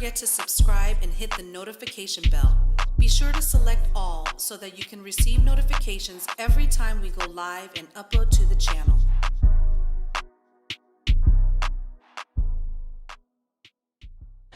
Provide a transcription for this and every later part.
forget to subscribe and hit the notification bell. Be sure to select all so that you can receive notifications every time we go live and upload to the channel.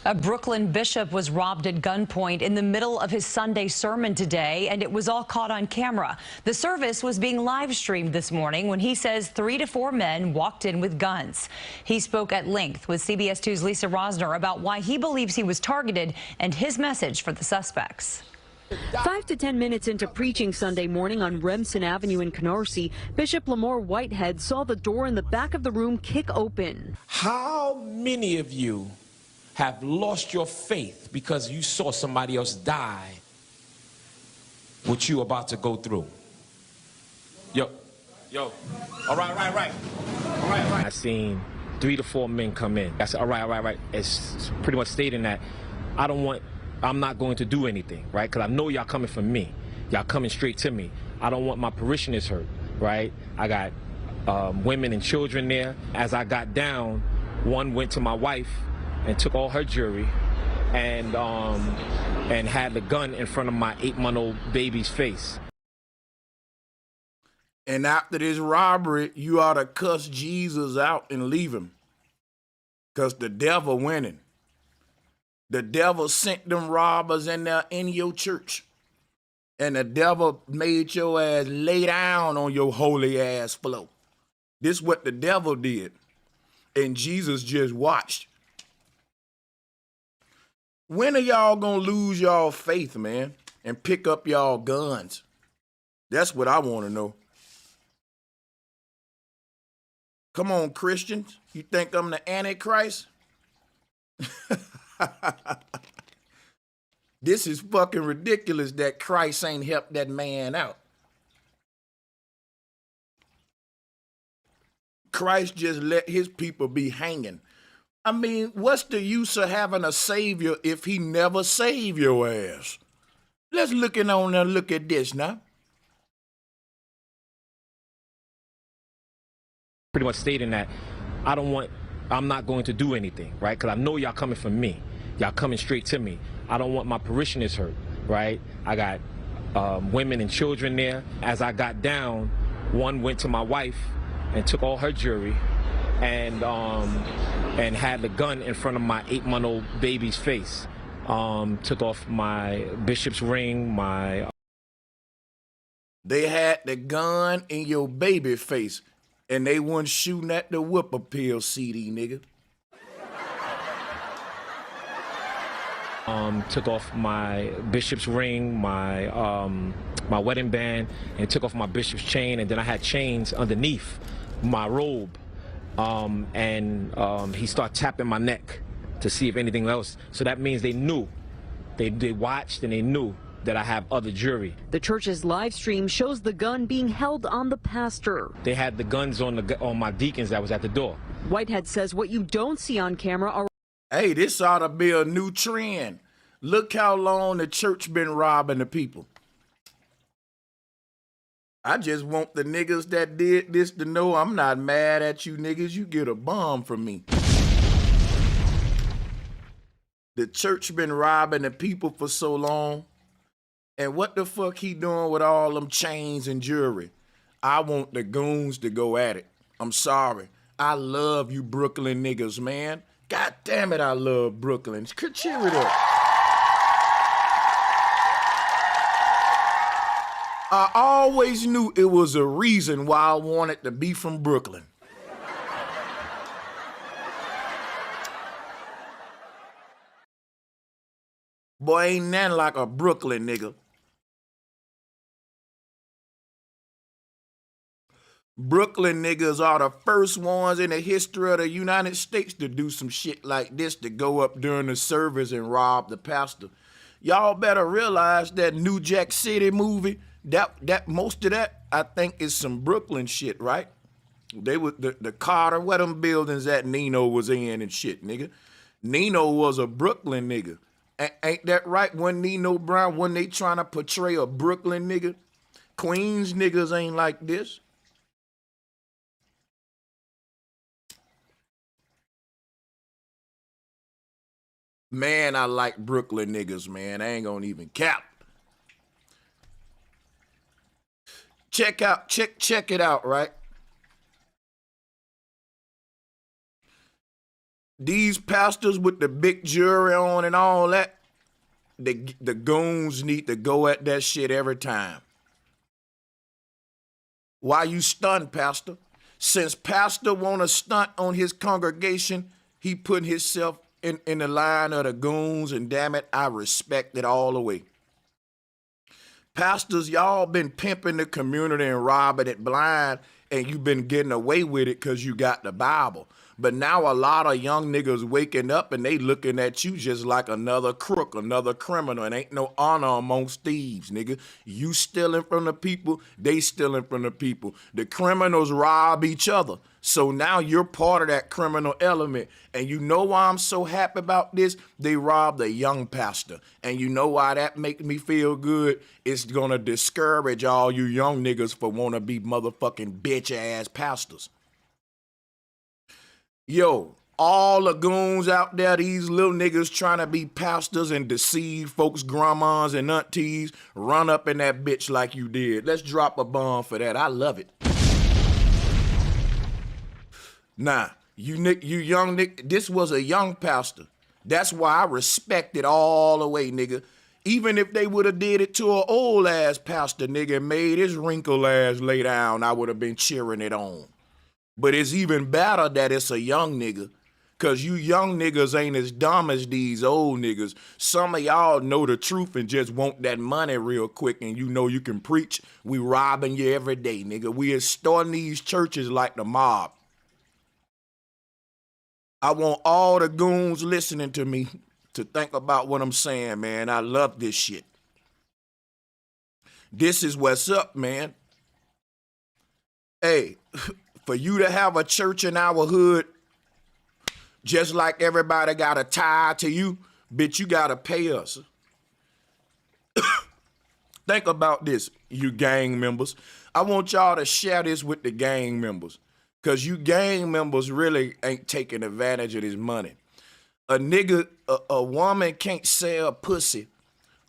A Brooklyn bishop was robbed at gunpoint in the middle of his Sunday sermon today, and it was all caught on camera. The service was being live streamed this morning when he says 3 to 4 men walked in with guns. He spoke at length with CBS 2's Lisa Rosner about why he believes he was targeted and his message for the suspects. 5 to 10 minutes into preaching Sunday morning on Remsen Avenue in Canarsie, Bishop Lamore Whitehead saw the door in the back of the room kick open. How many of you have lost your faith because you saw somebody else die what you about to go through? Yo, all right. I seen 3 to 4 men come in. I said, all right. It's pretty much stating that I'm not going to do anything, right? Because I know y'all coming for me. Y'all coming straight to me. I don't want my parishioners hurt, right? I got women and children there. As I got down, one went to my wife and took all her jewelry and had the gun in front of my 8-month-old baby's face. And after this robbery, you ought to cuss Jesus out and leave him. Because the devil winning. The devil sent them robbers in there in your church. And the devil made your ass lay down on your holy ass floor. This is what the devil did. And Jesus just watched. When are y'all gonna lose y'all faith, man, and pick up y'all guns? That's what I want to know. Come on, Christians. You think I'm the Antichrist? This is fucking ridiculous that Christ ain't helped that man out. Christ just let his people be hanging. I mean, what's the use of having a savior if he never saved your ass? Let's look at this now. Pretty much stating that I'm not going to do anything, right? Because I know y'all coming for me. Y'all coming straight to me. I don't want my parishioners hurt, right? I got women and children there. As I got down, one went to my wife and took all her jewelry and had the gun in front of my 8-month-old baby's face. Took off my bishop's ring, They had the gun in your baby face, and they weren't shooting at the whip appeal CD, nigga. Took off my bishop's ring, my wedding band, and took off my bishop's chain, and then I had chains underneath my robe. He started tapping my neck to see if anything else. So that means they knew. They watched and they knew that I have other jewelry. The church's live stream shows the gun being held on the pastor. They had the guns on my deacons that was at the door. Whitehead says what you don't see on camera are... Hey, this ought to be a new trend. Look how long the church been robbing the people. I just want the niggas that did this to know I'm not mad at you niggas. You get a bomb from me. The church been robbing the people for so long. And what the fuck he doing with all them chains and jewelry? I want the goons to go at it. I'm sorry. I love you Brooklyn niggas, man. God damn it, I love Brooklyn. Cheer it up. I always knew it was a reason why I wanted to be from Brooklyn. Boy, ain't nothing like a Brooklyn nigga. Brooklyn niggas are the first ones in the history of the United States to do some shit like this, to go up during the service and rob the pastor. Y'all better realize that New Jack City movie, that most of that, I think, is some Brooklyn shit, right? They were the Carter, where them buildings that Nino was in and shit, nigga. Nino was a Brooklyn nigga. Ain't that right? When Nino Brown, when they trying to portray a Brooklyn nigga, Queens niggas ain't like this. Man, I like Brooklyn niggas, man. I ain't gonna even cap. Check it out, right? These pastors with the big jury on and all that, the goons need to go at that shit every time. Why you stunned, Pastor? Since Pastor want to stunt on his congregation, he put himself in the line of the goons, and damn it, I respect it all the way. Pastors, y'all been pimping the community and robbing it blind, and you been getting away with it because you got the Bible. But now a lot of young niggas waking up and they looking at you just like another crook, another criminal, and ain't no honor amongst thieves, nigga. You stealing from the people, they stealing from the people. The criminals rob each other. So now you're part of that criminal element. And you know why I'm so happy about this? They robbed a young pastor. And you know why that makes me feel good? It's gonna discourage all you young niggas for wanna be motherfucking bitch ass pastors. Yo, all the goons out there, these little niggas trying to be pastors and deceive folks' grandmas and aunties, run up in that bitch like you did. Let's drop a bomb for that. I love it. Nah, you young nigga, this was a young pastor. That's why I respect it all the way, nigga. Even if they would have did it to an old ass pastor, nigga, and made his wrinkled ass lay down, I would have been cheering it on. But it's even better that it's a young nigga, because you young niggas ain't as dumb as these old niggas. Some of y'all know the truth and just want that money real quick, and you know you can preach. We robbing you every day, nigga. We extorting these churches like the mob. I want all the goons listening to me to think about what I'm saying, man. I love this shit. This is what's up, man. Hey, for you to have a church in our hood, just like everybody got a tie to you, bitch, you gotta pay us. Think about this, you gang members. I want y'all to share this with the gang members, because you gang members really ain't taking advantage of this money. A woman can't sell pussy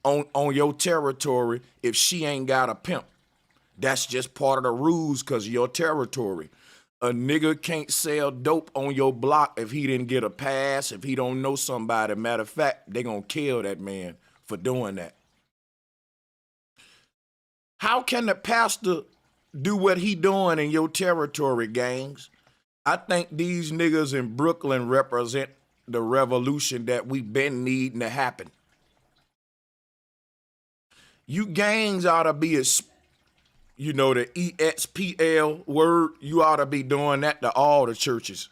on your territory if she ain't got a pimp. That's just part of the rules because of your territory. A nigga can't sell dope on your block if he didn't get a pass, if he don't know somebody. Matter of fact, they gonna kill that man for doing that. How can the pastor do what he doing in your territory, gangs? I think these niggas in Brooklyn represent the revolution that we've been needing to happen. You gangs ought to be as, you know, the EXPL word, you ought to be doing that to all the churches.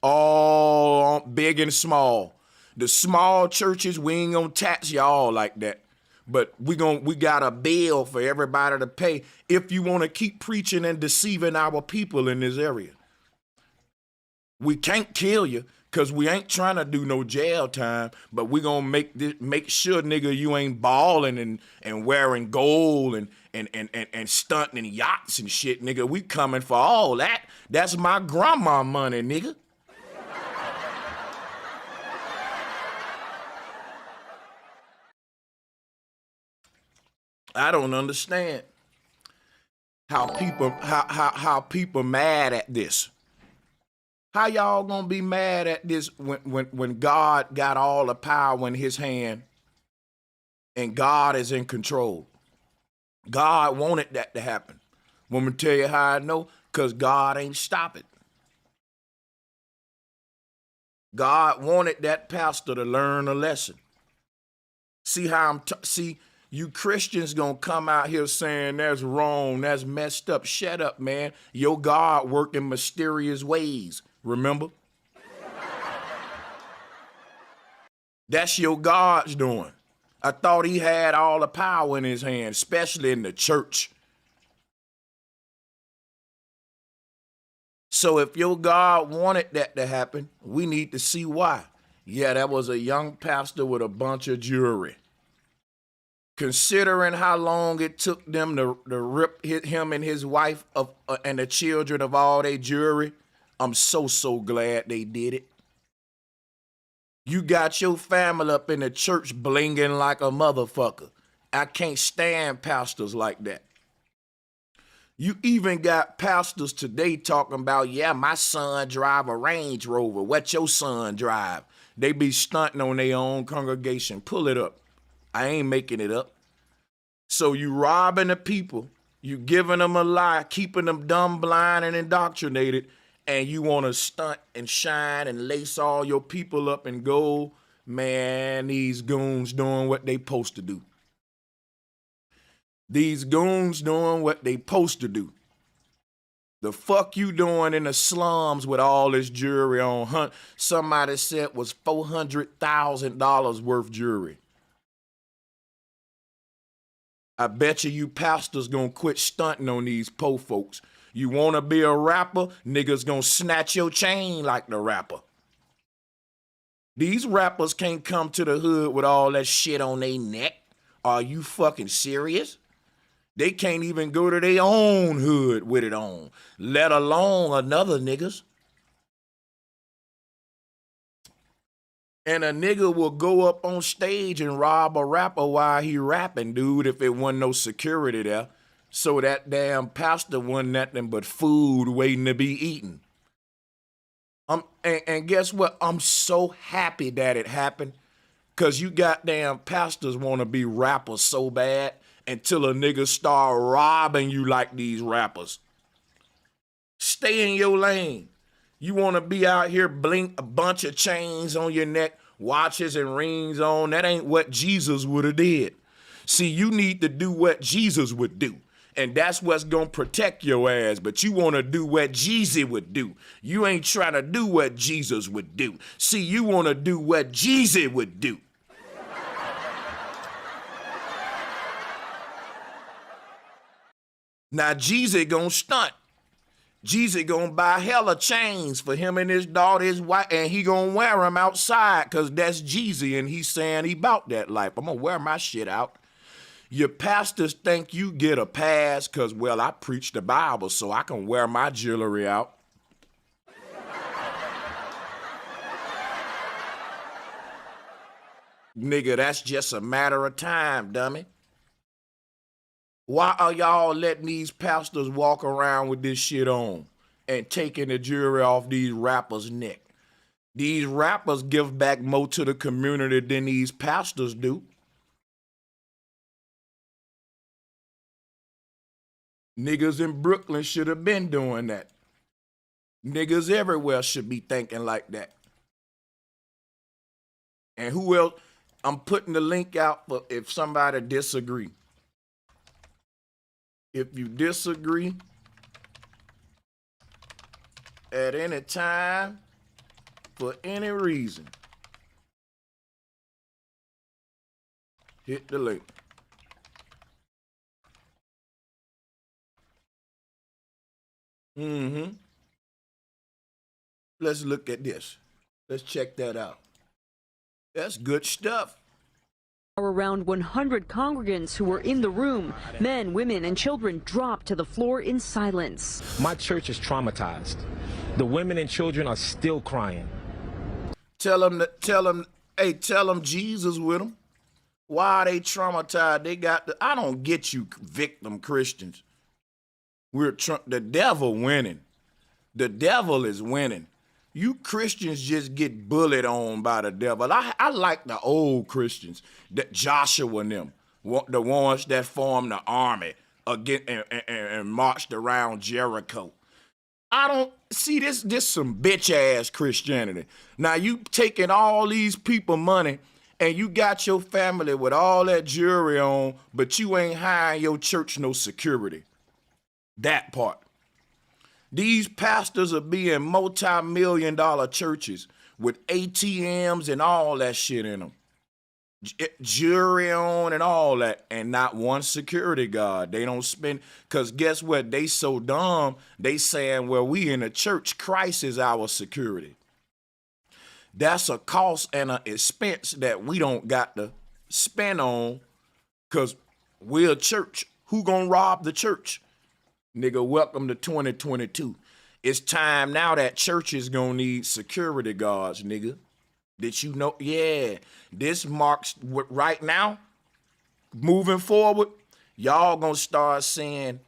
All big and small. The small churches, we ain't gonna tax y'all like that. But we got a bill for everybody to pay if you want to keep preaching and deceiving our people in this area. We can't kill you because we ain't trying to do no jail time, but we gonna make sure, nigga, you ain't balling and wearing gold and stunting in yachts and shit, nigga. We coming for all that. That's my grandma money, nigga. I don't understand how people mad at this. How y'all gonna be mad at this when God got all the power in his hand and God is in control? God wanted that to happen. Want me to tell you how I know? Because God ain't stop it. God wanted that pastor to learn a lesson. See how see, you Christians gonna come out here saying that's wrong, that's messed up. Shut up, man. Your God work in mysterious ways, remember? That's your God's doing. I thought he had all the power in his hand, especially in the church. So if your God wanted that to happen, we need to see why. Yeah, that was a young pastor with a bunch of jewelry. Considering how long it took them to rip him and his wife and the children of all their jewelry, I'm so glad they did it. You got your family up in the church blinging like a motherfucker. I can't stand pastors like that. You even got pastors today talking about, yeah, my son drive a Range Rover. What your son drive? They be stunting on their own congregation. Pull it up. I ain't making it up. So you robbing the people. You giving them a lie, keeping them dumb, blind, and indoctrinated. And you want to stunt and shine and lace all your people up in gold. Man, these goons doing what they supposed to do. These goons doing what they supposed to do. The fuck you doing in the slums with all this jewelry on? Somebody said was $400,000 worth jewelry. I bet you pastors gonna quit stunting on these po folks. You wanna be a rapper, niggas gonna snatch your chain like the rapper. These rappers can't come to the hood with all that shit on their neck. Are you fucking serious? They can't even go to their own hood with it on, let alone another niggas. And a nigga will go up on stage and rob a rapper while he rapping, dude, if it wasn't no security there. So that damn pastor wasn't nothing but food waiting to be eaten. And guess what? I'm so happy that it happened, because you goddamn pastors want to be rappers so bad until a nigga start robbing you like these rappers. Stay in your lane. You want to be out here blink a bunch of chains on your neck, watches and rings on. That ain't what Jesus would have did. See, you need to do what Jesus would do. And that's what's going to protect your ass. But you want to do what Jesus would do. You ain't trying to do what Jesus would do. See, you want to do what Jesus would do. Now, Jesus gonna stunt. Jesus gonna buy hella chains for him and his daughter, his wife, and he gonna wear them outside, because that's Jesus, and he's saying he about that life. I'm gonna wear my shit out. Your pastors think you get a pass because, well, I preach the Bible, so I can wear my jewelry out. Nigga, that's just a matter of time, dummy. Why are y'all letting these pastors walk around with this shit on and taking the jewelry off these rappers' neck? These rappers give back more to the community than these pastors do. Niggas in Brooklyn should have been doing that. Niggas everywhere should be thinking like that. And who else? I'm putting the link out for if somebody disagree. If you disagree at any time, for any reason, hit the link. Let's look at this. Let's check that out. That's good stuff. Around 100 congregants who were in the room, men, women, and children dropped to the floor in silence. My church is traumatized. The women and children are still crying. Tell them Jesus with them. Why are they traumatized? They got I don't get you victim Christians. The devil winning. The devil is winning. You Christians just get bullied on by the devil. I like the old Christians, that Joshua and them, the ones that formed the army again and marched around Jericho. I don't see this some bitch ass Christianity. Now you taking all these people money and you got your family with all that jewelry on, but you ain't hiring your church no security. That part. These pastors are being multi-million-dollar churches with ATMs and all that shit in them. Jewelry on and all that, and not one security guard. They don't spend, because guess what? They so dumb, they saying, well, we in a church, Christ is our security. That's a cost and an expense that we don't got to spend on, because we're a church. Who gonna rob the church? Nigga, welcome to 2022. It's time now that churches gonna need security guards, nigga. Did you know? Yeah, this marks what right now, moving forward, y'all gonna start seeing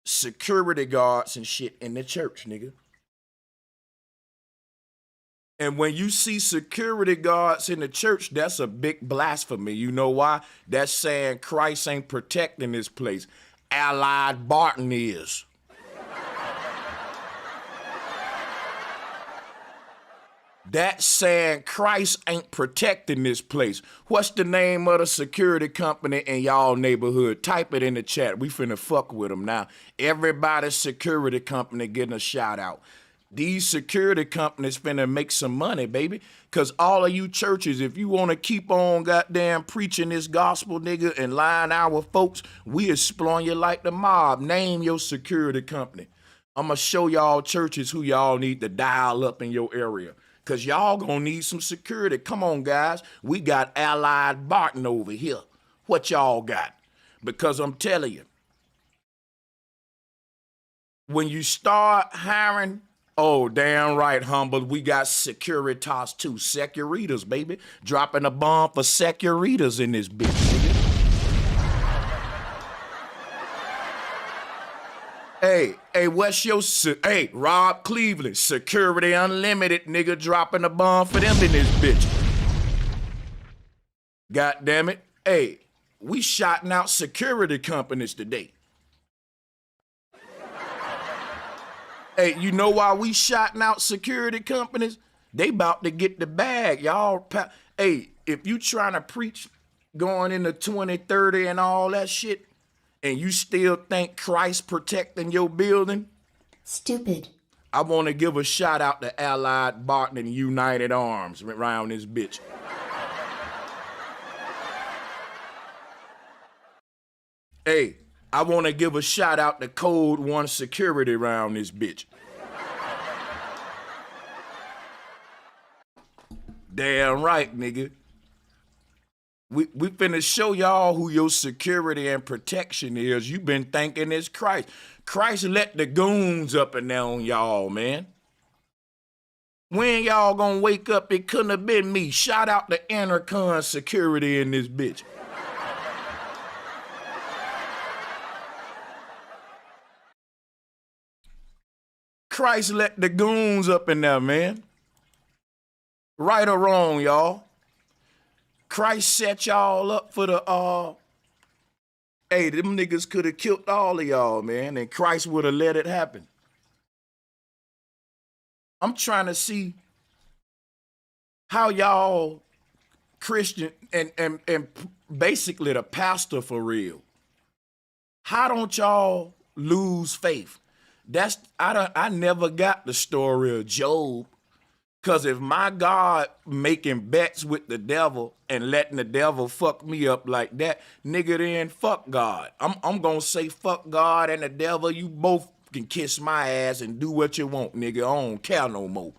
security guards and shit in the church, nigga. And when you see security guards in the church, that's a big blasphemy. You know why? That's saying Christ ain't protecting this place. Allied Barton is. That's saying Christ ain't protecting this place. What's the name of the security company in y'all neighborhood? Type it in the chat. We finna fuck with them now. Everybody's security company getting a shout out. These security companies finna make some money, baby. Cause all of you churches, if you wanna keep on goddamn preaching this gospel, nigga, and lying our folks, we exploring you like the mob. Name your security company. I'ma show y'all churches who y'all need to dial up in your area. Cause y'all gonna need some security. Come on, guys. We got Allied Barton over here. What y'all got? Because I'm telling you, when you start hiring, oh, damn right, humble, we got Securitas too. Securitas, baby. Dropping a bomb for Securitas in this bitch, nigga. Hey, what's your, hey, Rob Cleveland, Security Unlimited, nigga, dropping a bomb for them in this bitch. God damn it. Hey, we shotting out security companies today. Hey, you know why we shotting out security companies? They about to get the bag, y'all. Hey, if you trying to preach going into 2030 and all that shit, and you still think Christ protecting your building? Stupid. I want to give a shout out to Allied Barton and United Arms around this bitch. Hey, I want to give a shout out to Code 1 Security around this bitch. Damn right, nigga. We finna show y'all who your security and protection is. You been thinking it's Christ. Christ let the goons up and down y'all, man. When y'all gonna wake up, it couldn't have been me. Shout out to Intercon security in this bitch. Christ let the goons up in there, man. Right or wrong, y'all. Christ set y'all up for the, hey, them niggas could have killed all of y'all, man, and Christ would have let it happen. I'm trying to see how y'all Christian and basically the pastor for real. How don't y'all lose faith? I never got the story of Job. Cause if my God making bets with the devil and letting the devil fuck me up like that, nigga, then fuck God. I'm gonna say fuck God and the devil. You both can kiss my ass and do what you want, nigga. I don't care no more.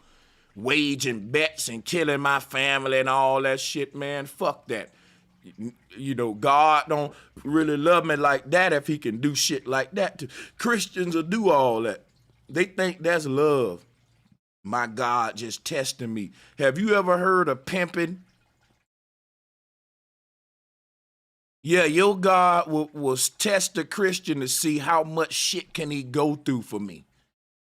Waging bets and killing my family and all that shit, man. Fuck that. You know, God don't really love me like that if he can do shit like that. Christians will do all that. They think that's love. My God just testing me. Have you ever heard of pimping? Yeah, your God will test the Christian to see how much shit can he go through for me.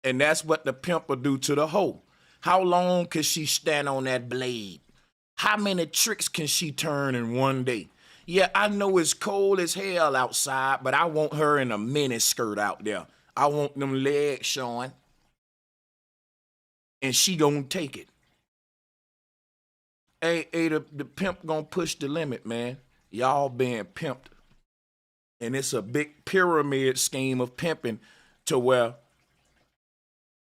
And that's what the pimp will do to the hoe. How long can she stand on that blade? How many tricks can she turn in one day? Yeah, I know it's cold as hell outside, but I want her in a mini skirt out there. I want them legs showing. And she gonna take it. Hey, the pimp gonna push the limit, man. Y'all being pimped. And it's a big pyramid scheme of pimping to where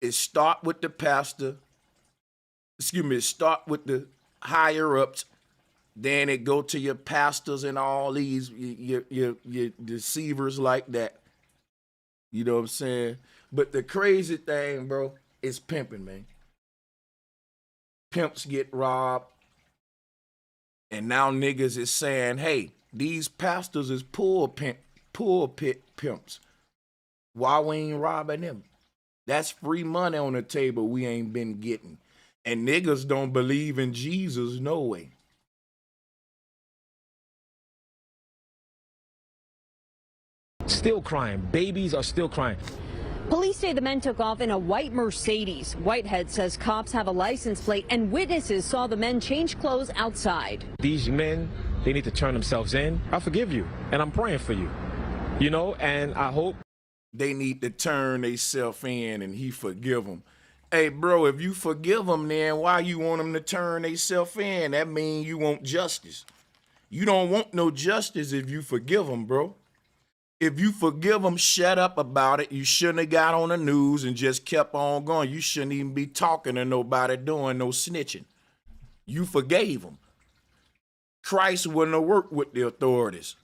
it start with the pastor, it start with the higher ups, then it go to your pastors and all these, your deceivers like that. You know what I'm saying? But the crazy thing, bro, is pimping, man. Pimps get robbed. And now niggas is saying, hey, these pastors is pulpit pimps. Why we ain't robbing them? That's free money on the table we ain't been getting. And niggas don't believe in Jesus, no way. Still crying. Babies are still crying. Police say the men took off in a white Mercedes. Whitehead says cops have a license plate and witnesses saw the men change clothes outside. These men, they need to turn themselves in. I forgive you, and I'm praying for you. You know, and I hope they need to turn themselves in and he forgive them. Hey, bro, if you forgive them, then why you want them to turn themselves in? That means you want justice. You don't want no justice if you forgive them, bro. If you forgive them, shut up about it. You shouldn't have got on the news and just kept on going. You shouldn't even be talking to nobody, doing no snitching. You forgave them. Christ wouldn't have worked with the authorities.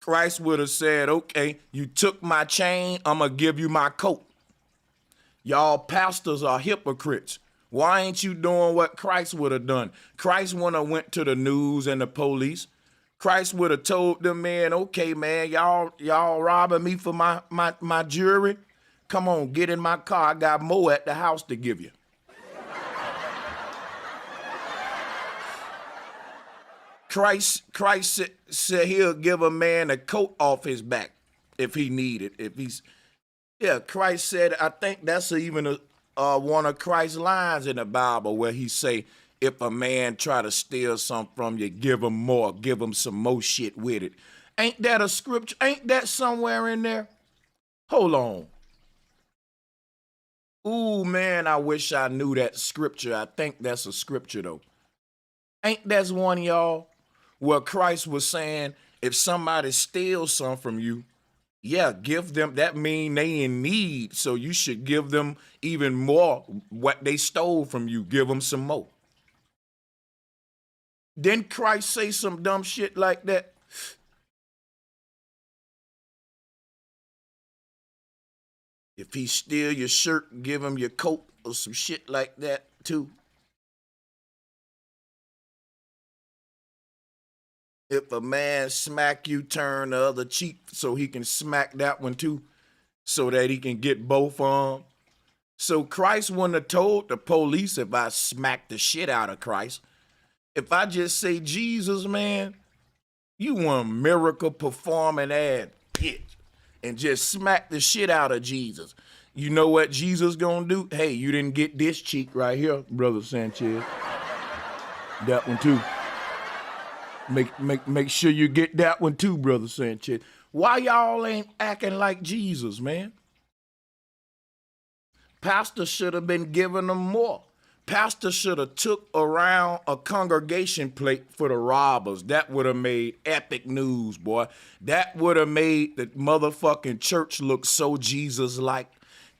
Christ would have said, okay, you took my chain, I'm going to give you my coat. Y'all pastors are hypocrites. Why ain't you doing what Christ would have done? Christ wouldn't have went to the news and the police. Christ would have told them, man, okay, man, y'all robbing me for my jewelry? Come on, get in my car. I got more at the house to give you. Christ said he'll give a man a coat off his back if he needed. Christ said, I think that's even one of Christ's lines in the Bible where he say, if a man try to steal something from you, give him more, give him some more shit with it. Ain't that a scripture? Ain't that somewhere in there? Hold on. Ooh, man, I wish I knew that scripture. I think that's a scripture, though. Ain't that one, y'all? Where Christ was saying, if somebody steals something from you, yeah, give them, that mean they in need, so you should give them even more what they stole from you. Give them some more. Didn't Christ say some dumb shit like that? If he steal your shirt, give him your coat or some shit like that too. If a man smack you, turn the other cheek so he can smack that one too, so that he can get both of them. So Christ wouldn't have told the police if I smacked the shit out of Christ. If I just say, Jesus, man, you one miracle performing ass bitch, and just smack the shit out of Jesus. You know what Jesus gonna do? Hey, you didn't get this cheek right here, Brother Sanchez. That one too. Make sure you get that one too, Brother Sanchez. Why y'all ain't acting like Jesus, man? Pastor should have been giving them more. Pastor should have took around a congregation plate for the robbers. That would have made epic news, boy. That would have made the motherfucking church look so Jesus-like.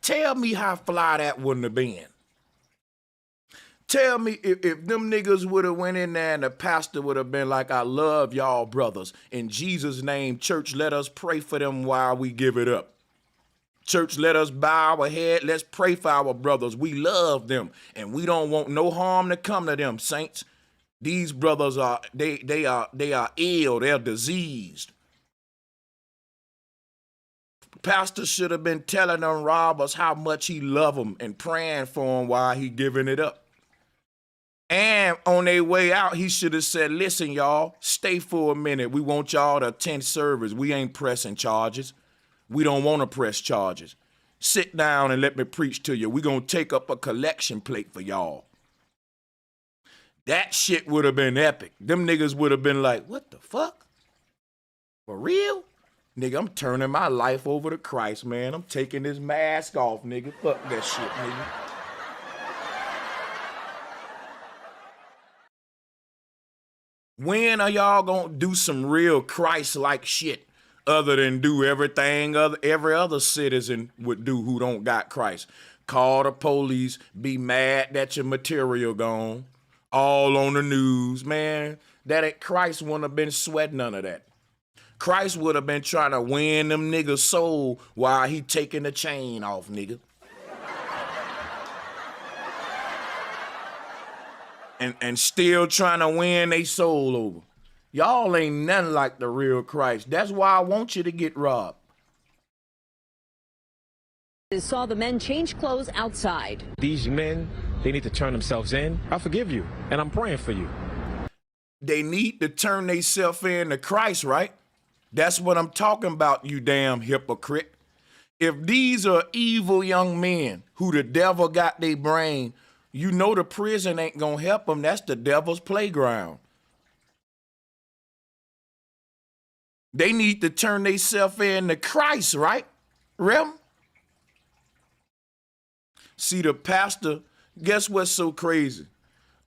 Tell me how fly that wouldn't have been. Tell me if them niggas would have went in there and the pastor would have been like, I love y'all brothers. In Jesus' name, church, let us pray for them while we give it up. Church, let us bow our head. Let's pray for our brothers. We love them and we don't want no harm to come to them, saints. These brothers are, they are ill. They're diseased. Pastor should have been telling them robbers how much he love them and praying for them while he giving it up. And on their way out, he should have said, listen, y'all, stay for a minute. We want y'all to attend service. We ain't pressing charges. We don't want to press charges. Sit down and let me preach to you. We're going to take up a collection plate for y'all. That shit would have been epic. Them niggas would have been like, what the fuck? For real? Nigga, I'm turning my life over to Christ, man. I'm taking this mask off, nigga. Fuck that shit, nigga. When are y'all gonna do some real Christ-like shit other than do everything every other citizen would do who don't got Christ? Call the police, be mad that your material gone, all on the news, man. Christ wouldn't have been sweating none of that. Christ would have been trying to win them niggas' soul while he taking the chain off, nigga. And still trying to win their soul over. Y'all ain't nothing like the real Christ. That's why I want you to get robbed. Saw the men change clothes outside. These men, they need to turn themselves in. I forgive you, and I'm praying for you. They need to turn themselves in to Christ, right? That's what I'm talking about, you damn hypocrite. If these are evil young men who the devil got their brain, you know the prison ain't gonna help them. That's the devil's playground. They need to turn themselves in to Christ, right, Rem? See, the pastor, guess what's so crazy?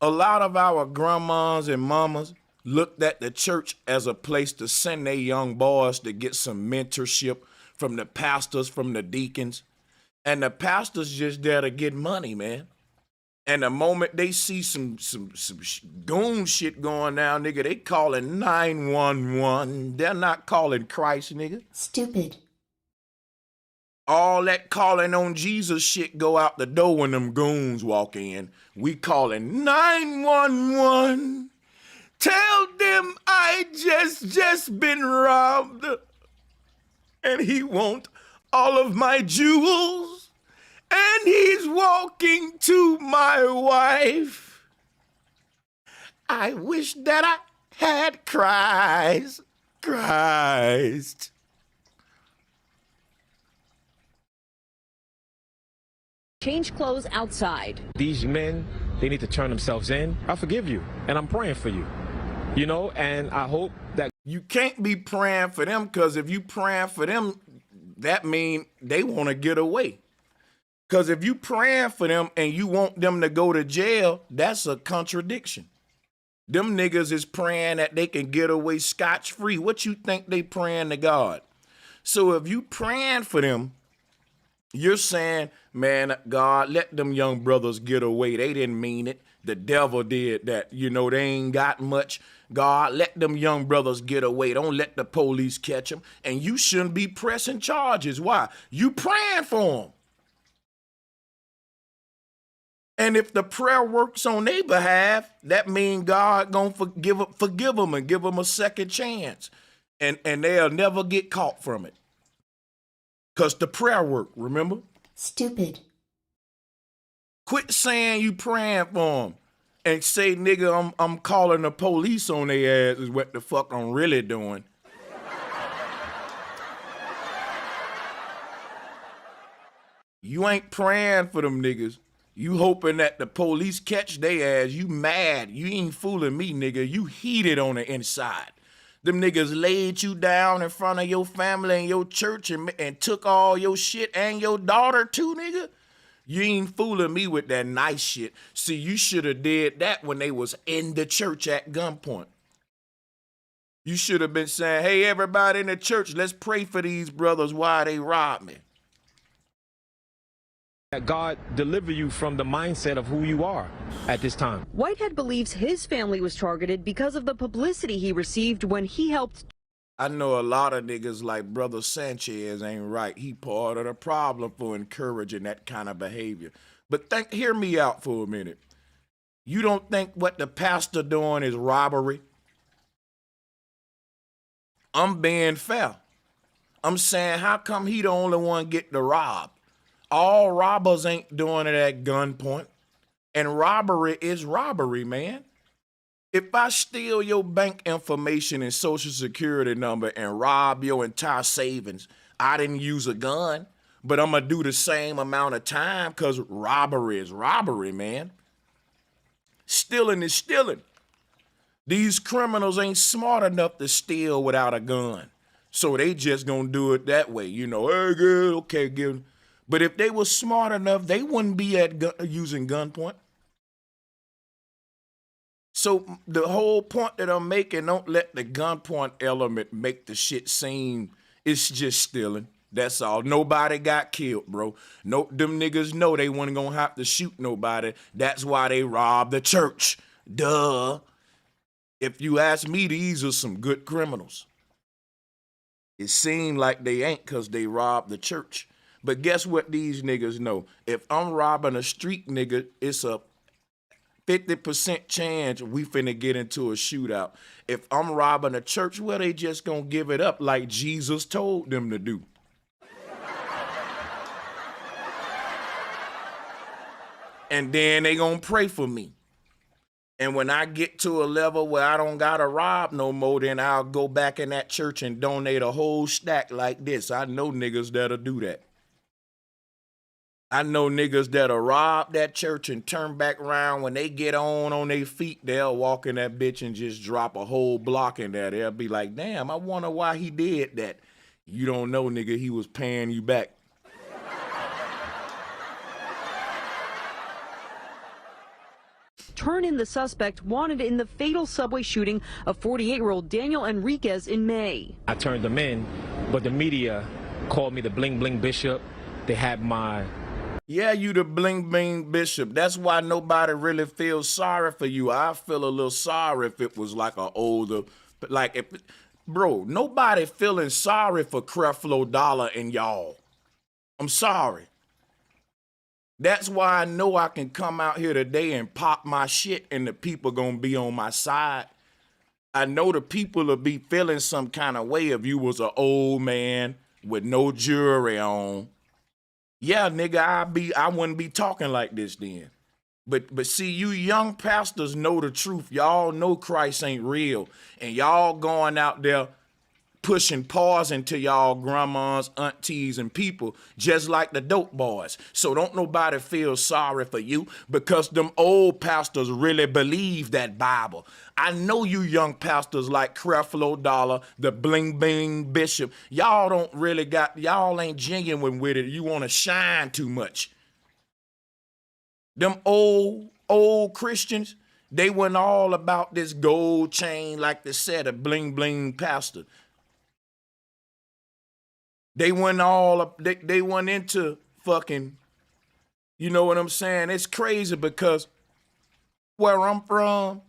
A lot of our grandmas and mamas looked at the church as a place to send their young boys to get some mentorship from the pastors, from the deacons. And the pastors just there to get money, man. And the moment they see some goon shit going down, nigga, they calling 911. They're not calling Christ, nigga. Stupid. All that calling on Jesus shit go out the door when them goons walk in. We calling 911. Tell them I just been robbed. And he want all of my jewels. And he's walking to my wife. I wish that I had Christ. Change clothes outside. These men, they need to turn themselves in. I forgive you, and I'm praying for you. You know, and I hope that... You can't be praying for them, because if you praying for them, that mean they want to get away. Because if you praying for them and you want them to go to jail, that's a contradiction. Them niggas is praying that they can get away scotch-free. What you think they praying to God? So if you praying for them, you're saying, man, God, let them young brothers get away. They didn't mean it. The devil did that. You know, they ain't got much. God, let them young brothers get away. Don't let the police catch them. And you shouldn't be pressing charges. Why? You praying for them. And if the prayer works on their behalf, that means God gonna forgive them and give them a second chance. And they'll never get caught from it. Because the prayer worked, remember? Stupid. Quit saying you praying for them and say, nigga, I'm calling the police on their ass is what the fuck I'm really doing. You ain't praying for them niggas. You hoping that the police catch their ass. You mad. You ain't fooling me, nigga. You heated on the inside. Them niggas laid you down in front of your family and your church and took all your shit and your daughter too, nigga. You ain't fooling me with that nice shit. See, you should have did that when they was in the church at gunpoint. You should have been saying, hey, everybody in the church, let's pray for these brothers while they rob me. That God deliver you from the mindset of who you are at this time. Whitehead believes his family was targeted because of the publicity he received when he helped. I know a lot of niggas like Brother Sanchez ain't right. He part of the problem for encouraging that kind of behavior. But hear me out for a minute. You don't think what the pastor doing is robbery? I'm being fair. I'm saying, how come he the only one get to rob? All robbers ain't doing it at gunpoint. And robbery is robbery, man. If I steal your bank information and social security number and rob your entire savings, I didn't use a gun, but I'm gonna do the same amount of time because robbery is robbery, man. Stealing is stealing. These criminals ain't smart enough to steal without a gun. So they just gonna do it that way. You know, hey, good, okay, good. But if they were smart enough, they wouldn't be using gunpoint. So the whole point that I'm making, don't let the gunpoint element make the shit seem it's just stealing. That's all. Nobody got killed, bro. No, them niggas know they weren't gonna have to shoot nobody. That's why they robbed the church. Duh. If you ask me, these are some good criminals. It seemed like they ain't because they robbed the church. But guess what these niggas know? If I'm robbing a street nigga, it's a 50% chance we finna get into a shootout. If I'm robbing a church, well, they just gonna give it up like Jesus told them to do. and then they gonna pray for me. And when I get to a level where I don't gotta rob no more, then I'll go back in that church and donate a whole stack like this. I know niggas that'll do that. I know niggas that'll rob that church and turn back around. When they get on their feet, they'll walk in that bitch and just drop a whole block in there. They'll be like, damn, I wonder why he did that. You don't know, nigga, he was paying you back. Turn in the suspect wanted in the fatal subway shooting of 48-year-old Daniel Enriquez in May. I turned them in, but the media called me the bling bling bishop. They had my... Yeah, you the bling bling bishop. That's why nobody really feels sorry for you. I feel a little sorry if it was like an older, like if, bro, nobody feeling sorry for Creflo Dollar and y'all. I'm sorry. That's why I know I can come out here today and pop my shit and the people gonna be on my side. I know the people will be feeling some kind of way if you was an old man with no jewelry on. Yeah, nigga, I wouldn't be talking like this then. But see, you young pastors know the truth. Y'all know Christ ain't real. And y'all going out there pushing poison to y'all grandmas, aunties, and people, just like the dope boys. So don't nobody feel sorry for you, because them old pastors really believe that Bible. I know you young pastors like Creflo Dollar, the bling bling bishop. Y'all don't really y'all ain't genuine with it. You want to shine too much. Them old Christians, they went all about this gold chain, like they said, a bling bling pastor. They went all up, they went into fucking, you know what I'm saying? It's crazy because where I'm from,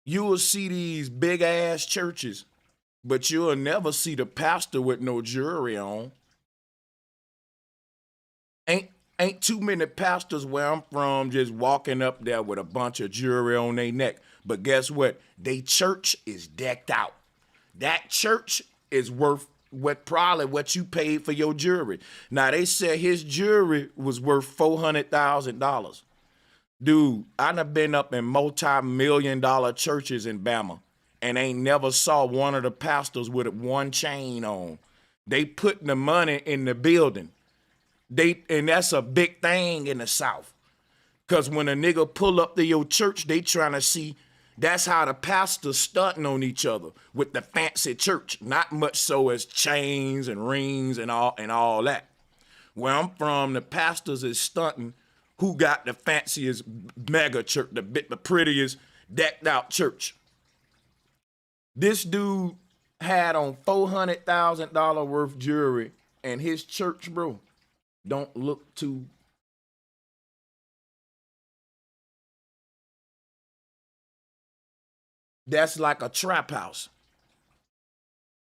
you will see these big ass churches, but you'll never see the pastor with no jewelry on. Ain't too many pastors where I'm from just walking up there with a bunch of jewelry on their neck. But guess what? They church is decked out. That church is worth probably what you paid for your jewelry. Now, they said his jewelry was worth $400,000. Dude, I done been up in multi-million-dollar churches in Bama and ain't never saw one of the pastors with one chain on. They putting the money in the building. And that's a big thing in the South. Because when a nigga pull up to your church, they trying to see. That's how the pastors stunting on each other with the fancy church. Not much so as chains and rings and all that. Where I'm from, the pastors is stunting who got the fanciest mega church, the prettiest decked out church. This dude had on $400,000 worth jewelry, and his church, bro, don't look too. That's like a trap house.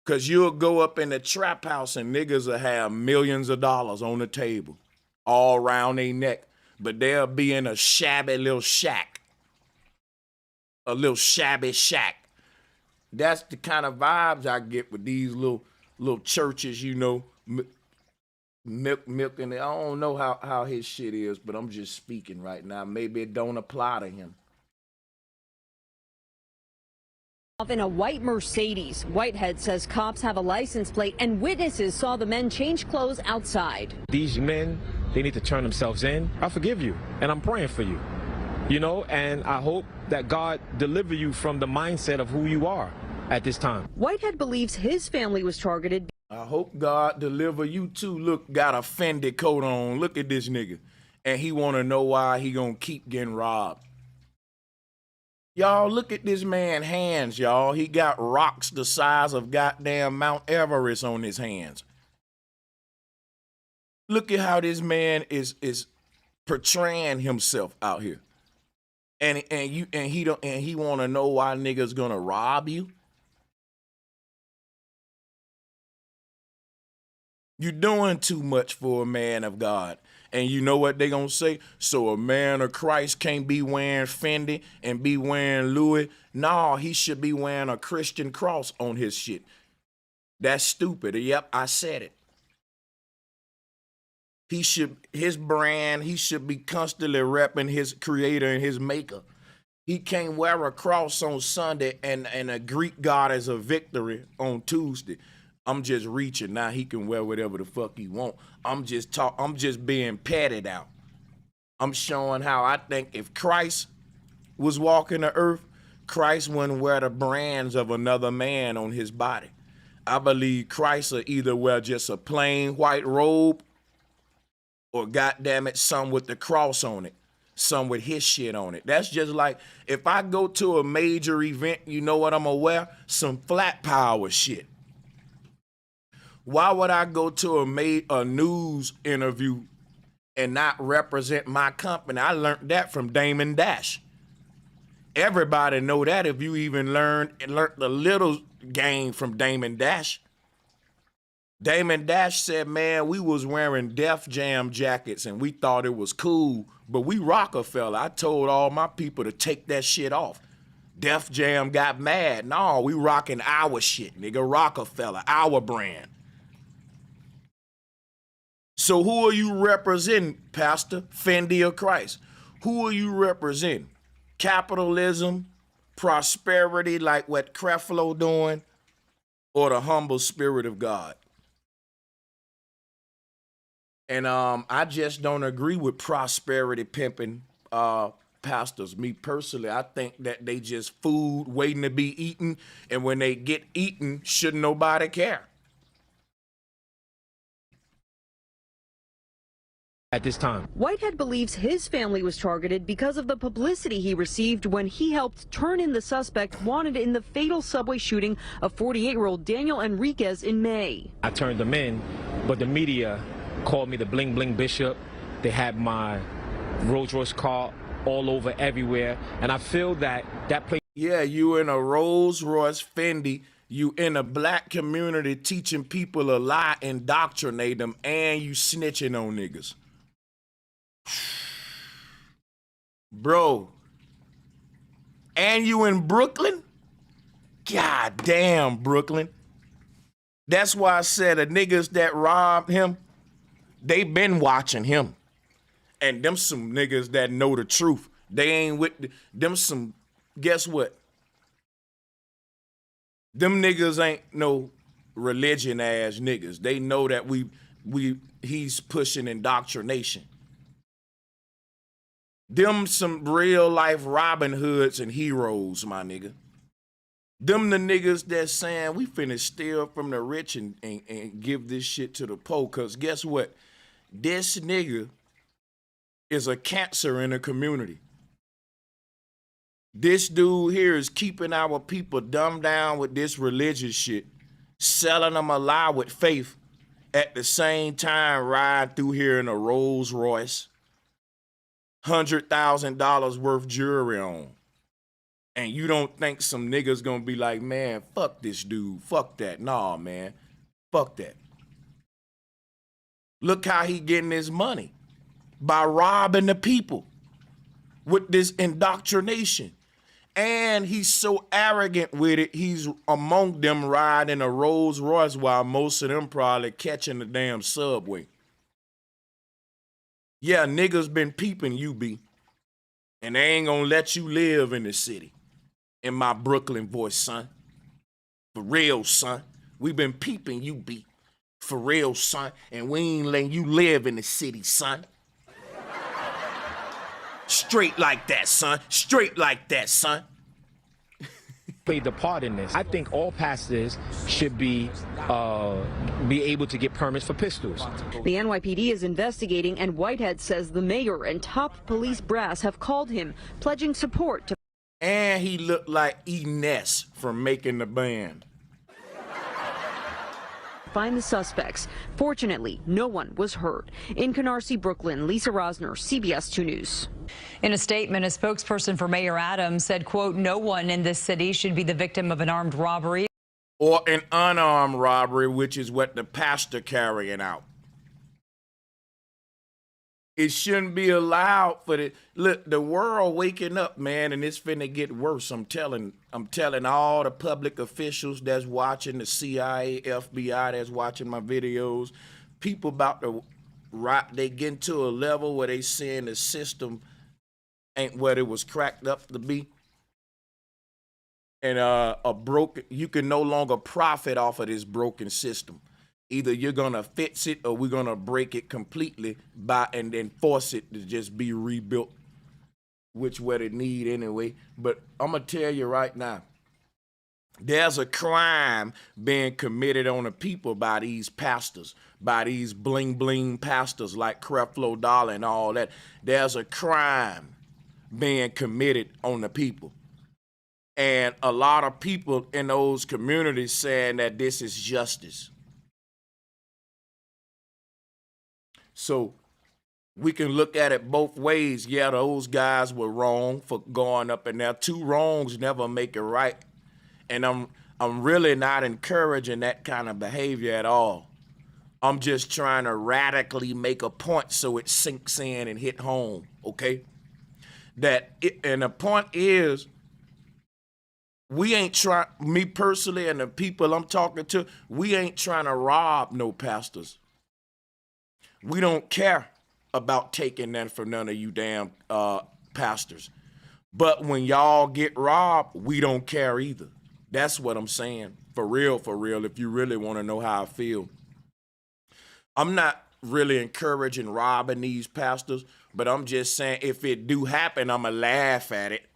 Cause you'll go up in the trap house and niggas will have millions of dollars on the table, all around their neck, but they'll be in a shabby little shack. A little shabby shack. That's the kind of vibes I get with these little churches, you know, milk, and I don't know how his shit is, but I'm just speaking right now. Maybe it don't apply to him. In a white Mercedes, Whitehead says cops have a license plate and witnesses saw the men change clothes outside. These men, they need to turn themselves in. I forgive you, and I'm praying for you. You know, and I hope that God deliver you from the mindset of who you are at this time. Whitehead believes his family was targeted. I hope God deliver you too. Look, got a Fendi coat on. Look at this nigga. And he want to know why he gonna keep getting robbed. Y'all, look at this man's hands, y'all. He got rocks the size of goddamn Mount Everest on his hands. Look at how this man is portraying himself out here. And he want to know why niggas gonna rob you. You're doing too much for a man of God. And you know what they gonna say? So a man of Christ can't be wearing Fendi and be wearing Louis? No, he should be wearing a Christian cross on his shit. That's stupid. Yep, I said it. his brand, he should be constantly repping his creator and his maker. He can't wear a cross on Sunday and a Greek goddess of victory on Tuesday. I'm just reaching. Now he can wear whatever the fuck he want. I'm just being patted out. I'm showing how I think if Christ was walking the earth, Christ wouldn't wear the brands of another man on his body. I believe Christ will either wear just a plain white robe or goddamn it, some with the cross on it, some with his shit on it. That's just like if I go to a major event, you know what I'm gonna wear? Some flat power shit. Why would I go to a news interview and not represent my company? I learned that from Damon Dash. Everybody know that if you even learned a little game from Damon Dash. Damon Dash said, man, we was wearing Def Jam jackets and we thought it was cool, but we Rockefeller. I told all my people to take that shit off. Def Jam got mad. No, we rocking our shit, nigga. Rockefeller, our brand. So who are you representing, Pastor? Fendi or Christ? Who are you representing? Capitalism, prosperity, like what Creflo doing, or the humble spirit of God? And I just don't agree with prosperity pimping pastors. Me personally, I think that they just food waiting to be eaten, and when they get eaten, shouldn't nobody care. At this time, Whitehead believes his family was targeted because of the publicity he received when he helped turn in the suspect wanted in the fatal subway shooting of 48-year-old Daniel Enriquez in May. I turned them in, but the media called me the bling bling bishop. They had my Rolls Royce car all over everywhere, and I feel that place. Yeah, you in a Rolls Royce Fendi. You in a black community teaching people a lie, indoctrinate them, and you snitching on niggas. Bro, and you in Brooklyn? God damn, Brooklyn. That's why I said the niggas that robbed him, they been watching him. And them some niggas that know the truth. They ain't with them some, guess what? Them niggas ain't no religion ass niggas. They know that he's pushing indoctrination. Them some real life Robin Hoods and heroes, my nigga. Them the niggas that saying we finna steal from the rich and give this shit to the poor. Cause guess what? This nigga is a cancer in the community. This dude here is keeping our people dumbed down with this religious shit, selling them a lie with faith, at the same time riding through here in a Rolls Royce, $100,000 worth jewelry on. And you don't think some niggas gonna be like, man, fuck this dude, fuck that. Nah, man, fuck that. Look how he getting his money, by robbing the people with this indoctrination. And he's so arrogant with it, he's among them riding a Rolls Royce while most of them probably catching the damn subway. Yeah, niggas been peeping you, B. And they ain't gonna let you live in the city. In my Brooklyn voice, son. For real, son. We been peeping you, B. For real, son. And we ain't letting you live in the city, son. Straight like that, son. Straight like that, son. Played the part in this. I think all pastors should be able to get permits for pistols. The NYPD is investigating, and Whitehead says the mayor and top police brass have called him, pledging support to. And he looked like Ines from Making the Band. Find the suspects. Fortunately, no one was hurt. In Canarsie, Brooklyn, Lisa Rosner, CBS 2 News. In a statement, a spokesperson for Mayor Adams said, quote, no one in this city should be the victim of an armed robbery. Or an unarmed robbery, which is what the pastor carrying out. It shouldn't be allowed for the, look, the world waking up, man, and it's finna get worse. I'm telling all the public officials that's watching, the CIA, FBI that's watching my videos, people about to they getting to a level where they saying the system ain't what it was cracked up to be. And you can no longer profit off of this broken system. Either you're gonna fix it or we're gonna break it completely and then force it to just be rebuilt, which what it need anyway. But I'm gonna tell you right now, there's a crime being committed on the people by these pastors, by these bling bling pastors like Creflo Dollar and all that. There's a crime being committed on the people. And a lot of people in those communities saying that this is justice. So we can look at it both ways. Yeah, those guys were wrong for going up in there. Two wrongs never make it right. And I'm really not encouraging that kind of behavior at all. I'm just trying to radically make a point so it sinks in and hit home, okay? And the point is, we ain't trying, me personally and the people I'm talking to, we ain't trying to rob no pastors. We don't care about taking that from none of you damn pastors. But when y'all get robbed, we don't care either. That's what I'm saying. For real, if you really want to know how I feel. I'm not really encouraging robbing these pastors, but I'm just saying if it do happen, I'ma laugh at it.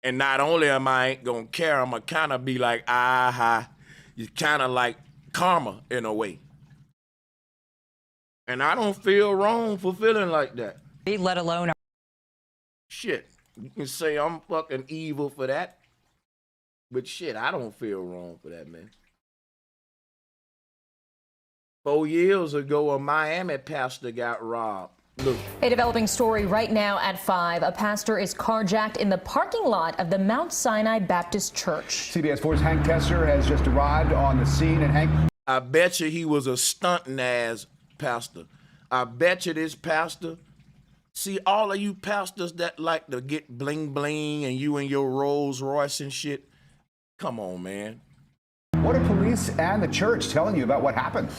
And not only am I ain't gonna care, I'm gonna kind of be like, aha, you kind of like karma in a way. And I don't feel wrong for feeling like that. Let alone. Shit, you can say I'm fucking evil for that. But shit, I don't feel wrong for that, man. 4 years ago, a Miami pastor got robbed. Look. A developing story right now at 5. A pastor is carjacked in the parking lot of the Mount Sinai Baptist Church. CBS 4's Hank Kessler has just arrived on the scene. And Hank, I bet you he was a stunting ass pastor. I bet you this pastor, see all of you pastors that like to get bling bling and you and your Rolls Royce and shit, come on, man. What are police and the church telling you about what happened?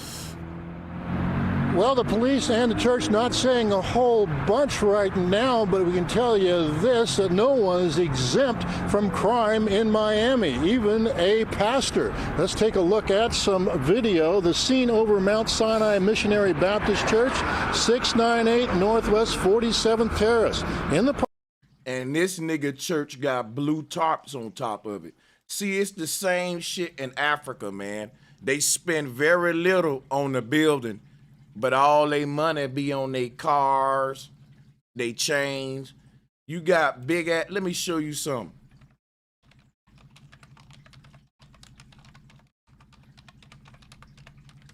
Well, the police and the church not saying a whole bunch right now, but we can tell you this, that no one is exempt from crime in Miami, even a pastor. Let's take a look at some video. The scene over Mount Sinai Missionary Baptist Church, 698 Northwest 47th Terrace. And this nigga church got blue tarps on top of it. See, it's the same shit in Africa, man. They spend very little on the building, but all they money be on their cars, they chains. You got big ass, let me show you something.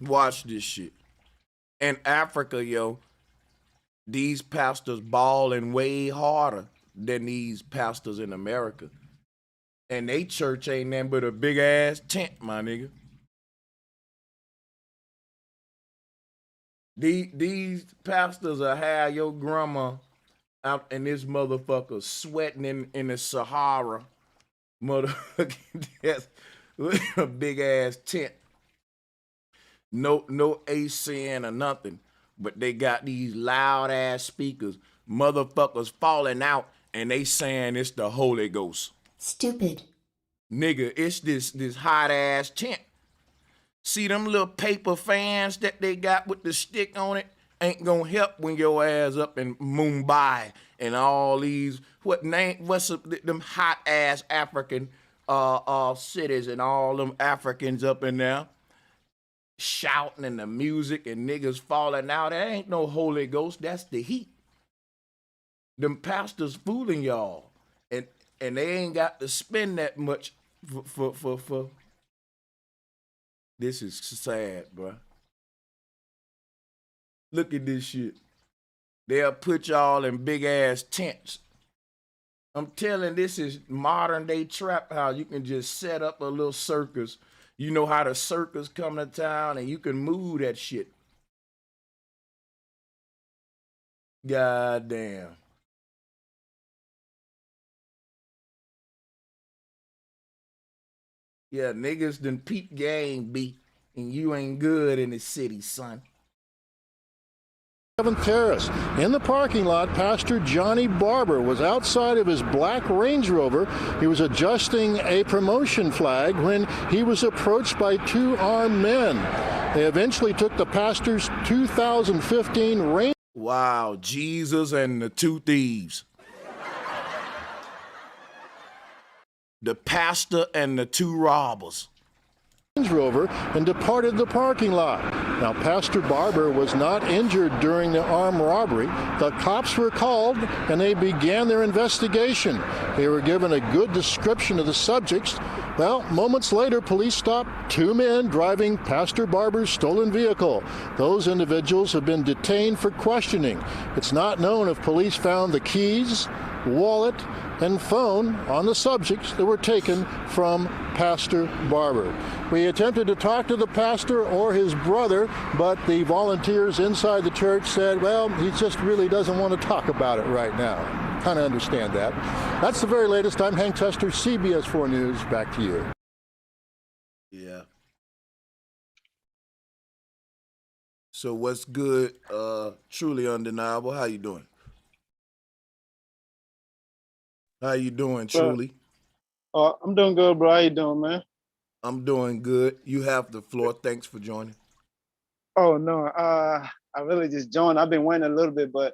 Watch this shit. In Africa, yo, these pastors balling way harder than these pastors in America. And they church ain't nothing but a big ass tent, my nigga. These pastors will have your grandma out in this motherfucker sweating in the Sahara, motherfucking with a big ass tent. No AC or nothing, but they got these loud ass speakers. Motherfuckers falling out and they saying it's the Holy Ghost. Stupid. Nigga, it's this hot ass tent. See them little paper fans that they got with the stick on it? Ain't gonna help when your ass up in Mumbai and all these, what's them hot ass African cities and all them Africans up in there shouting and the music and niggas falling out. That ain't no Holy Ghost, that's the heat. Them pastors fooling y'all. And they ain't got to spend that much for. This is sad, bro. Look at this shit. They'll put y'all in big ass tents. I'm telling, this is modern day trap house. You can just set up a little circus. You know how the circus come to town and you can move that shit. God damn. Yeah, niggas done peep game, B, and you ain't good in the city, son. 7th Terrace. In the parking lot, Pastor Johnny Barber was outside of his black Range Rover. He was adjusting a promotion flag when he was approached by two armed men. They eventually took the pastor's 2015 Range. Wow, Jesus and the two thieves. The pastor and the two robbers. Rover and departed the parking lot. Now, Pastor Barber was not injured during the armed robbery. The cops were called and they began their investigation. They were given a good description of the subjects. Well, moments later, police stopped two men driving Pastor Barber's stolen vehicle. Those individuals have been detained for questioning. It's not known if police found the keys, wallet, and phone on the subjects that were taken from Pastor Barber. We attempted to talk to the pastor or his brother, but the volunteers inside the church said, well, he just really doesn't want to talk about it right now. Kind of understand that. That's the very latest. I'm Hank Tester, CBS 4 News. Back to you. Yeah. So what's good? Truly undeniable. How you doing? How you doing, Truly? I'm doing good, bro. How you doing, man? I'm doing good. You have the floor. Thanks for joining. Oh no, I really just joined. I've been waiting a little bit, but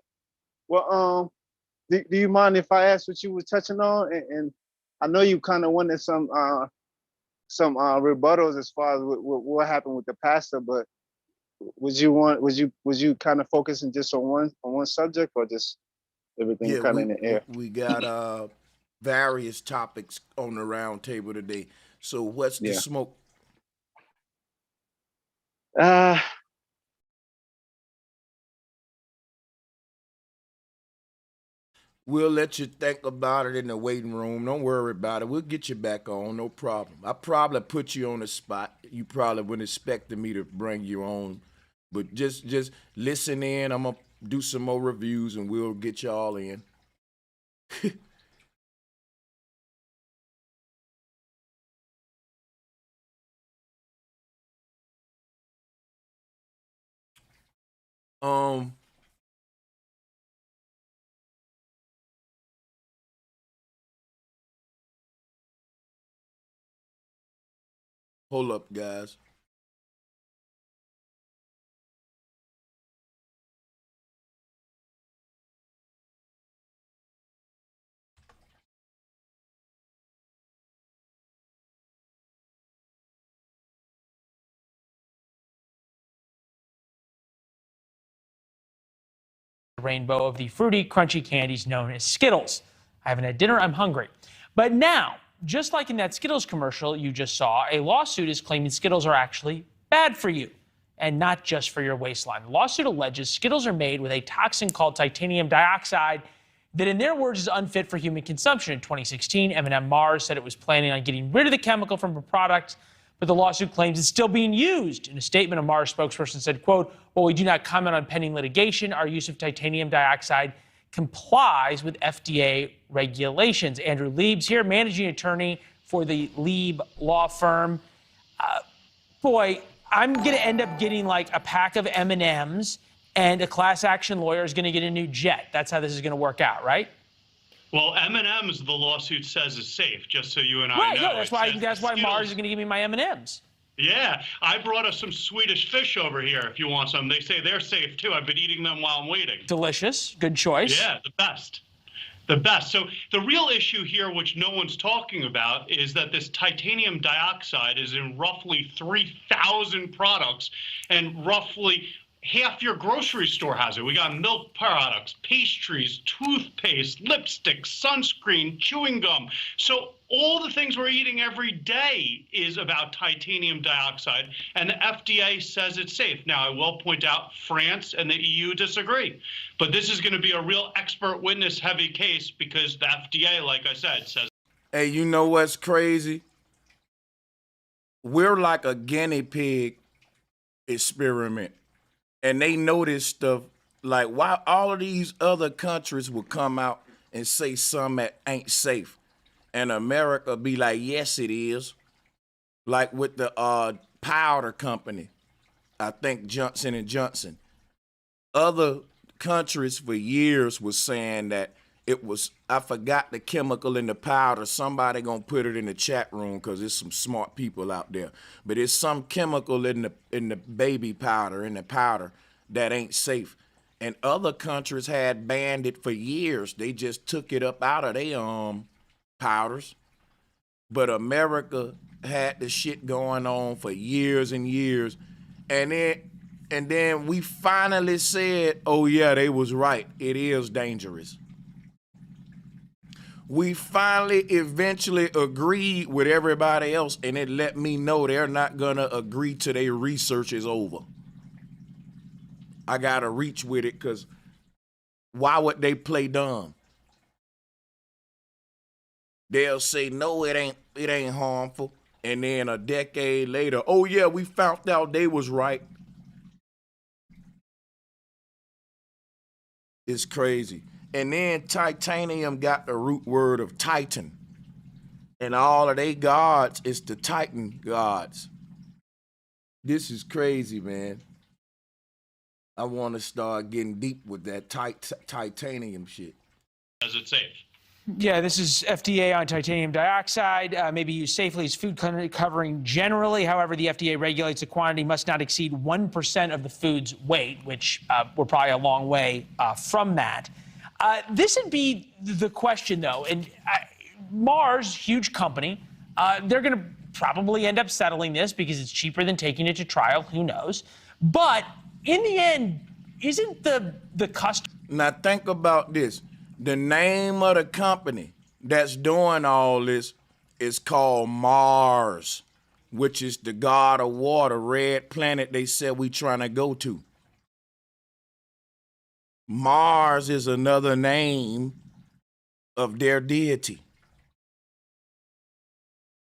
well, do you mind if I ask what you were touching on? And I know you kind of wanted some rebuttals as far as what happened with the pastor, but was you kind of focusing just on one subject, or just everything kind of in the air? We got various topics on the round table today. So what's the smoke? We'll let you think about it in the waiting room. Don't worry about it. We'll get you back on, no problem. I probably put you on the spot. You probably wouldn't expect me to bring you on, but just listen in. I'm gonna do some more reviews and we'll get you all in. Hold up, guys. Rainbow of the fruity, crunchy candies known as Skittles. I haven't had dinner, I'm hungry. But now, just like in that Skittles commercial you just saw, a lawsuit is claiming Skittles are actually bad for you, and not just for your waistline. The lawsuit alleges Skittles are made with a toxin called titanium dioxide that, in their words, is unfit for human consumption. In 2016, M&M Mars said it was planning on getting rid of the chemical from a product, but the lawsuit claims it's still being used. In a statement, a Mars spokesperson said, quote, "While we do not comment on pending litigation, our use of titanium dioxide complies with FDA regulations." Andrew Lieb's here, managing attorney for the Lieb law firm. Boy, I'm going to end up getting like a pack of M&Ms, and a class action lawyer is going to get a new jet. That's how this is going to work out, right? Well, M&M's, the lawsuit says, is safe, just so you and I know. Right, no, that's why Mars is going to give me my M&M's. Yeah, I brought us some Swedish fish over here if you want some. They say they're safe, too. I've been eating them while I'm waiting. Delicious. Good choice. Yeah, the best. The best. So the real issue here, which no one's talking about, is that this titanium dioxide is in roughly 3,000 products, and roughly half your grocery store has it. We got milk products, pastries, toothpaste, lipstick, sunscreen, chewing gum. So all the things we're eating every day is about titanium dioxide, and the FDA says it's safe. Now, I will point out France and the EU disagree, but this is going to be a real expert witness heavy case because the FDA, like I said, says. Hey, you know what's crazy? We're like a guinea pig experiment. And they know this stuff, like why all of these other countries will come out and say something that ain't safe. And America be like, yes, it is. Like with the powder company, I think Johnson & Johnson. Other countries for years was saying that it was, I forgot the chemical in the powder. Somebody gonna put it in the chat room because there's some smart people out there. But it's some chemical in the baby powder, in the powder, that ain't safe. And other countries had banned it for years. They just took it up out of their powders. But America had the shit going on for years and years. And then we finally said, oh yeah, they was right. It is dangerous. We finally eventually agreed with everybody else, and it let me know they're not gonna agree till their research is over. I gotta reach with it, because why would they play dumb? They'll say, no, it ain't harmful. And then a decade later, oh yeah, we found out they was right. It's crazy. And then titanium got the root word of Titan. And all of they gods is the Titan gods. This is crazy, man. I want to start getting deep with that titanium shit. Is it safe? Yeah, this is FDA on titanium dioxide. Maybe used safely as food covering generally. However, the FDA regulates the quantity must not exceed 1% of the food's weight, which we're probably a long way from that. This would be the question, though. And Mars, huge company, they're going to probably end up settling this because it's cheaper than taking it to trial. Who knows? But in the end, isn't the customer... Now think about this. The name of the company that's doing all this is called Mars, which is the god of water, red planet they said we trying to go to. Mars is another name of their deity.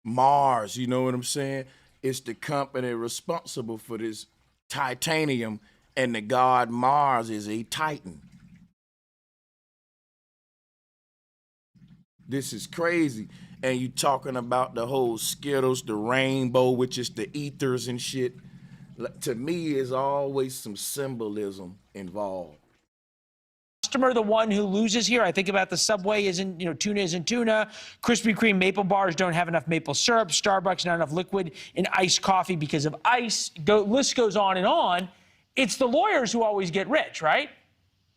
Mars, you know what I'm saying? It's the company responsible for this titanium, and the god Mars is a Titan. This is crazy. And you talking about the whole Skittles, the rainbow, which is the ethers and shit. To me, there's always some symbolism involved. Customer, the one who loses here. I think about the Subway isn't, tuna isn't tuna. Krispy Kreme maple bars don't have enough maple syrup. Starbucks not enough liquid in iced coffee because of ice. List goes on and on. It's the lawyers who always get rich, right?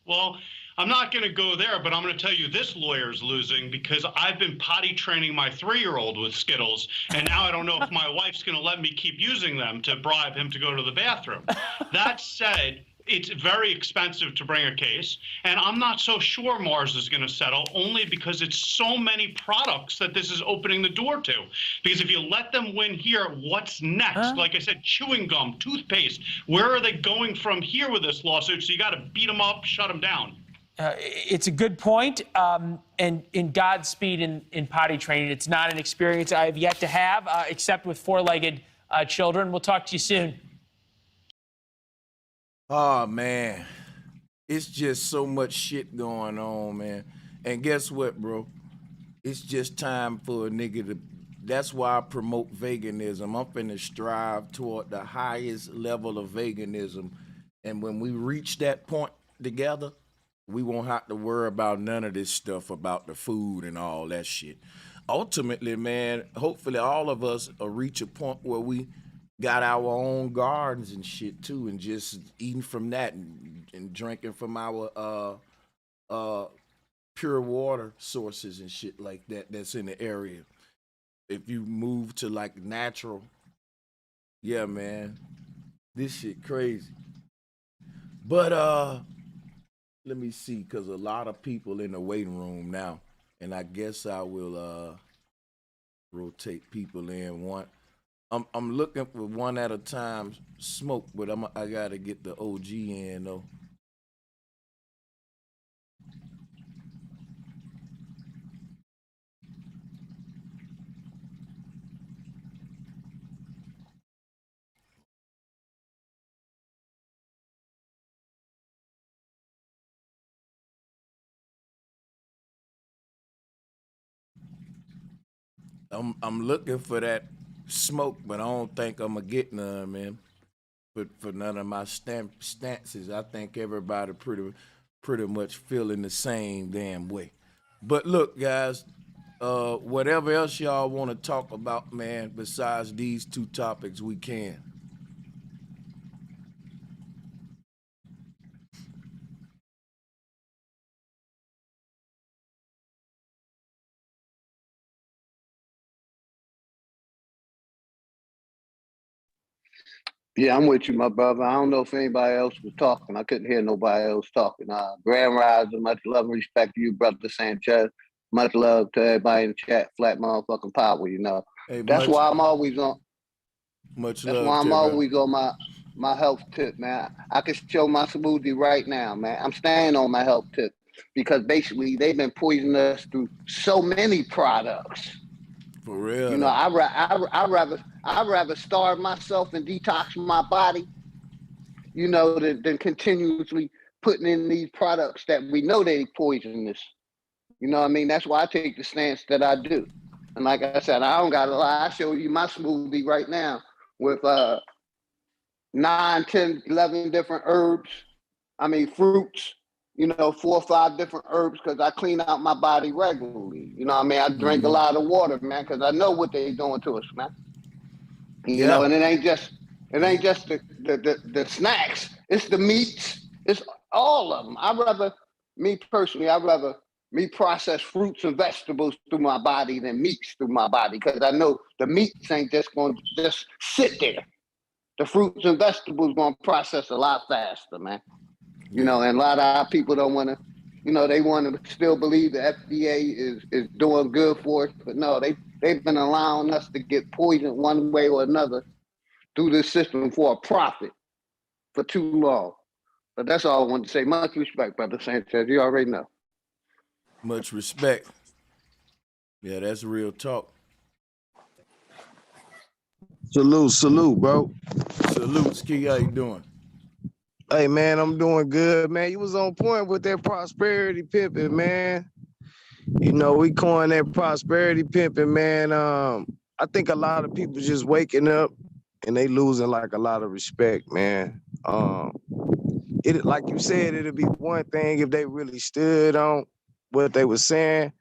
Well, I'm not going to go there, but I'm going to tell you this lawyer's losing because I've been potty training my 3-year-old with Skittles, and now I don't know if my wife's going to let me keep using them to bribe him to go to the bathroom. That said, it's very expensive to bring a case, and I'm not so sure Mars is going to settle, only because it's so many products that this is opening the door to. Because if you let them win here, what's next? Like I said, chewing gum, toothpaste. Where are they going from here with this lawsuit? So you got to beat them up, shut them down. It's a good point, and in Godspeed in potty training. It's not an experience I have yet to have, except with 4-legged children. We'll talk to you soon. Oh, man. It's just so much shit going on, man. And guess what, bro? It's just time for a nigga to... That's why I promote veganism. I'm finna strive toward the highest level of veganism. And when we reach that point together, we won't have to worry about none of this stuff about the food and all that shit. Ultimately, man, hopefully all of us will reach a point where we got our own gardens and shit too, and just eating from that and drinking from our pure water sources and shit like that that's in the area. If you move to like natural, yeah, man, this shit crazy. But let me see, because a lot of people in the waiting room now, and I guess I will rotate people in one. I'm looking for one at a time smoke, but I gotta get the OG in though. I'm looking for that smoke, but I don't think I'm gonna get none, man. But for none of my stances, I think everybody pretty. pretty much feeling the same damn way. But look, guys, whatever else y'all want to talk about, man, besides these two topics, we can. Yeah, I'm with you, my brother. I don't know if anybody else was talking. I couldn't hear nobody else talking. Grand Rising, much love and respect to you, brother Sanchez. Much love to everybody in the chat. Flat motherfucking power, you know. Hey, That's why I'm always on. Much That's love why I'm to always on my health tip, man. I can show my smoothie right now, man. I'm staying on my health tip because basically they've been poisoning us through so many products. For real. You know, I'd rather starve myself and detox my body, you know, than continuously putting in these products that we know they poisonous. You know what I mean? That's why I take the stance that I do. And like I said, I don't gotta lie. I show you my smoothie right now with 9, 10, 11 different herbs. I mean fruits. You know, 4 or 5 different herbs because I clean out my body regularly. You know what I mean? I drink a lot of water, man, because I know what they're doing to us, man. You know, and it ain't just the snacks. It's the meats. It's all of them. I'd rather me process fruits and vegetables through my body than meats through my body because I know the meats ain't just going to just sit there. The fruits and vegetables going to process a lot faster, man. You know, and a lot of our people don't want to, you know, they want to still believe the FDA is doing good for us, but no, they've been allowing us to get poisoned one way or another through this system for a profit for too long. But that's all I want to say. Much respect, brother Sanchez. You already know. Much respect. Yeah, that's real talk. Salute, bro. Salute, Ski. How you doing? Hey, man, I'm doing good, man. You was on point with that prosperity pimping, man. You know, we coined that prosperity pimping, man. I think a lot of people just waking up and they losing like a lot of respect, man. It like you said, it'd be one thing if they really stood on what they were saying,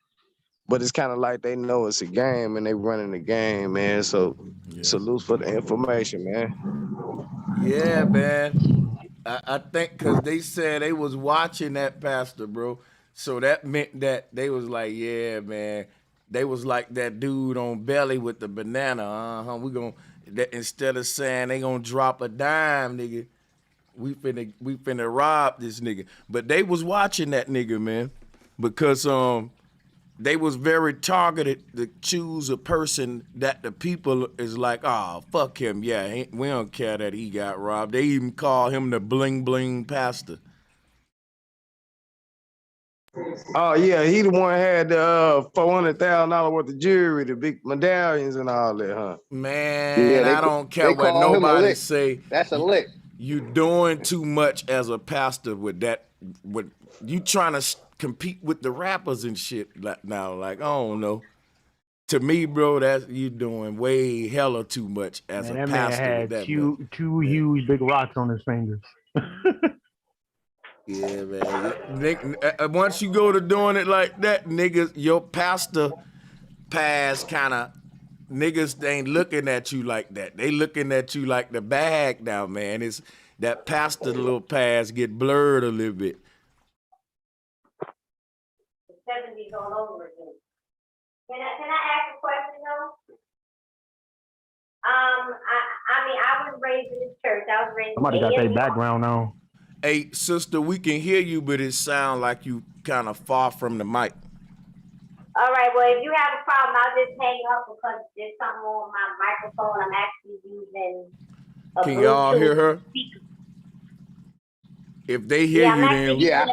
but it's kind of like they know it's a game and they running the game, man. So salute for the information, man. Yeah, man. I think because they said they was watching that pastor, bro. So that meant that they was like, yeah, man. They was like that dude on Belly with the banana. We gonna instead of saying they gonna drop a dime, nigga, we finna rob this nigga. But they was watching that nigga, man, because they was very targeted to choose a person that the people is like, oh, fuck him. Yeah, we don't care that he got robbed. They even call him the bling bling pastor. Oh yeah, he the one had the $400,000 worth of jewelry, the big medallions and all that, huh? Man, I don't care what nobody say. That's a lick. You doing too much as a pastor with that. With you trying to compete with the rappers and shit now. Like, I don't know. To me, bro, that's you doing way hella too much as a that pastor. Man had two huge big rocks on his fingers. Yeah, man. Once you go to doing it like that, niggas, your pastor pass kind of niggas ain't looking at you like that. They looking at you like the bag now, man. It's that pastor little pass get blurred a little bit. 70s all over again. Can I ask a question though? I mean, I was raised in the church. I was raised. Somebody got their background on. Hey, sister, we can hear you, but it sounds like you kind of far from the mic. All right. Well, if you have a problem, I'll just hang up because there's something on my microphone. I'm actually using a Can y'all hear her? Speaker. If they hear you, then yeah,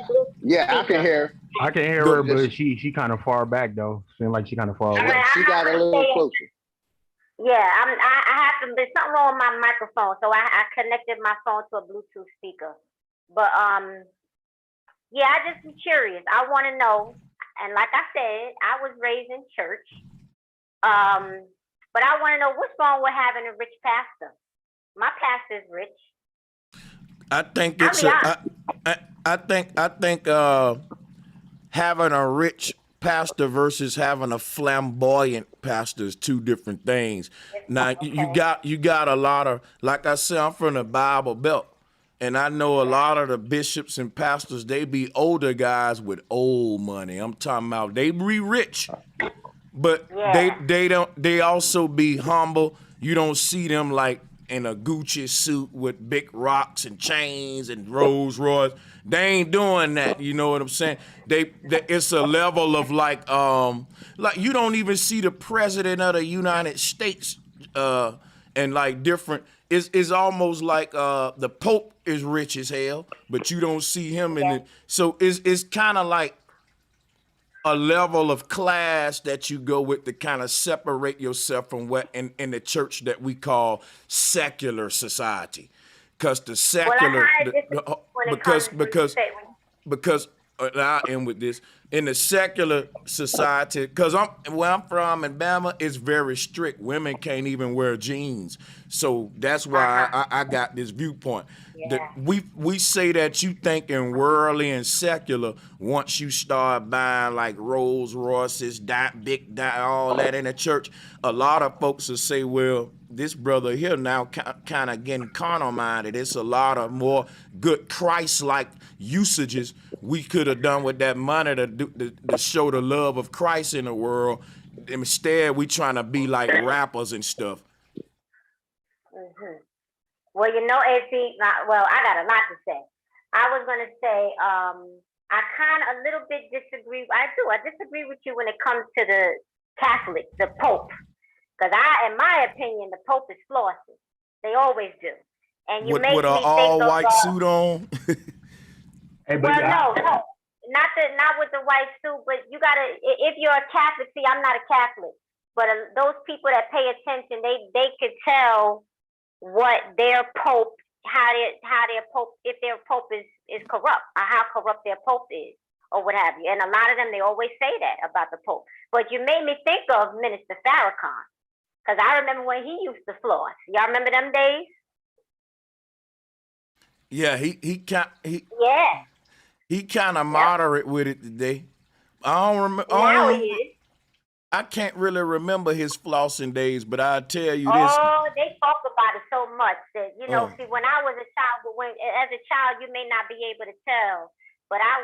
I can hear. I can hear her, but she kind of far back though. Seems like she kind of far away. She got a little closer. Yeah, I have to. There's something wrong with my microphone, so I connected my phone to a Bluetooth speaker. But yeah, I just be curious. I want to know, and like I said, I was raised in church. But I want to know what's wrong with having a rich pastor. My pastor's rich. I think I think having a rich pastor versus having a flamboyant pastor is two different things. Now you got a lot of, like I said, I'm from the Bible Belt, and I know a lot of the bishops and pastors, they be older guys with old money. I'm talking about they be rich, but they also be humble. You don't see them like in a Gucci suit with big rocks and chains and Rolls Royce. They ain't doing that. You know what I'm saying? They it's a level of like you don't even see the president of the United States and like different. It's almost like the Pope is rich as hell, but you don't see him in it. So it's kind of like a level of class that you go with to kind of separate yourself from what in the church that we call secular society. Because the secular, because I'll end with this. In the secular society, because where I'm from in Bama, it's very strict. Women can't even wear jeans. So that's why I got this viewpoint. That we say that you thinking worldly and secular once you start buying like Rolls Royces, all that in the church. A lot of folks will say, well, this brother here now kind of getting carnal minded. It's a lot of more good Christ-like usages we could have done with that money to show the love of Christ in the world. Instead, we trying to be like rappers and stuff. Well, you know, I got a lot to say. I was going to say, I kind of a little bit disagree. I disagree with you when it comes to the Catholic, the Pope. Because in my opinion, the Pope is flossing. They always do. And you with an all-white suit on? Hey, no, not with the white suit, but you gotta, if you're a Catholic, see, I'm not a Catholic, but those people that pay attention, they could tell what their Pope, how their Pope, if their Pope is corrupt, or how corrupt their Pope is, or what have you. And a lot of them, they always say that about the Pope. But you made me think of Minister Farrakhan, because I remember when he used to floss. Y'all remember them days? Yeah, he kind of moderate with it today. I don't remember. Now he is. I can't really remember his flossing days, but I'll tell you this. Oh, they talk about it so much that, you know, see, when I was a child, as a child, you may not be able to tell. But I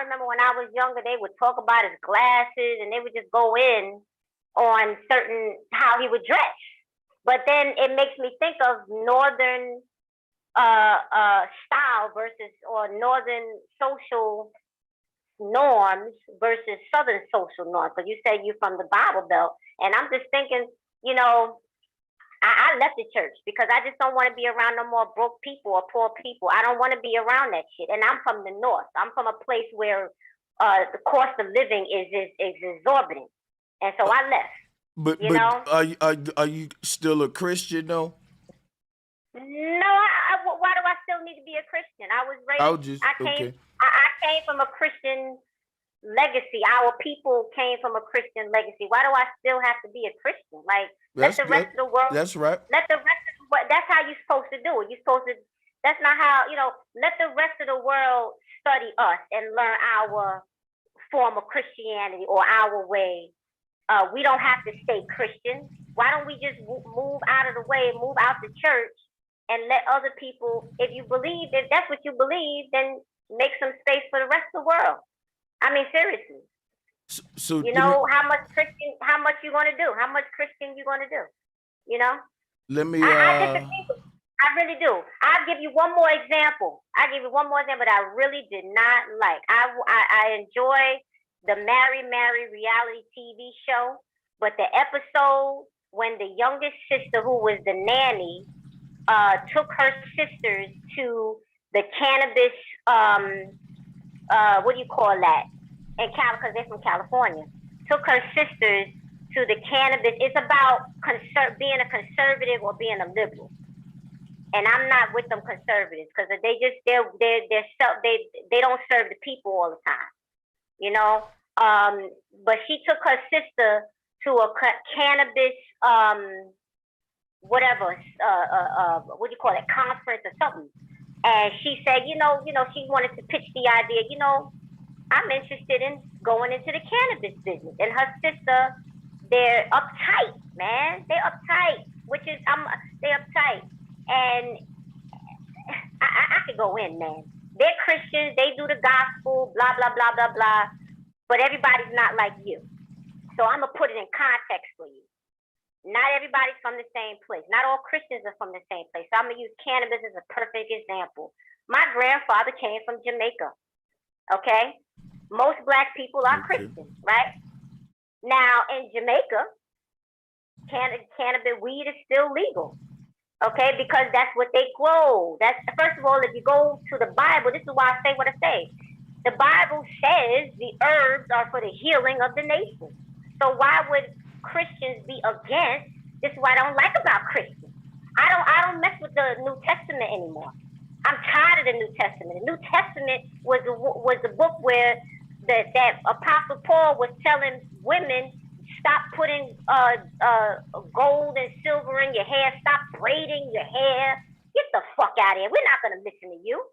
remember when I was younger, they would talk about his glasses and they would just go in on certain, how he would dress. But then it makes me think of northern style versus, or northern social norms versus southern social norms. Because you say you're from the Bible Belt, and I'm just thinking, you know, I left the church because I just don't want to be around no more broke people or poor people. I don't want to be around that shit. And I'm from the north. I'm from a place where the cost of living is exorbitant, and so I left. But are you still a Christian though? No, why do I still need to be a Christian? I was raised. I came from a Christian legacy. Our people came from a Christian legacy. Why do I still have to be a Christian? Like, let the rest of the world. That's right. Let the rest of the world. That's how you're supposed to do it. You're supposed to. That's not how, you know. Let the rest of the world study us and learn our form of Christianity or our way. We don't have to stay Christian. Why don't we just move out of the way, move out the church, and let other people, if that's what you believe, then make some space for the rest of the world. I mean, seriously. So you know how much you gonna do? How much Christian you gonna do? You know? Let me. I really do. I'll give you one more example. That I really did not like. I enjoy the Mary reality TV show, but the episode when the youngest sister, who was the nanny, took her sisters to the cannabis, what do you call that? Because they're from California. Took her sisters to the cannabis. It's about being a conservative or being a liberal. And I'm not with them conservatives because they don't serve the people all the time, you know. But she took her sister to a cannabis, what do you call it, conference or something. And she said, she wanted to pitch the idea, I'm interested in going into the cannabis business. And her sister, they're uptight, man. They're uptight, they're uptight. And I could go in, man. They're Christians, they do the gospel, blah, blah, blah, blah, blah. But everybody's not like you. So I'm going to put it in context for you. Not everybody's from the same place. Not all Christians are from the same place. So I'm going to use cannabis as a perfect example. My grandfather came from Jamaica, okay? Most Black people are Christians, right? Now, in Jamaica, cannabis weed is still legal, okay? Because that's what they grow. First of all, if you go to the Bible, this is why I say what I say. The Bible says the herbs are for the healing of the nation. So why would Christians be against? This is what I don't like about Christians. I don't mess with the New Testament anymore. I'm tired of the New Testament. The New Testament was the book where that Apostle Paul was telling women, stop putting gold and silver in your hair, stop braiding your hair. Get the fuck out of here. We're not going to listen to you.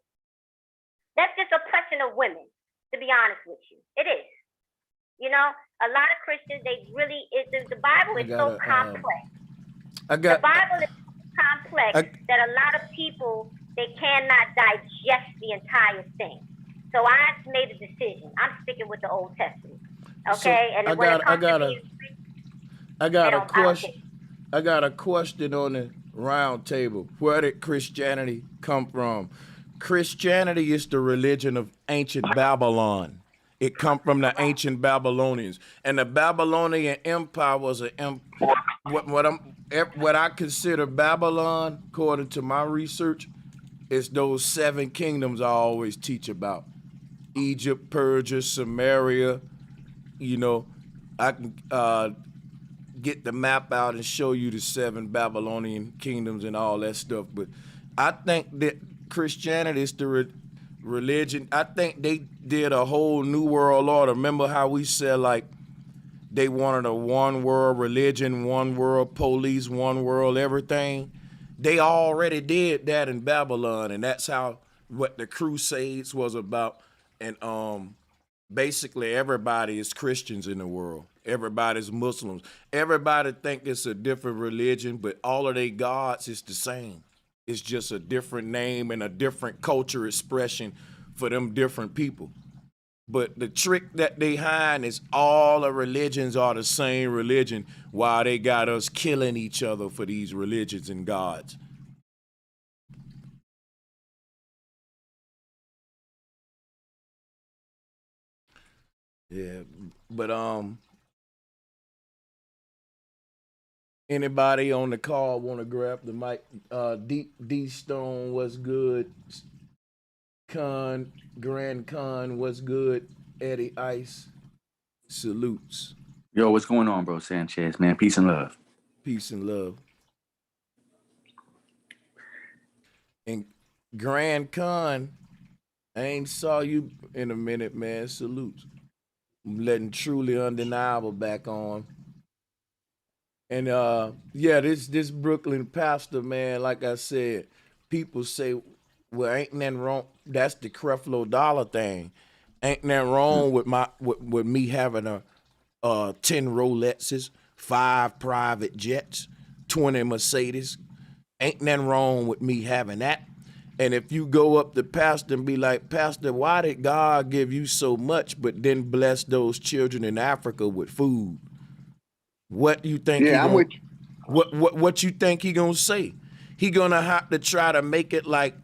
That's just oppression of women, to be honest with you. It is. A lot of Christians, the Bible is so complex. The Bible is so complex that a lot of people, they cannot digest the entire thing. So I made a decision. I'm sticking with the Old Testament. Okay? So I got a question on the round table. Where did Christianity come from? Christianity is the religion of ancient Babylon. It come from the ancient Babylonians, and the Babylonian Empire was what I consider Babylon, according to my research, is those 7 kingdoms I always teach about: Egypt, Persia, Samaria. I can get the map out and show you the 7 Babylonian kingdoms and all that stuff. But I think that Christianity is the religion. I think they did a whole new world order. Remember how we said, like, they wanted a one world religion, one world police, one world everything? They already did that in Babylon, and that's what the Crusades was about. And basically everybody is Christians in the world. Everybody's Muslims. Everybody think it's a different religion, but all of their gods is the same. It's just a different name and a different culture expression for them different people. But the trick that they hide is all the religions are the same religion, while they got us killing each other for these religions and gods. Yeah, but anybody on the call want to grab the mic? D Stone, what's good? Grand Con, what's good? Eddie Ice, salutes. Yo, what's going on, bro? Sanchez, man. Peace and love. Peace and love. And Grand Con, I ain't saw you in a minute, man. Salutes. I'm letting Truly Undeniable back on. And yeah, this Brooklyn pastor, man, like I said, people say, well, ain't nothing wrong. That's the Creflo Dollar thing. Ain't nothing wrong with me having 10 Rolexes, 5 private jets, 20 Mercedes. Ain't nothing wrong with me having that. And if you go up to pastor and be like, Pastor, why did God give you so much but then bless those children in Africa with food? What you think what you think he gonna say? He gonna have to try to make it like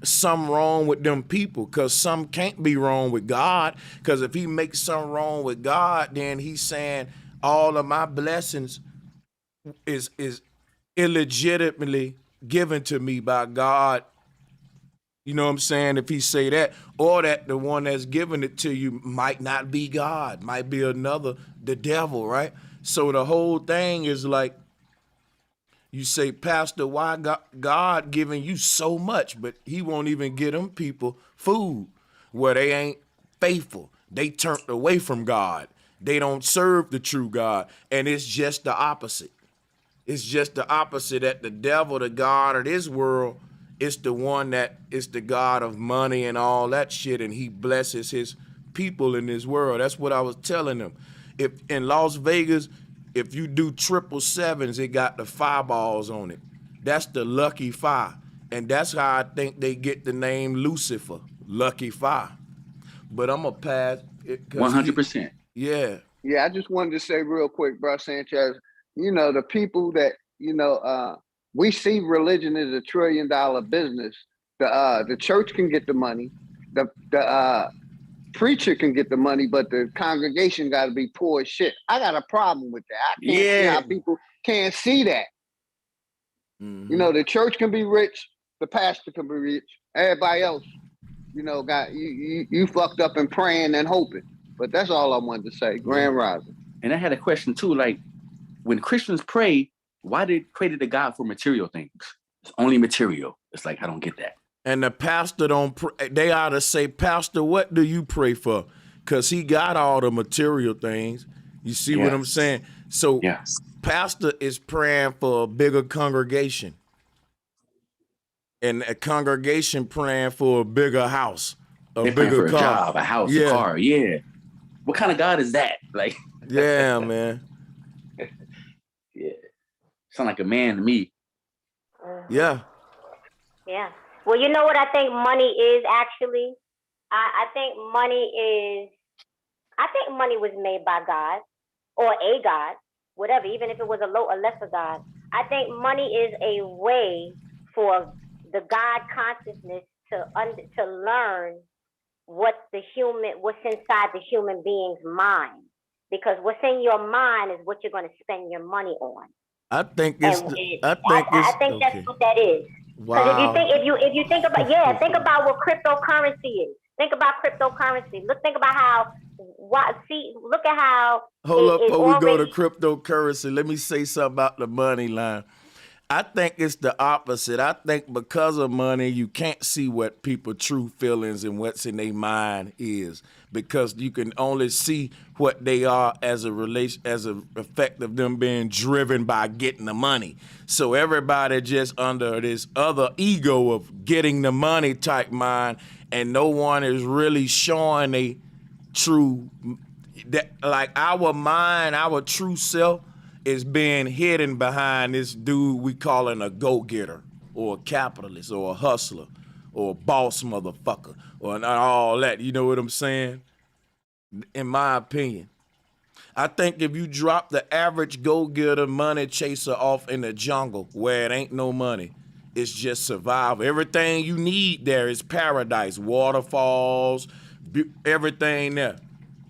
something wrong with them people, because some can't be wrong with God. Because if he makes something wrong with God, then he's saying all of my blessings is illegitimately given to me by God. You know what I'm saying? If he say that, or that the one that's giving it to you might not be God, might be the devil, right? So the whole thing is like, you say, Pastor, why God giving you so much, but he won't even get them people food, where they ain't faithful. They turned away from God. They don't serve the true God. And it's just the opposite. It's just the opposite, that the devil, the God of this world, it's the one that is the God of money and all that shit, and he blesses his people in this world. That's what I was telling them. If in Las Vegas, if you do 777s, it got the fireballs on it. That's the lucky fire. And that's how I think they get the name Lucifer, lucky fire. But I'm going to pass it. 100%. Yeah. Yeah, I just wanted to say real quick, bro, Sanchez, you know, the people that, you know, we see religion as $1 trillion business. The church can get the money. The preacher can get the money, but the congregation got to be poor as shit. I got a problem with that. I can't see how people can't see that. You know, the church can be rich, the pastor can be rich. Everybody else, you know, got you fucked up and praying and hoping. But that's all I wanted to say. Grand Rising. And I had a question too, like when Christians pray, why did they pray to the God for material things? It's only material. It's like, I don't get that. And the pastor don't pray. They ought to say, Pastor, what do you pray for? Because he got all the material things. You see what I'm saying? So pastor is praying for a bigger congregation. And a congregation praying for a bigger house, They're bigger for a car. job, a house, a car. Yeah. What kind of God is that? Like, yeah, man. Yeah. Sound like a man to me. Yeah. Yeah. Well, you know what I think money is actually? I think money was made by God or a God, whatever, even if it was a lesser God. I think money is a way for the God consciousness to learn what's inside the human being's mind. Because what's in your mind is what you're going to spend your money on. I think it's. I think that's what that is. Wow. Because if you think about think about what cryptocurrency is. Think about cryptocurrency. Think about how. Look at how. Hold up before we go to cryptocurrency. Let me say something about the money line. I think it's the opposite. I think because of money, you can't see what people's true feelings and what's in their mind is, because you can only see what they are as a effect of them being driven by getting the money. So everybody just under this other ego of getting the money type mind, and no one is really showing a true, that like our mind, our true self is being hidden behind this dude we calling a go-getter or a capitalist or a hustler or a boss motherfucker or all that. You know what I'm saying? In my opinion, I think if you drop the average go-getter money chaser off in the jungle where it ain't no money, it's just survival. Everything you need there is paradise, waterfalls, everything there.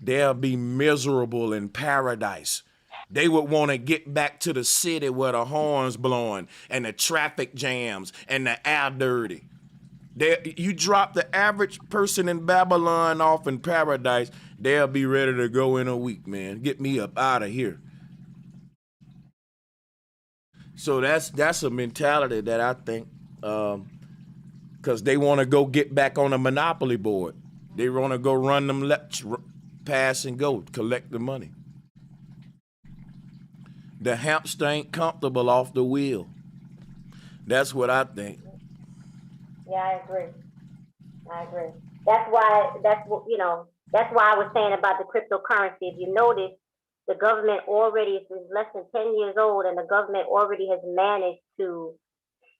They'll be miserable in paradise. They would want to get back to the city where the horns blowing and the traffic jams and the air dirty. You drop the average person in Babylon off in paradise, they'll be ready to go in a week, man. Get me up out of here. So that's a mentality that I think, because they want to go get back on the monopoly board. They want to go run them pass and go, collect the money. The hamster ain't comfortable off the wheel. That's what I think. Yeah, I agree. That's why I was saying about the cryptocurrency. If you notice, the government already is less than 10 years old, and the government already has managed to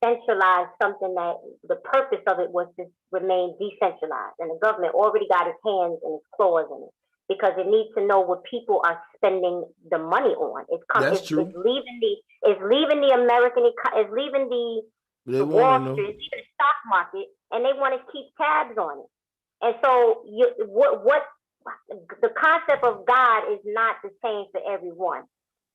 centralize something that the purpose of it was to remain decentralized. And the government already got its hands and its claws in it, because it needs to know what people are spending the money on. It's leaving the American, it's leaving the Wall Street, it's leaving the stock market, and they want to keep tabs on it. And so what the concept of God is not the same for everyone.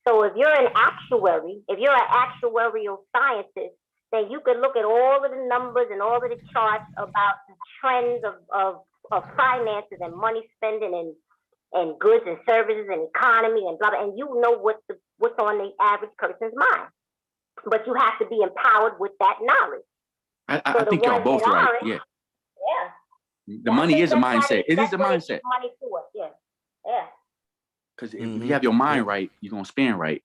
So if you're an actuary, if you're an actuarial scientist, then you can look at all of the numbers and all of the charts about the trends of finances and money spending and goods and services and economy and blah, blah, and you know what's on the average person's mind. But you have to be empowered with that knowledge. I think y'all both right. Yeah. The money is a mindset. It is a mindset. Money to it. Yeah. Because if you have your mind right, you're gonna spend right.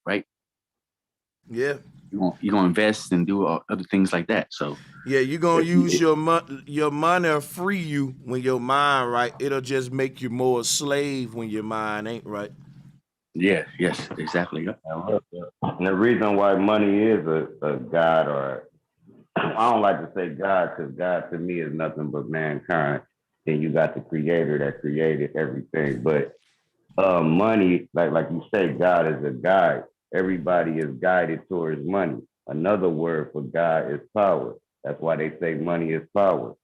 Yeah. you're gonna invest and do other things like that. So yeah, you're gonna use your money to free you when your mind right. It'll just make you more a slave when your mind ain't right. yeah, yes, exactly. Yep. And the reason why money is a god, or I don't like to say God, because God to me is nothing but mankind. Then you got the creator that created everything. But money, like you say, God is a guide. Everybody is guided towards money. Another word for God is power. That's why they say money is power.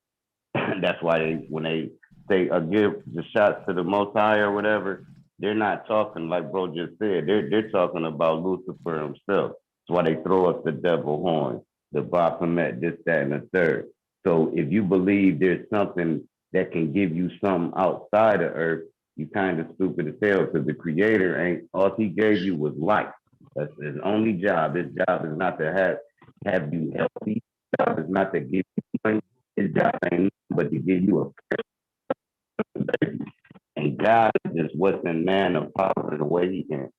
That's why when they say give the shots to the Most High or whatever, they're not talking like bro just said. They're talking about Lucifer himself. That's why they throw up the devil horn, the Baphomet, this, that, and the third. So if you believe there's something that can give you something outside of Earth, you kind of stupid as hell, because the Creator ain't, all he gave you was life. That's his only job. His job is not to have you healthy. His job is not to give you money. His job ain't but to give you a person. And God is just what's in man of power, the way he can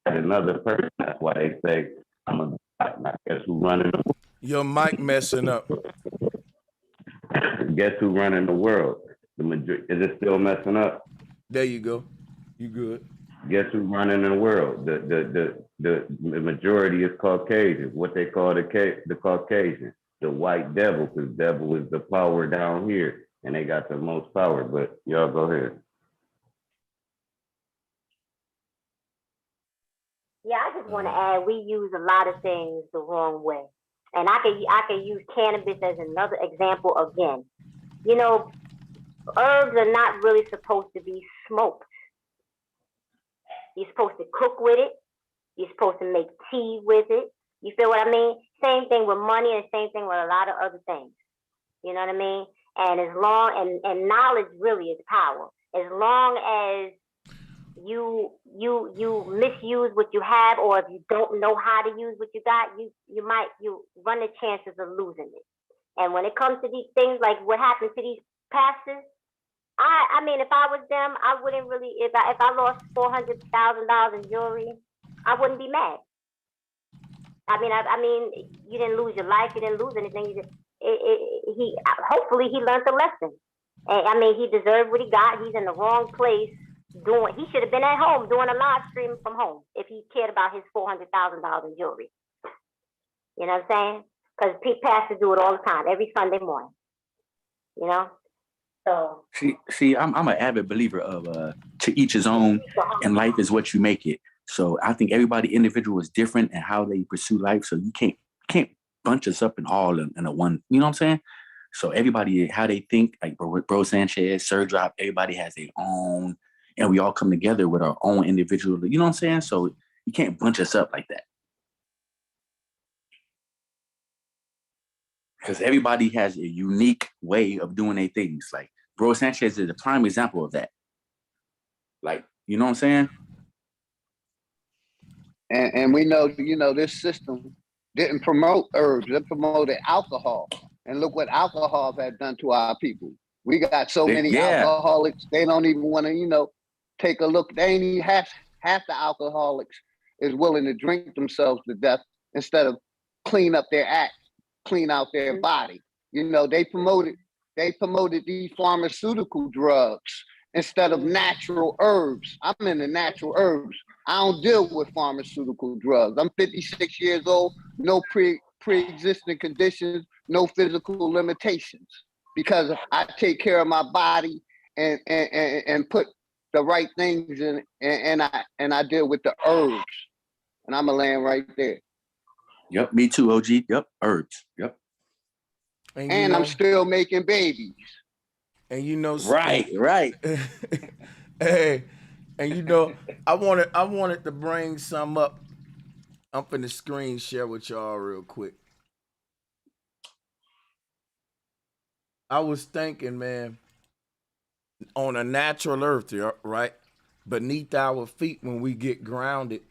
guide another person. That's why they say, I'm a God. Now, guess who running the world? Your mic messing up. Guess who running the world? Is it still messing up? There you go. You good. Guess who's running the world? The majority is Caucasian. What they call the Caucasian, the white devil, because devil is the power down here, and they got the most power. But y'all go ahead. Yeah, I just want to add, we use a lot of things the wrong way. And I can use cannabis as another example again. You know, herbs are not really supposed to be smoked. You're supposed to cook with it. You're supposed to make tea with it. You feel what I mean? Same thing with money, and same thing with a lot of other things. You know what I mean? And as long and knowledge really is power. As long as you misuse what you have, or if you don't know how to use what you got, you run the chances of losing it. And when it comes to these things, like what happened to these pastors, I mean, if I was them, I wouldn't really. If I lost $400,000 in jewelry, I wouldn't be mad. I mean, you didn't lose your life, you didn't lose anything. Hopefully he learned the lesson. And I mean, he deserved what he got. He's in the wrong place. He should have been at home doing a live stream from home if he cared about his $400,000 in jewelry. You know what I'm saying? Because pastors do it all the time, every Sunday morning. You know. So see, I'm an avid believer of to each his own, and life is what you make it. So I think everybody individual is different in how they pursue life. So you can't bunch us up in a one. You know what I'm saying? So everybody, how they think, like Bro Sanchez, Sir Drop, everybody has their own, and we all come together with our own individual. You know what I'm saying? So you can't bunch us up like that, because everybody has a unique way of doing their things. Like Bro Sanchez is a prime example of that. Like, you know what I'm saying? And we know, this system didn't promote herbs, it promoted alcohol. And look what alcohol has done to our people. We got so many alcoholics, they don't even want to, take a look. They ain't even half the alcoholics is willing to drink themselves to death instead of clean up their act, clean out their body. They promoted these pharmaceutical drugs instead of natural herbs. I'm into natural herbs. I don't deal with pharmaceutical drugs. I'm 56 years old, no pre-existing conditions, no physical limitations, because I take care of my body and put the right things in, and I deal with the herbs. And I'm a land right there. Yep, me too, OG. Yep, herbs. Yep. And I'm still making babies. And right. Hey, and I wanted to bring some up. I'm finna screen share with y'all real quick. I was thinking, man, on a natural earth, right? Beneath our feet when we get grounded,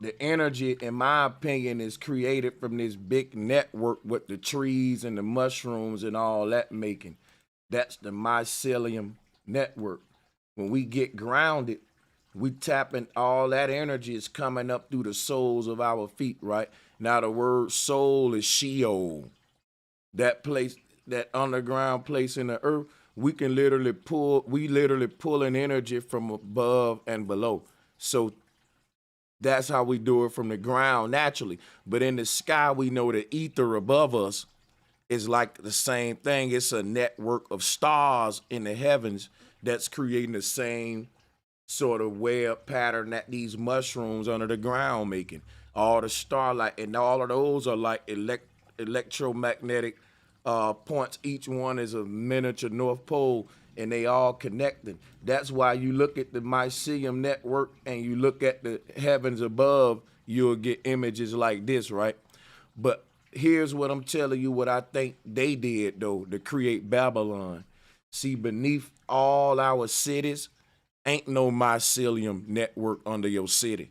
the energy, in my opinion, is created from this big network with the trees and the mushrooms and all that making. That's the mycelium network. When we get grounded, We tapping all that energy is coming up through the soles of our feet, right? Now the word soul is Sheol. That place, that underground place in the earth, we literally pull an energy from above and below. So that's how we do it from the ground naturally. But in the sky, we know the ether above us is like the same thing. It's a network of stars in the heavens that's creating the same sort of web pattern that these mushrooms under the ground making. All the starlight, and all of those are like electromagnetic points. Each one is a miniature North Pole, and they all connected. That's why you look at the mycelium network and you look at the heavens above, you'll get images like this, right? But here's what I'm telling you, what I think they did, though, to create Babylon. See, beneath all our cities, ain't no mycelium network under your city.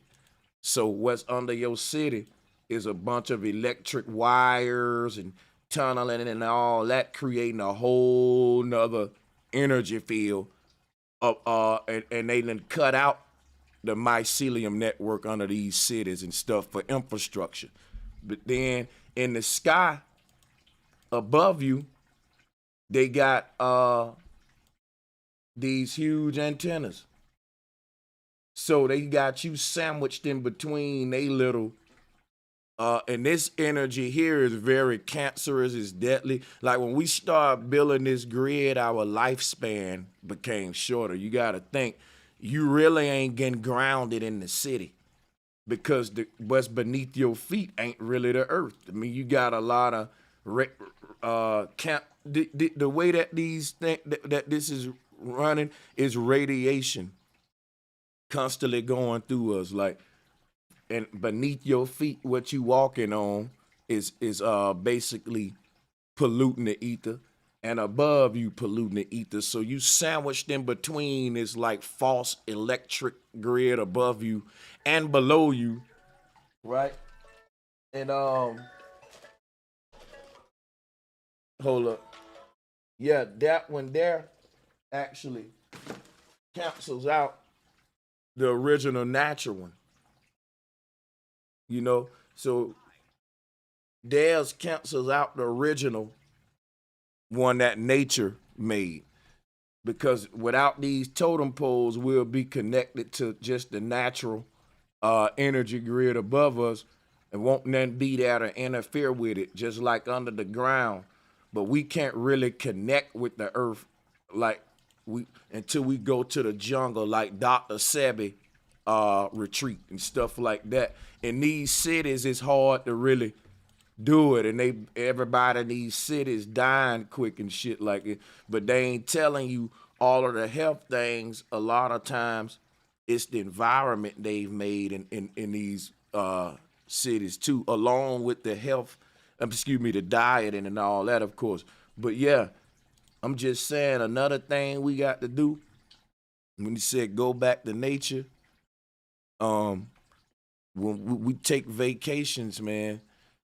So what's under your city is a bunch of electric wires and tunneling and all that, creating a whole nother energy field of and they done cut out the mycelium network under these cities and stuff for infrastructure. But then in the sky above you, they got these huge antennas. So they got you sandwiched in between they little and this energy here is very cancerous, it's deadly. Like when we start building this grid, our lifespan became shorter. You gotta think, you really ain't getting grounded in the city because what's beneath your feet ain't really the earth. I mean, you got a lot of the way that that this is running is radiation constantly going through us, like, and beneath your feet, what you walking on is basically polluting the ether, and above you polluting the ether. So you sandwiched in between is like false electric grid above you and below you, right? And hold up, yeah, that one there actually cancels out the original natural one. You know, so theirs cancels out the original one that nature made. Because without these totem poles, we'll be connected to just the natural energy grid above us and won't nothing be there to interfere with it, just like under the ground. But we can't really connect with the earth like until we go to the jungle, like Dr. Sebi retreat and stuff like that. In these cities, it's hard to really do it, and everybody in these cities dying quick and shit like it. But they ain't telling you all of the health things. A lot of times, it's the environment they've made in these cities too, along with the health, the diet and all that, of course. But yeah, I'm just saying another thing we got to do when you said go back to nature. When we take vacations, man,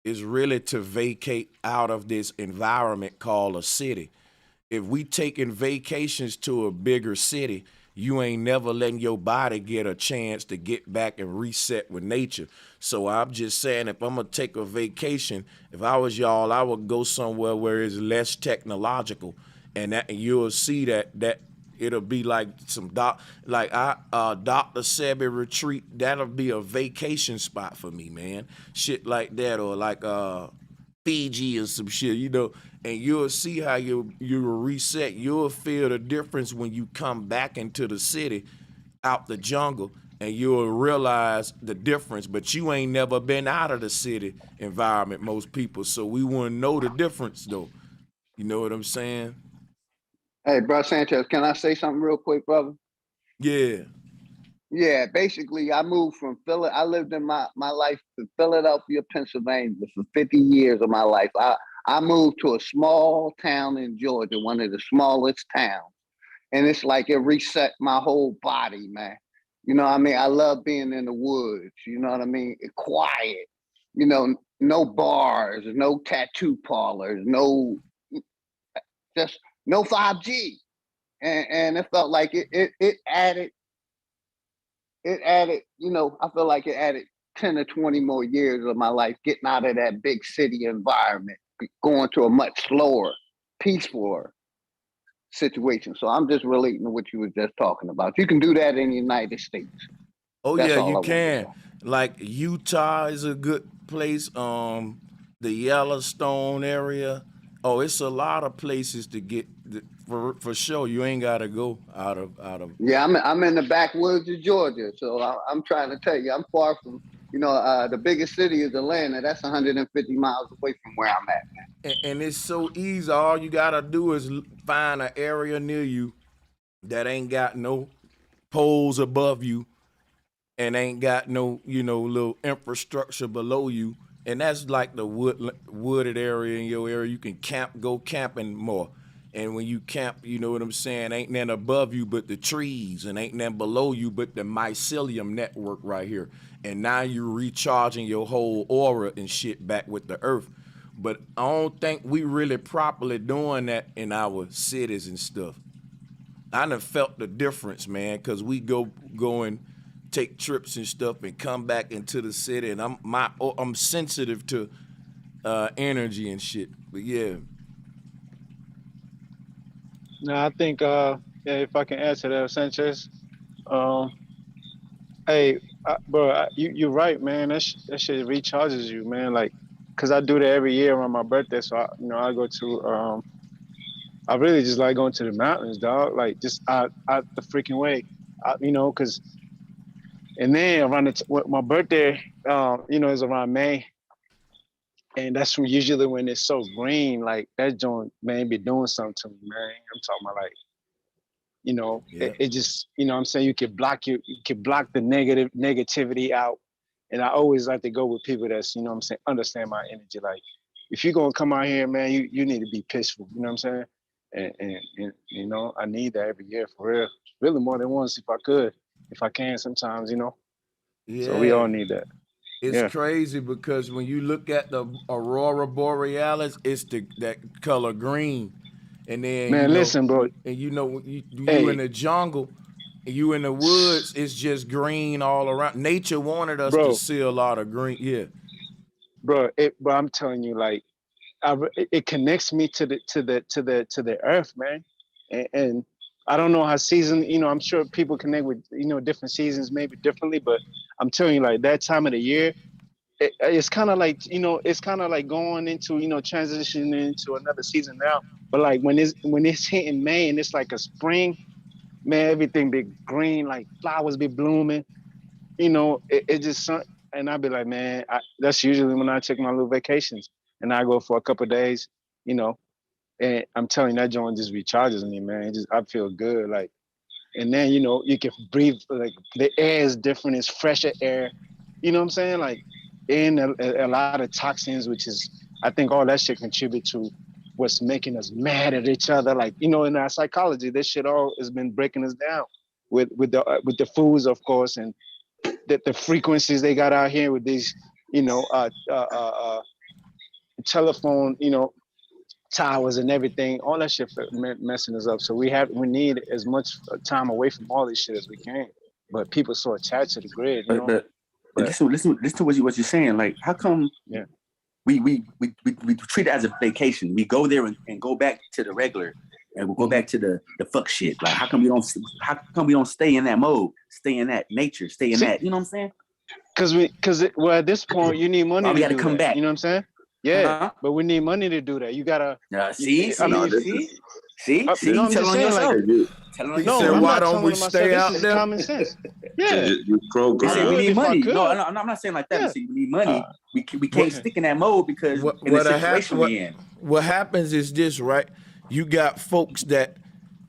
is really to vacate out of this environment called a city. If we taking vacations to a bigger city, you ain't never letting your body get a chance to get back and reset with nature. So I'm just saying, if I'm gonna take a vacation, if I was y'all, I would go somewhere where it's less technological, and you'll see that it'll be like some Dr. Sebi retreat. That'll be a vacation spot for me, man. Shit like that, or like Fiji or some shit, you know. And you'll see how you will reset. You'll feel the difference when you come back into the city, out the jungle, and you'll realize the difference. But you ain't never been out of the city environment, most people. So we wouldn't know the difference, though. You know what I'm saying? Hey, bro, Sanchez, can I say something real quick, brother? Yeah. Yeah, basically, I moved from Philly. I lived in my life in Philadelphia, Pennsylvania for 50 years of my life. I moved to a small town in Georgia, one of the smallest towns. And it's like it reset my whole body, man. You know what I mean? I love being in the woods, you know what I mean? Quiet, you know, no bars, no tattoo parlors, just no 5G. And it felt like it added it added, you know, I feel like it added 10 or 20 more years of my life getting out of that big city environment, going to a much slower, peaceful situation. So I'm just relating to what you were just talking about. You can do that in the United States. Oh That's yeah, all you I want to can. know. Like Utah is a good place. The Yellowstone area. Oh, it's a lot of places to get for sure. You ain't gotta go out of. Yeah, I'm in the backwoods of Georgia, so I'm trying to tell you, I'm far from, you know, the biggest city is Atlanta. That's 150 miles away from where I'm at, man. And it's so easy. All you gotta do is find an area near you that ain't got no poles above you and ain't got no, you know, little infrastructure below you. And that's like the wooded area in your area. You can go camping more. And when you camp, you know what I'm saying, ain't nothing above you but the trees, and ain't nothing below you but the mycelium network right here. And now you're recharging your whole aura and shit back with the earth. But I don't think we really properly doing that in our cities and stuff. I done felt the difference, man, because we go and take trips and stuff and come back into the city, and I'm sensitive to energy and shit. But yeah. No, I think yeah, if I can answer that, Sanchez. Hey, bro, you're right, man. That shit recharges you, man. Like, cause I do that every year around my birthday. So I go to I really just like going to the mountains, dog. Like just out the freaking way, cause. And then around my birthday, is around May, and that's usually when it's so green. Like that joint, man, be doing something to me, man. I'm talking about like. It just, what I'm saying, you can block the negativity out. And I always like to go with people that's, what I'm saying, understand my energy. Like, if you're going to come out here, man, you need to be peaceful, you know what I'm saying? And I need that every year for real. Really more than once if I can sometimes, Yeah. So we all need that. It's crazy because when you look at the aurora borealis, it's that color green. And then man, listen, bro. And you in the jungle, and you in the woods, it's just green all around. Nature wanted us to see a lot of green. Yeah, bro. But I'm telling you, like, it connects me to the earth, man. And I don't know how season. I'm sure people connect with different seasons maybe differently, but I'm telling you, like that time of the year. It's kind of like going into transitioning into another season now. But like when it's hitting May and it's like a spring, man, everything be green, like flowers be blooming. It just, and I'd be like, man, that's usually when I take my little vacations and I go for a couple of days. And I'm telling you, that joint just recharges me, man. I feel good, like. And then you can breathe, like the air is different, it's fresher air. You know what I'm saying? Like, in a lot of toxins, which is, I think all that shit contribute to what's making us mad at each other. Like, in our psychology, this shit all has been breaking us down with the foods, of course, and the frequencies they got out here with these, telephone, towers and everything. All that shit messing us up. So we need as much time away from all this shit as we can. But people so attached to the grid, But listen to what you're saying. Like, how come we treat it as a vacation? We go there and go back to the regular, and we'll go back to the fuck shit. Like, how come we don't stay in that mode, stay in that nature, stay in that? You know what I'm saying? Because at this point you need money. We got to come back. You know what I'm saying? Yeah, but we need money to do that. You gotta see. You know, I'm just saying, like, why don't we stay out there? Common sense. Yeah, you program. We need money. No, I'm not saying like that. Yeah. We need money. We can't stick in that mode because in the situation we're in. What happens is this, right? You got folks that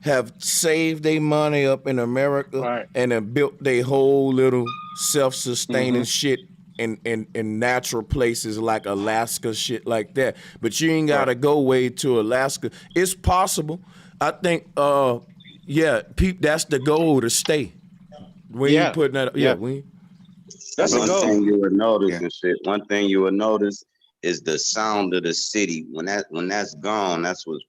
have saved their money up in America and have built their whole little self-sustaining shit in natural places like Alaska, shit like that. But you ain't gotta go way to Alaska. It's possible. I think that's the goal, to stay. We ain't putting that that's the goal. One thing you would notice and shit. One thing you would notice is the sound of the city. When that's gone, that's what's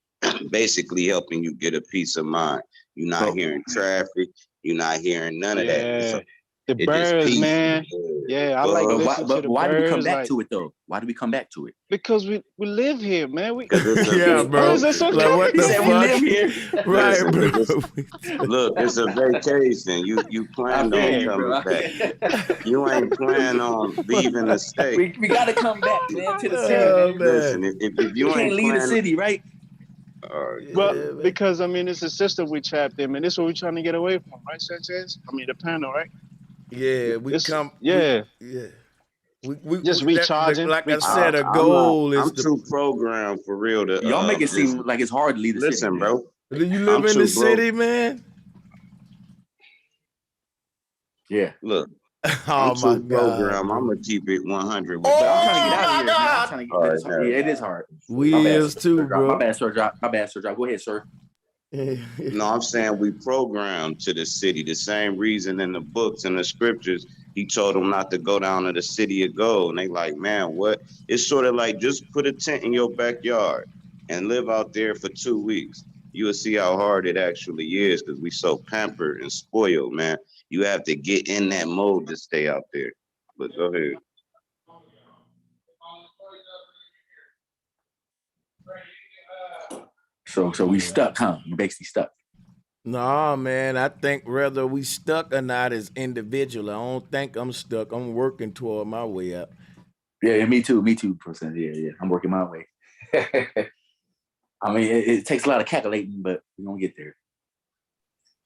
basically helping you get a peace of mind. You're not hearing traffic, you're not hearing none of that. The It just birds, peace. man. Yeah, I like listening to the why do we come birds. back Like, to it though? Why do we come back to it? because we live here, man. Because it's a Yeah, bro. Is that so Like, what the complicated? We live fuck? here. Right, Listen, bro. look, it's a vacation. You planned feel on you, coming bro. back. You ain't planning on leaving the state. We got to come back, man, to the city, man. Listen, if We you can't ain't leave the planning, city, right? Well, because I mean, it's a system we trapped in, and this is what we're trying to get away from, right, Sanchez? I mean, the panel, right? Yeah, we It's, come. yeah, We just recharging. like I said, a I'm not. goal is I'm too programmed for real to. Y'all make it seem listen, like it's hard to leave the city. listen, Man. bro. Do you live I'm in the too broke. city, man? Yeah. Look, Oh I'm my too God, programmed. bro. I'm gonna keep it 100 with Oh But I'm trying to y'all. get out of my here, man. I'm God. trying to get. All right, It's hard. Yeah, it is hard. We My bad, is too, Sir. bro. My bad, Sir. My bad, Sir. Go ahead, sir. No, I'm saying we programmed to the city. The same reason in the books and the scriptures, he told them not to go down to the city of gold. And they like, man, what? It's sort of like just put a tent in your backyard and live out there for 2 weeks. You will see how hard it actually is because we so pampered and spoiled, man. You have to get in that mode to stay out there. But go ahead. So we stuck, huh? We basically stuck. Nah, man. I think whether we stuck or not is individual. I don't think I'm stuck. I'm working toward my way out. Yeah, me too. Me too, percent. Yeah. I'm working my way. I mean, it takes a lot of calculating, but we're gonna get there.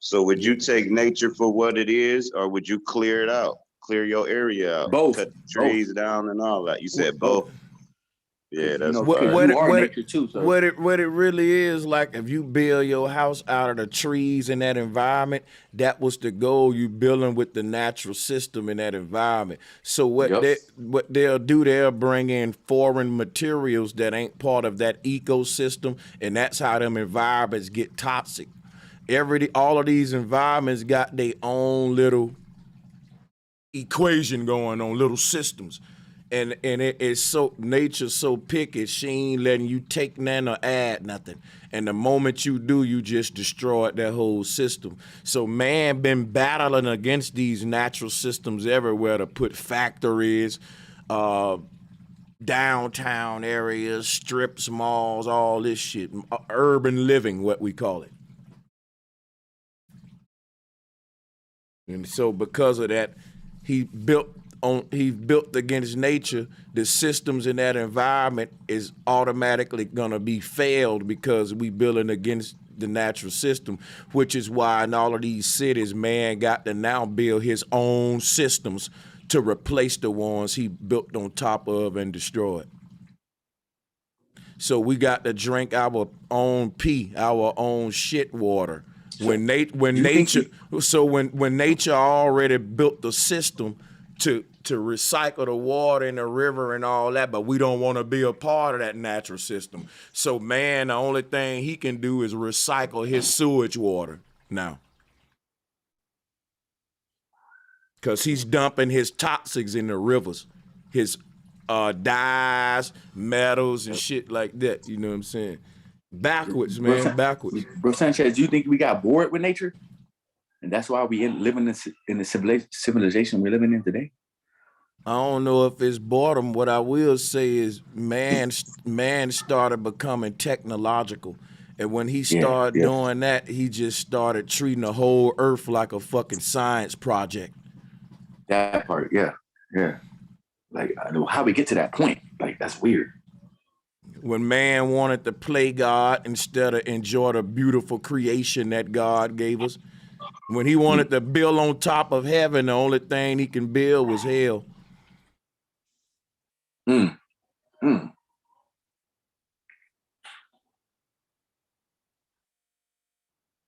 So would you take nature for what it is, or would you clear it out? Clear your area out, Both. cut the trees down and all that. You said both. Yeah, that's What nature too. So. What it really is, like if you build your house out of the trees in that environment, that was the goal. You building with the natural system in that environment. So what they'll do, they'll bring in foreign materials that ain't part of that ecosystem, and that's how them environments get toxic. All of these environments got their own little equation going on, little systems. And it is so, nature's so picky, she ain't letting you take none or add nothing. And the moment you do, you just destroyed that whole system. So man been battling against these natural systems everywhere to put factories, downtown areas, strips, malls, all this shit, urban living, what we call it. And so because of that, he built against nature. The systems in that environment is automatically gonna be failed because we building against the natural system, which is why in all of these cities, man got to now build his own systems to replace the ones he built on top of and destroyed. So we got to drink our own pee, our own shit water. When nature already built the system to recycle the water in the river and all that, but we don't want to be a part of that natural system. So man, the only thing he can do is recycle his sewage water now. Because he's dumping his toxics in the rivers, his dyes, metals, and shit like that. You know what I'm saying? Backwards, man, backwards. Bro Sanchez, do you think we got bored with nature? And that's why we living in the civilization we're living in today? I don't know if it's boredom. What I will say is man started becoming technological. And when he started doing that, he just started treating the whole earth like a fucking science project. That part, yeah. Like, I know how we get to that point. Like, that's weird. When man wanted to play God instead of enjoy the beautiful creation that God gave us. When he wanted to build on top of heaven, the only thing he can build was hell.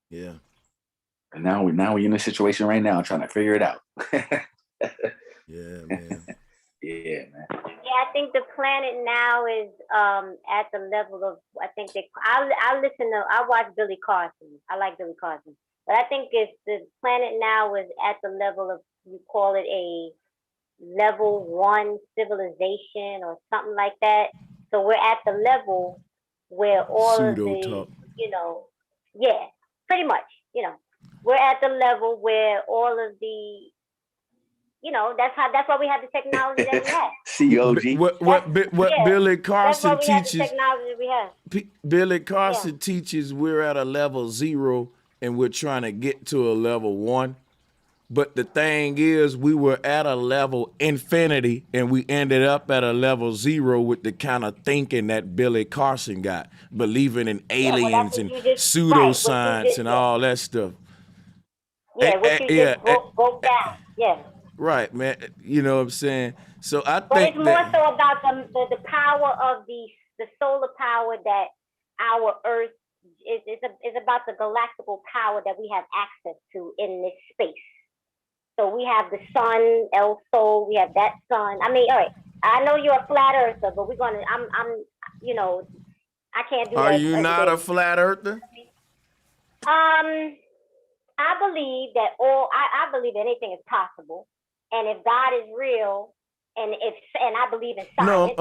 Yeah. And now we in a situation right now trying to figure it out. Yeah, man. Yeah, man. Yeah, I think the planet now is at the level of, I watch Billy Carson. I like Billy Carson. But I think it's the planet now is at the level of, you call it a level 1 civilization or something like that. So we're at the level where all of the, pretty much, we're at the level where all of the You know, that's why we have the technology that we have. COG. What Yeah, Billy that's why Carson we have the teaches. technology we have. Billy Carson teaches we're at a level 0 and we're trying to get to a level 1. But the thing is, we were at a level infinity and we ended up at a level 0 with the kind of thinking that Billy Carson got, believing in aliens and pseudoscience and all that stuff. Yeah, what you just broke down. Yeah. Right, man. You know what I'm saying? So I But think it's more so about the power of the solar power that our Earth is about the galactical power that we have access to in this space. So we have the sun, El Sol, we have that sun. I mean, all right, I know you're a flat earther, but I'm you know, I can't do that. Are you not a flat earther? I believe that I believe anything is possible. And if God is real, and I believe in science,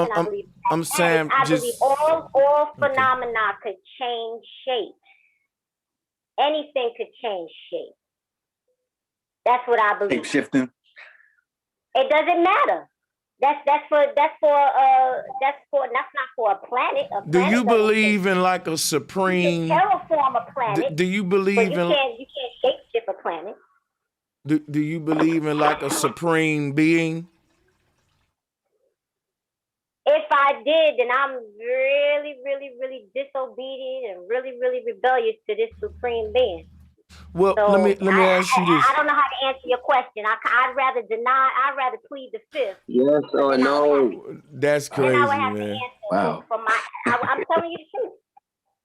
I'm saying I believe all phenomena could change shape. Anything could change shape. That's what I believe. Shape shifting. It doesn't matter. That's not for a planet. Do you believe in like a supreme? You can terraform a planet. Do you believe in? You can't shape shift a planet. Do you believe in like a supreme being? If I did, then I'm really, really, really disobedient and really, really rebellious to this supreme being. Well, so let me ask you this. I don't know how to answer your question. I'd rather deny. I'd rather plead the fifth. Yes or no? That's crazy, man. Wow. I'm telling you the truth.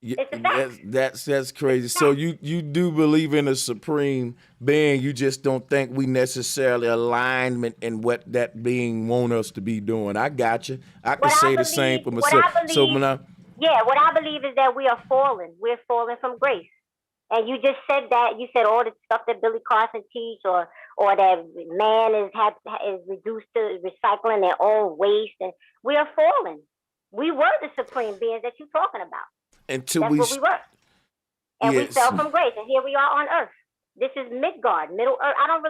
Yeah, that's crazy. So you do believe in a supreme being. You just don't think we necessarily alignment in what that being want us to be doing. I got you. I can say the same for myself. What I believe is that we are fallen. We're fallen from grace. And you just said that. You said all the stuff that Billy Carson teach, or that man is reduced to recycling their own waste, and we are fallen. We were the supreme beings that you're talking about. That's what we were. And we fell from grace, and here we are on earth. This is Midgard, Middle Earth. I don't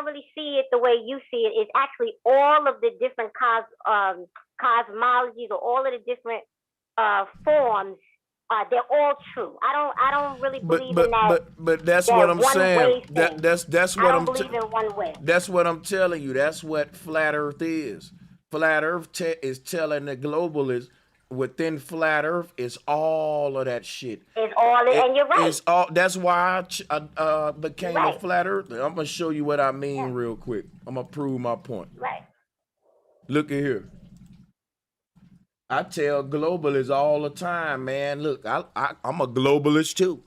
really see it the way you see it. It's actually all of the different cosmologies, or all of the different forms. They're all true. I don't really believe in that. But that's what I'm saying. That's what I'm believe in one way. That's what I'm telling you. That's what flat Earth is. Flat Earth is telling the globalists within flat Earth is all of that shit. It's all, and you're right. It's all. That's why I became a flat earther. I'm gonna show you what I mean real quick. I'm gonna prove my point. Right. Look at here. I tell globalists all the time, man. Look, I'm a globalist too.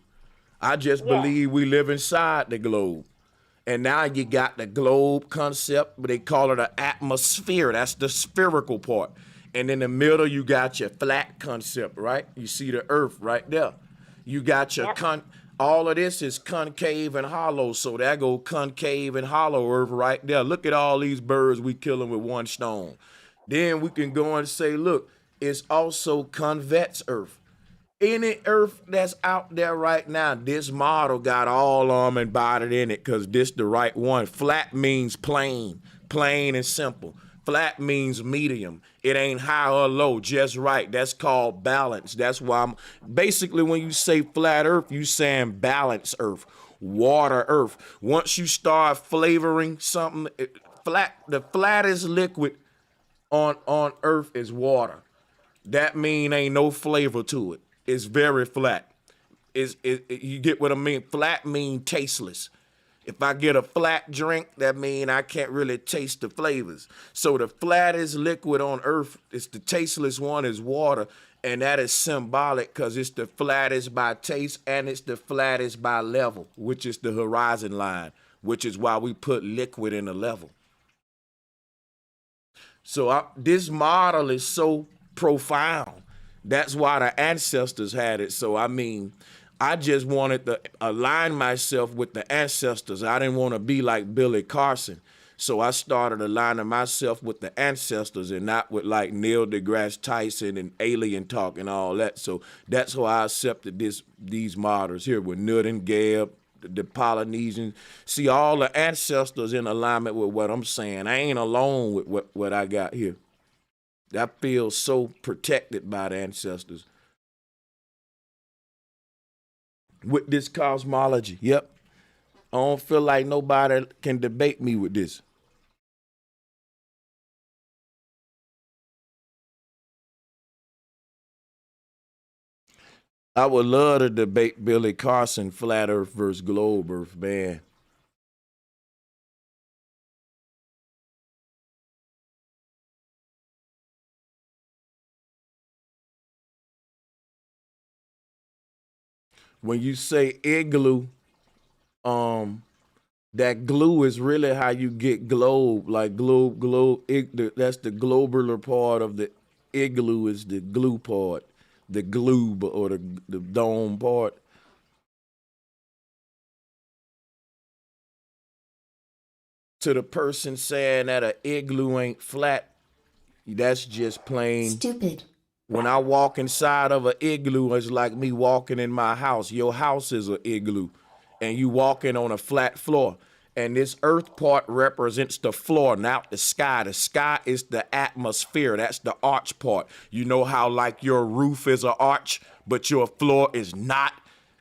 I just believe we live inside the globe. And now you got the globe concept, but they call it an atmosphere. That's the spherical part. And in the middle, you got your flat concept, right? You see the earth right there. You got your all of this is concave and hollow. So there go concave and hollow earth right there. Look at all these birds we killing with one stone. Then we can go and say, look, it's also convex earth. Any earth that's out there right now, this model got all of them embodied in it because this the right one. Flat means plain and simple. Flat means medium. It ain't high or low, just right. That's called balance. That's why basically when you say flat earth, you saying balance earth, water earth. Once you start flavoring something, the flattest liquid on earth is water. That mean ain't no flavor to it. It's very flat. You get what I mean? Flat mean tasteless. If I get a flat drink, that mean I can't really taste the flavors. So the flattest liquid on earth, it's the tasteless one, is water. And that is symbolic because it's the flattest by taste and it's the flattest by level, which is the horizon line, which is why we put liquid in the level. So this model is so profound. That's why the ancestors had it. So, I mean, I just wanted to align myself with the ancestors. I didn't want to be like Billy Carson. So I started aligning myself with the ancestors and not with like Neil deGrasse Tyson and alien talk and all that. So that's why I accepted these models here with Nut and Geb, the Polynesians. See, all the ancestors in alignment with what I'm saying. I ain't alone with what I got here. I feel so protected by the ancestors. With this cosmology, yep. I don't feel like nobody can debate me with this. I would love to debate Billy Carson, flat earth versus globe earth, man. When you say igloo, that glue is really how you get globe, like globe, that's the globular part of the igloo is the glue part, the glube or the dome part. To the person saying that an igloo ain't flat, that's just plain stupid. When I walk inside of an igloo, it's like me walking in my house. Your house is an igloo, and you walking on a flat floor. And this earth part represents the floor, not the sky. The sky is the atmosphere. That's the arch part. You know how like your roof is an arch, but your floor is not?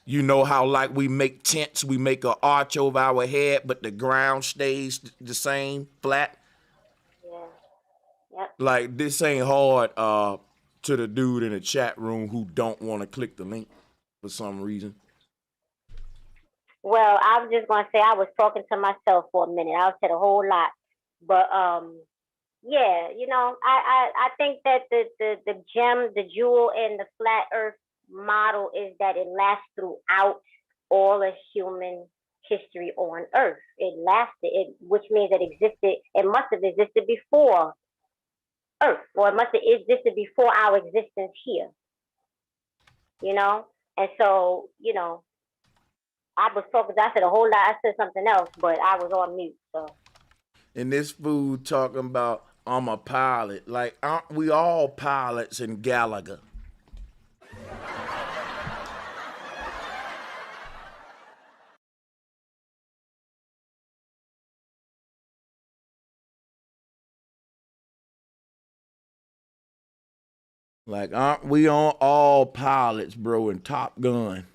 You know how like we make tents, we make an arch over our head, but the ground stays the same, flat? Yeah. Yep. Like this ain't hard to the dude in the chat room who don't want to click the link for some reason. Well, I was just gonna say I was talking to myself for a minute. I said a whole lot, but yeah, you know, I think that the gem, the jewel in the flat Earth model is that it lasts throughout all of human history on Earth. It lasted, which means it existed. It must have existed before Earth, or it must have existed before our existence here. You know, and so you know. I was talking, I said a whole lot, I said something else, but I was on mute, so. And this fool talking about, I'm a pilot. Like, aren't we all pilots in Gallagher? Like, aren't we on all pilots, bro, in Top Gun?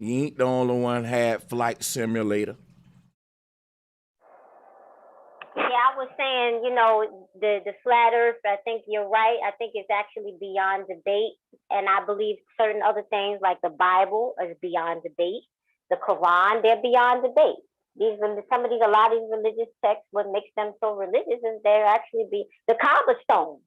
You ain't the only one had Flight Simulator. Yeah, I was saying, you know, the flat Earth, I think you're right. I think it's actually beyond debate. And I believe certain other things like the Bible is beyond debate. The Quran, they're beyond debate. Some of these, a lot of these religious texts, what makes them so religious is they're actually the Kaaba stone.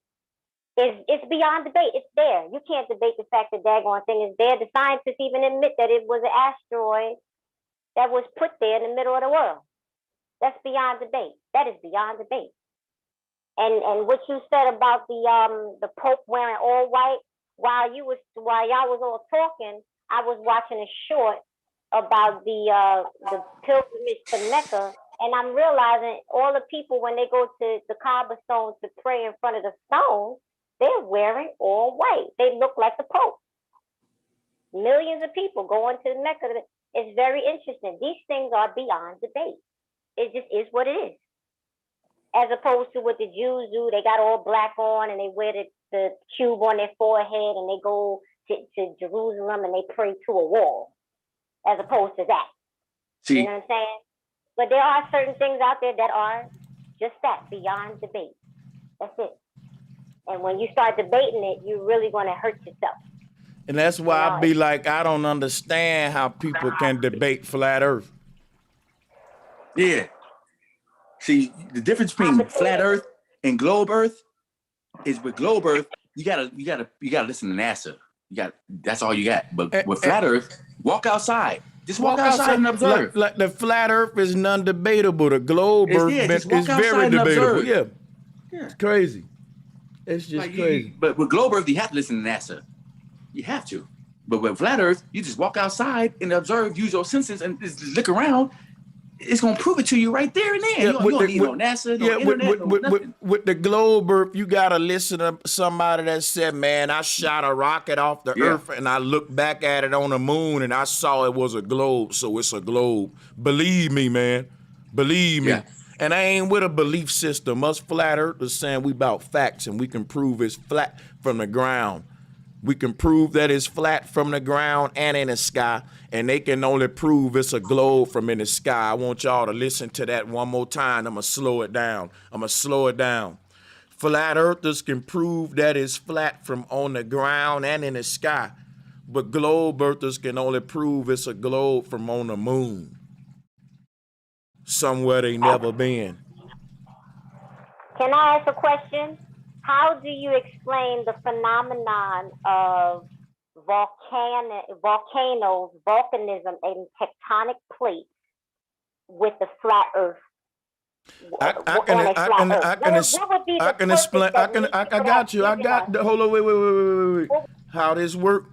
It's beyond debate. It's there. You can't debate the fact that daggone thing is there. The scientists even admit that it was an asteroid that was put there in the middle of the world. That's beyond debate. That is beyond debate. And what you said about the Pope wearing all white, while y'all was all talking, I was watching a short about the pilgrimage to Mecca, and I'm realizing all the people when they go to the Kaaba stone to pray in front of the stone, they're wearing all white. They look like the Pope. Millions of people going to Mecca. It's very interesting. These things are beyond debate. It just is what it is. As opposed to what the Jews do, they got all black on and they wear the cube on their forehead and they go to Jerusalem and they pray to a wall. As opposed to that. See, you know what I'm saying? But there are certain things out there that are just that, beyond debate. That's it. And when you start debating it, you're really going to hurt yourself. And that's why I be like, I don't understand how people can debate flat Earth. Yeah. See, the difference between flat Earth and globe Earth is with globe Earth, you gotta listen to NASA. That's all you got. But with flat Earth, walk outside. Just walk outside and observe. Like the flat Earth is non-debatable. The globe Earth is very debatable. Yeah. It's crazy. It's just crazy. But with globe Earth, you have to listen to NASA. You have to. But with flat Earth, you just walk outside and observe, use your senses, and just look around. it's gonna prove it to you right there and then. Yeah, you don't need no NASA, no internet, no nothing. With the globe Earth, you gotta listen to somebody that said, "Man, I shot a rocket off the Earth and I looked back at it on the moon and I saw it was a globe, so it's a globe." Believe me, man. Believe me. Yeah. And I ain't with a belief system. Us flat earthers saying we about facts and we can prove it's flat from the ground. We can prove that it's flat from the ground and in the sky, and they can only prove it's a globe from in the sky. I want y'all to listen to that one more time. I'm gonna slow it down. Flat earthers can prove that it's flat from on the ground and in the sky, but globe earthers can only prove it's a globe from on the moon, somewhere they never been. Can I ask a question? How do you explain the phenomenon of volcanoes, volcanism, and tectonic plates with the flat Earth? I got hold on, wait. How this work?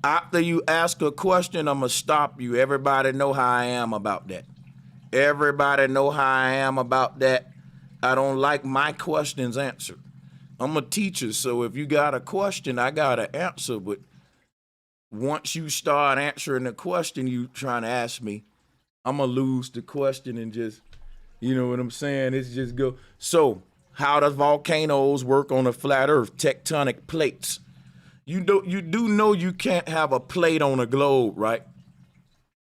After you ask a question, I'm gonna stop you. Everybody know how I am about that. I don't like my questions answered. I'm a teacher, so if you got a question, I got an answer. But once you start answering the question you trying to ask me, I'm going to lose the question and just, you know what I'm saying? It's just go. So how does volcanoes work on a flat Earth? Tectonic plates. You do know you can't have a plate on a globe, right?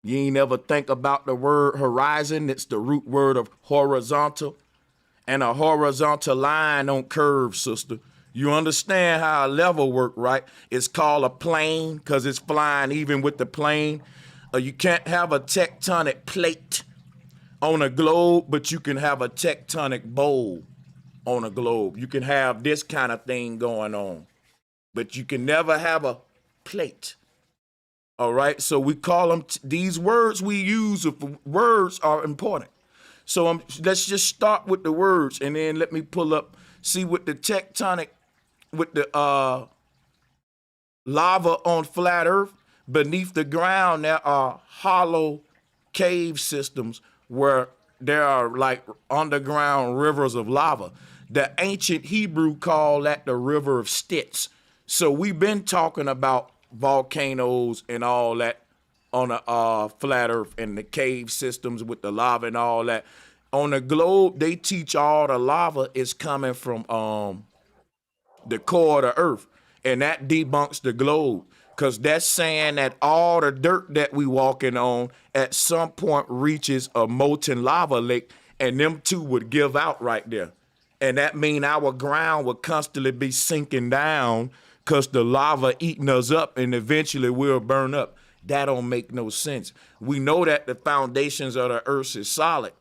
You ain't ever think about the word horizon. It's the root word of horizontal. And a horizontal line don't curve, sister. You understand how a level work, right? It's called a plane because it's flying even with the plane. You can't have a tectonic plate on a globe, but you can have a tectonic bowl on a globe. You can have this kind of thing going on, but you can never have a plate. All right, so we call them, these words we use, words are important. So let's just start with the words, and then let me pull up, see with the tectonic, with the lava on flat Earth, beneath the ground, there are hollow cave systems where there are like underground rivers of lava. The ancient Hebrew called that the river of Styx. So we've been talking about volcanoes and all that on the flat Earth and the cave systems with the lava and all that. On the globe, they teach all the lava is coming from the core of the Earth, and that debunks the globe, because that's saying that all the dirt that we walking on at some point reaches a molten lava lake, and them two would give out right there. And that mean our ground would constantly be sinking down because the lava eating us up, and eventually we'll burn up. That don't make no sense. We know that the foundations of the earth is solid,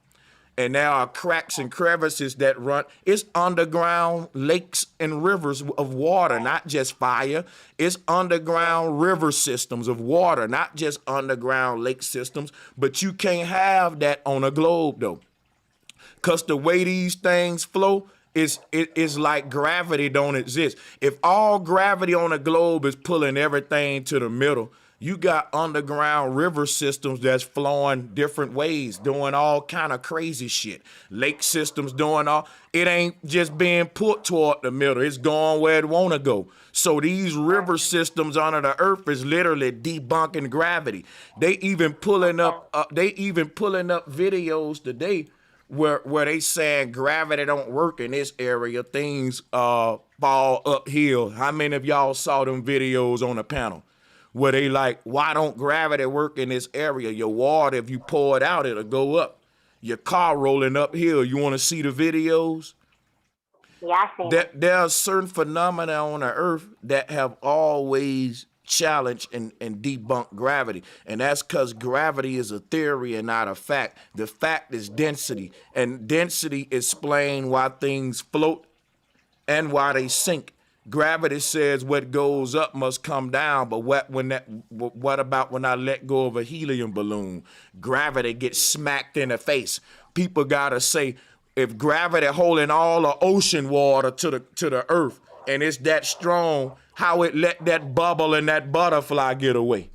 and there are cracks and crevices that run. It's underground lakes and rivers of water, not just fire. It's underground river systems of water, not just underground lake systems. But you can't have that on a globe, though, because the way these things flow, it's like gravity don't exist. If all gravity on a globe is pulling everything to the middle, you got underground river systems that's flowing different ways, doing all kind of crazy shit. Lake systems doing all, it ain't just being put toward the middle. It's going where it want to go. So these river systems under the earth is literally debunking gravity. They even pulling up videos today where they saying gravity don't work in this area. Things fall uphill. How many of y'all saw them videos on the panel where they like, why don't gravity work in this area? Your water, if you pour it out, it'll go up. Your car rolling uphill. You want to see the videos? Yeah, I see. There are certain phenomena on the earth that have always challenged and debunked gravity. And that's because gravity is a theory and not a fact. The fact is density. And density explains why things float and why they sink. Gravity says what goes up must come down, but what about when I let go of a helium balloon? Gravity gets smacked in the face. People gotta say, if gravity holding all the ocean water to the earth and it's that strong, how it let that bubble and that butterfly get away?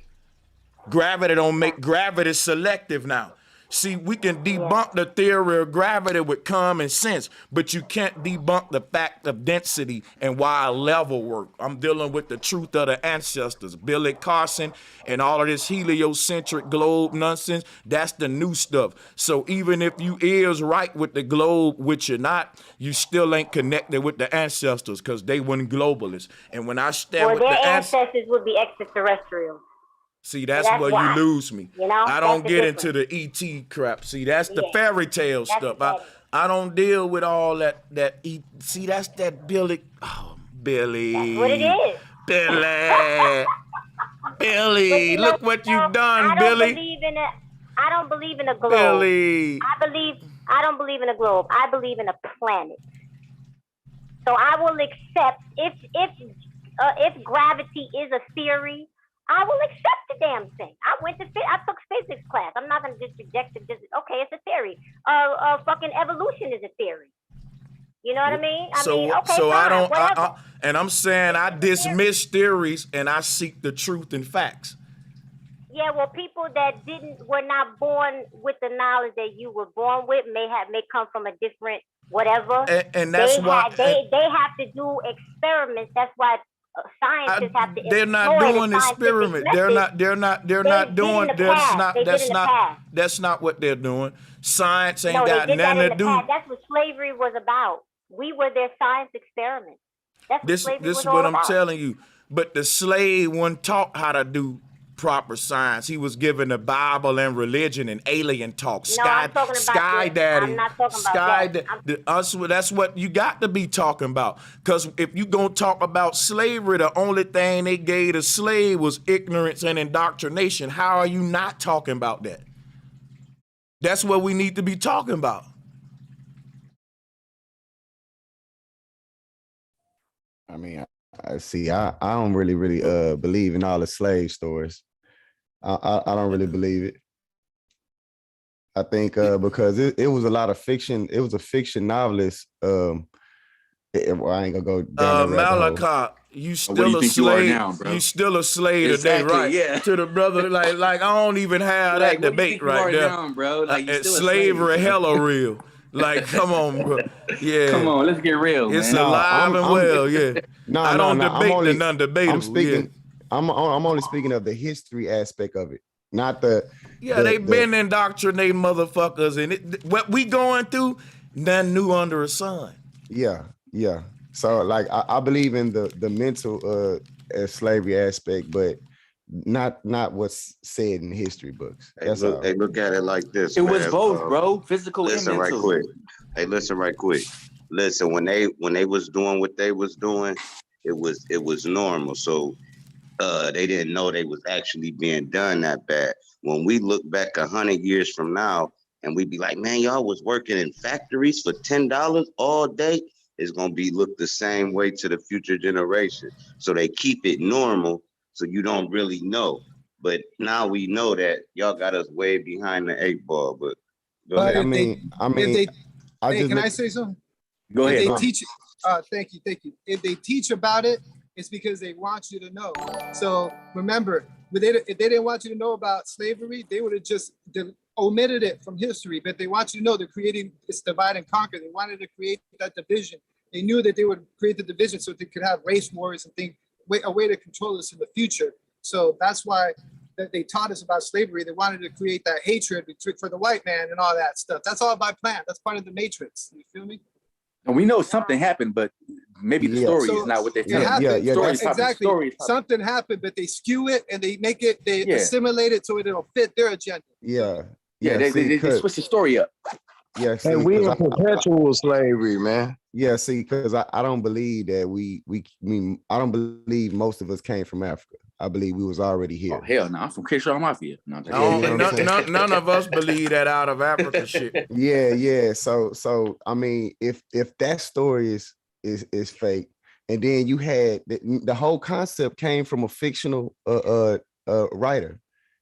Gravity don't make gravity selective now. See, we can debunk the theory of gravity with common sense, but you can't debunk the fact of density and why a level work. I'm dealing with the truth of the ancestors, Billy Carson, and all of this heliocentric globe nonsense. That's the new stuff. So even if you is right with the globe, which you're not, you still ain't connected with the ancestors because they weren't globalists. And when I stand Well, with their the ancestors would be extraterrestrial. See, that's That's where why. you lose me. You know, I don't that's the get difference. into the ET crap. See, that's the Yeah. fairy tale That's stuff. the I don't deal with all that. See, that's that Billy. Oh, Billy. That's what it is. Billy. Billy, You know, look what you done, I don't Billy. I don't believe in a globe. Billy. I don't believe in a globe. I believe in a planet. So I will accept if gravity is a theory, I will accept the damn thing. I took physics class. I'm not gonna just reject it. Okay, it's a theory. Fucking evolution is a theory. You know what I mean? Okay, so I fine, don't. whatever. And I'm saying I dismiss theories and I seek the truth and facts. Yeah, well, people that were not born with the knowledge that you were born with may come from a different whatever. And that's why they have to do experiments. That's why scientists have to. They're not doing experiment. They're not doing. That's not what they're doing. Science ain't got nothing to do. That's what slavery was about. We were their science experiment. That's what slavery this was is all what I'm about. telling you. But the slave wasn't taught how to do proper science. He was given the Bible and religion and alien talk. I'm talking about Sky Daddy. I'm not talking about that. That's what you got to be talking about. Because if you gonna talk about slavery, the only thing they gave the slave was ignorance and indoctrination. How are you not talking about that? That's what we need to be talking about. I mean, I see. I don't really believe in all the slave stories. I don't really believe it. I think because it was a lot of fiction. It was a fiction novelist. Well, I ain't gonna go down that rabbit hole. Malachi, you still a slave. You still a slave Exactly, today, right? yeah. To the brother, like I don't even have that debate right there. Bro? Like, you still a slavery, slave. hella real. Like, come on, bro. Yeah. Come on, let's get real, It's man. alive and well, yeah. I don't debate the non-debatable. I'm speaking. I'm only speaking of the history aspect of it, not the. They've been indoctrinating motherfuckers, and what we going through, nothing new under the sun. Yeah. So, like, I believe in the mental slavery aspect, but not what's said in history books. That's all. Hey, look at it like this. It was both, bro. Physical and mental. Listen right quick. Hey, listen right quick. Listen, when they was doing what they was doing, it was normal. So they didn't know they was actually being done that bad. When we look back 100 years from now, and we be like, man, y'all was working in factories for $10 all day, it's gonna look the same way to the future generation. So they keep it normal, so you don't really know. But now we know that y'all got us way behind the 8 ball. But go ahead. Can I say something? Go ahead. They teach. Thank you. If they teach about it, it's because they want you to know. So remember, if they didn't want you to know about slavery, they would have just omitted it from history. But they want you to know they're creating this divide and conquer. They wanted to create that division. They knew that they would create the division so they could have race wars and things, a way to control us in the future. So that's why they taught us about slavery. They wanted to create that hatred for the white man and all that stuff. That's all by plan. That's part of the matrix. You feel me? And we know something happened, but maybe the story is not what they're telling. Exactly. Something happened, but they skew it and they make it, they assimilate it so it'll fit their agenda. They switch the story up. Yeah, see, we in perpetual slavery, man. Yeah, see, because I don't believe that I don't believe most of us came from Africa. I believe we was already here. Oh, hell no, I'm from K-Shaw Mafia. None of us believe that out of Africa shit. Yeah. So I mean, if that story is fake, and then you had the whole concept came from a fictional writer.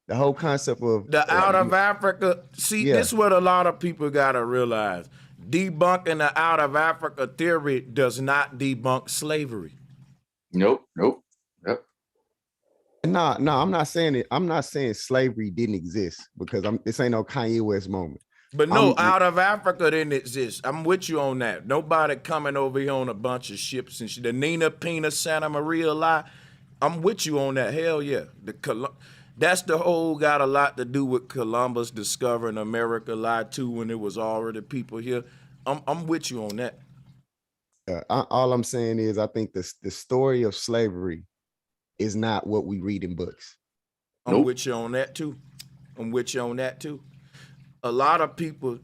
The whole concept of the out of Africa. See, this is what a lot of people gotta realize. Debunking the out of Africa theory does not debunk slavery. Nope. No, I'm not saying it. I'm not saying slavery didn't exist because this ain't no Kanye West moment. But no, out of Africa didn't exist. I'm with you on that. Nobody coming over here on a bunch of ships and shit. The Nina Pina Santa Maria lie. I'm with you on that. Hell yeah. That's the whole got a lot to do with Columbus discovering America lie too when there was already people here. I'm with you on that. All I'm saying is I think the story of slavery is not what we read in books. I'm with you on that too. I'm with you on that too. A lot of people,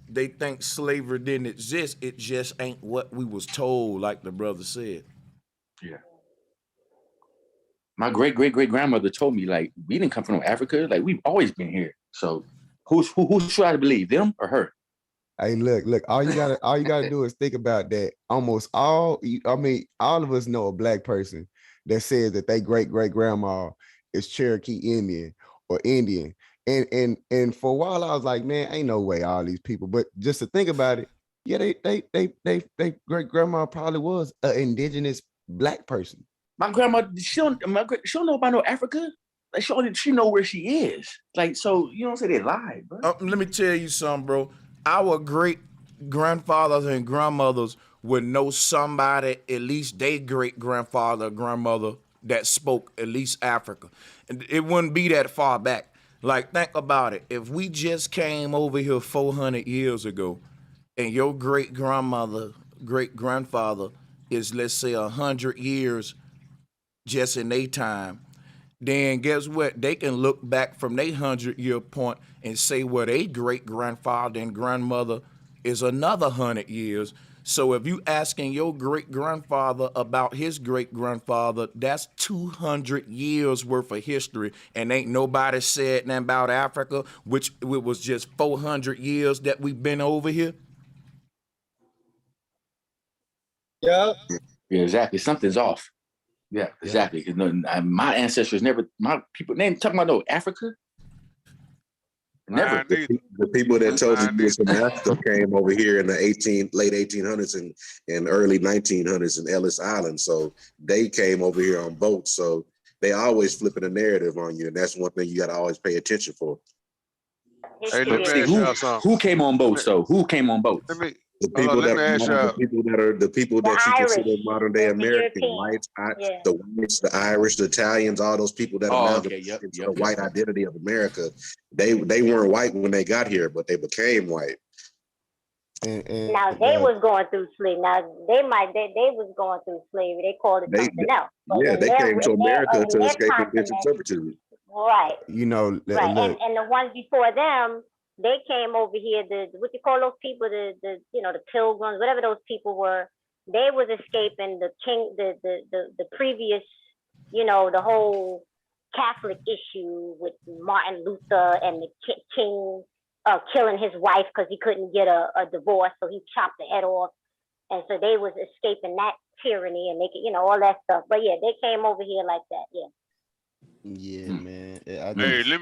they think slavery didn't exist. It just ain't what we was told, like the brother said. Yeah. My great-great-great-grandmother told me, like, we didn't come from Africa. Like, we've always been here. So who should I believe, them or her? Hey, look, all you gotta do is think about that. Almost all of us know a black person that says that they great-great-grandma is Cherokee Indian or Indian. And for a while I was like, man, ain't no way all these people. But just to think about it, yeah, they great-grandma probably was an indigenous black person. My grandma, she don't know about no Africa. Like she know where she is. Like, so you don't say they lied, bro. Let me tell you something, bro. Our great grandfathers and grandmothers would know somebody, at least their great grandfather or grandmother, that spoke at least Africa. And it wouldn't be that far back. Like, think about it. If we just came over here 400 years ago and your great grandmother, great grandfather is, let's say, 100 years just in their time, then guess what? They can look back from their 100-year point and say, well, their great grandfather and grandmother is another 100 years. So if you asking your great grandfather about his great grandfather, that's 200 years worth of history, and ain't nobody said nothing about Africa, which it was just 400 years that we've been over here. Yeah. Yeah, exactly. Something's off. Yeah, exactly. Yeah. My ancestors never. My people. They ain't talking about no Africa. Never. The people that told you was from Africa came over here in the late 1800s and early 1900s in Ellis Island. So they came over here on boats. So they always flipping a narrative on you, and that's one thing you got to always pay attention for. Hey, who came on boats though? Who came on boats? The people that you consider modern day American whites, the whites, the Irish, the Italians, all those people that are now the white identity of America. They weren't white when they got here, but they became white. Now they was going through slavery. Now they was going through slavery. They called it something else. Yeah, they came to America to escape indentured servitude. Right. You know, right. And the ones before them, they came over here. What you call those people? The pilgrims, whatever those people were. They was escaping the previous, the whole Catholic issue with Martin Luther and the king killing his wife because he couldn't get a divorce, so he chopped the head off. And so they was escaping that tyranny and making, all that stuff. But yeah, they came over here like that. Yeah. Yeah, man. Hey, let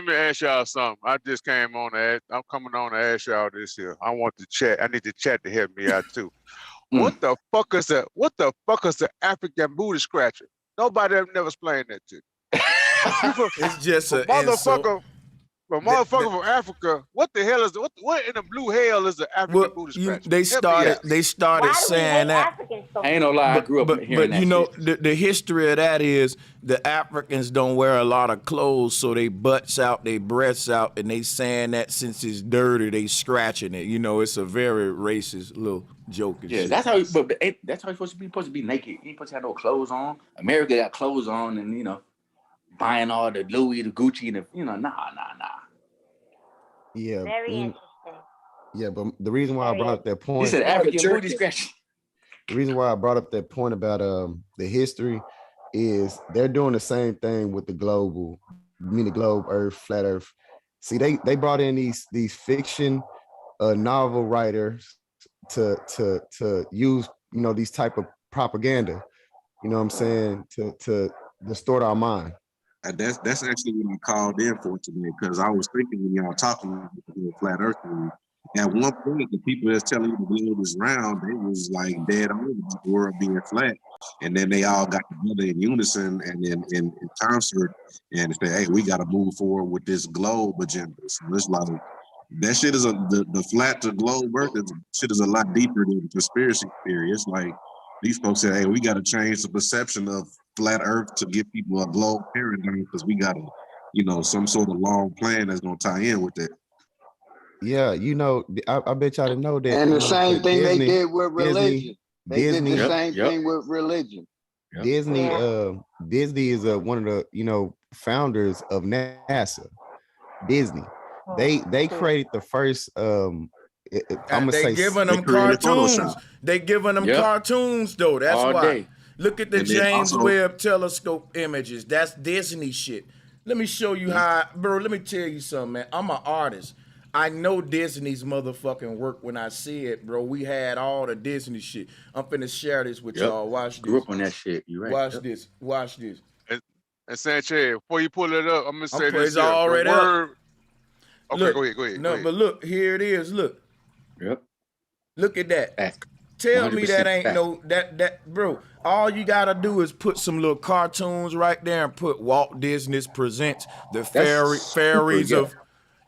me ask y'all something. I just came on I'm coming on to ask y'all this here. I want the chat. I need the chat to help me out too. What the fuck is the African booty scratcher? Nobody ever never explained that to me. It's just a motherfucker. But motherfucker from Africa, what the hell is what in the blue hell is the African booty scratcher? They started saying that. I ain't no lie, I grew up hearing that. But the history of that is the Africans don't wear a lot of clothes, so they butts out, they breasts out, and they saying that since it's dirty, they scratching it. It's a very racist little joke. Yeah, shit. That's how you're supposed to be naked. You ain't supposed to have no clothes on. America got clothes on, and buying all the Louis, the Gucci, and nah. Yeah. Very interesting. Yeah, but the reason why I brought up that point. You said African booty scratch. The reason why I brought up that point about the history is they're doing the same thing with the globe, Earth, flat Earth. See, they brought in these fiction novel writers to use these type of propaganda. You know what I'm saying? To distort our mind. That's actually what I called in for today, because I was thinking when y'all talking about the flat Earth thing, At one point, the people that's telling you the globe is round, they was like dead on about the world being flat. And then they all got together in unison and in concert and said, hey, we got to move forward with this globe agenda. So it's like, that shit is the flat to globe earth shit is a lot deeper than the conspiracy theory. It's like these folks said, hey, we got to change the perception of flat earth to give people a globe paradigm because we got some sort of long plan that's going to tie in with it. Yeah, I bet y'all didn't know that. And the same thing Disney, they did with religion. They Disney, did the same thing with religion. Disney, Disney is one of the founders of NASA. Disney, they created the first. I'm gonna they say giving them cartoons. They giving them cartoons though. That's All why. day. Look at the And then James also- Webb Telescope images. That's Disney shit. Let me show you how, bro. Let me tell you something, man. I'm an artist. I know Disney's motherfucking work when I see it, bro. We had all the Disney shit. I'm finna share this with y'all. Watch this. Grew up on that shit. You right. Watch this. Watch this. And Sanchez, before you pull it up, I'm gonna say this It's here. already The word. up. Okay, Look, go ahead. No, but look, here it is. Look. Yep. Look at that. Fact. Tell me that 100% ain't fact. no that bro. All you gotta do is put some little cartoons right there and put Walt Disney's Presents the fairies of.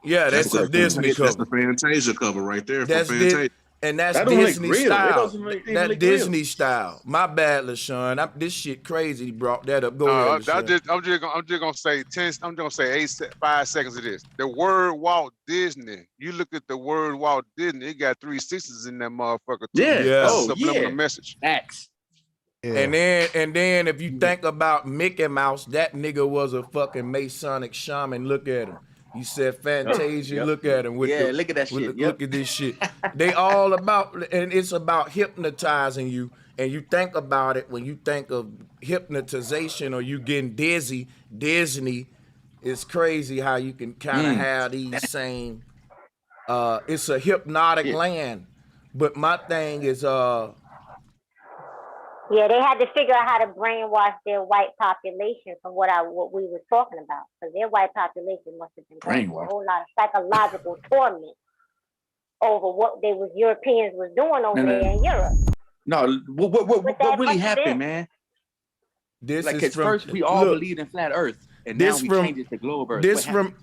Yeah, that's a Disney That's cover. the Fantasia cover right there. That's from Fantasia. And that's That don't look Disney real. It style. doesn't look- even That look real. Disney style. My bad, LaShawn. This shit crazy. He brought that up. Go ahead, LaShawn. I'm just gonna say 10. I'm gonna say 5 seconds of this. The word Walt Disney. You look at the word Walt Disney. It got 3 6s in that motherfucker. Too. Yeah. That's Oh, a subliminal yeah. message. Facts. Yeah. And then if you think about Mickey Mouse, that nigga was a fucking Masonic shaman. Look at him. He said Fantasia. Yep. Look at him. With Yeah, the, look at that with shit. the- Look at this shit. They all about, and it's about hypnotizing you. And you think about it when you think of hypnotization or you getting dizzy. Disney, it's crazy how you can kind of have these same. It's a hypnotic land. But my thing is Yeah, they had to figure out how to brainwash their white population from what we were talking about, because their white population must have been going through a whole lot of psychological torment over what Europeans was doing over there in Europe. No, what really happened, man? This Like, is cause from, first we all look, believed in flat Earth, and this now we from- changed it to globe Earth. This What happened?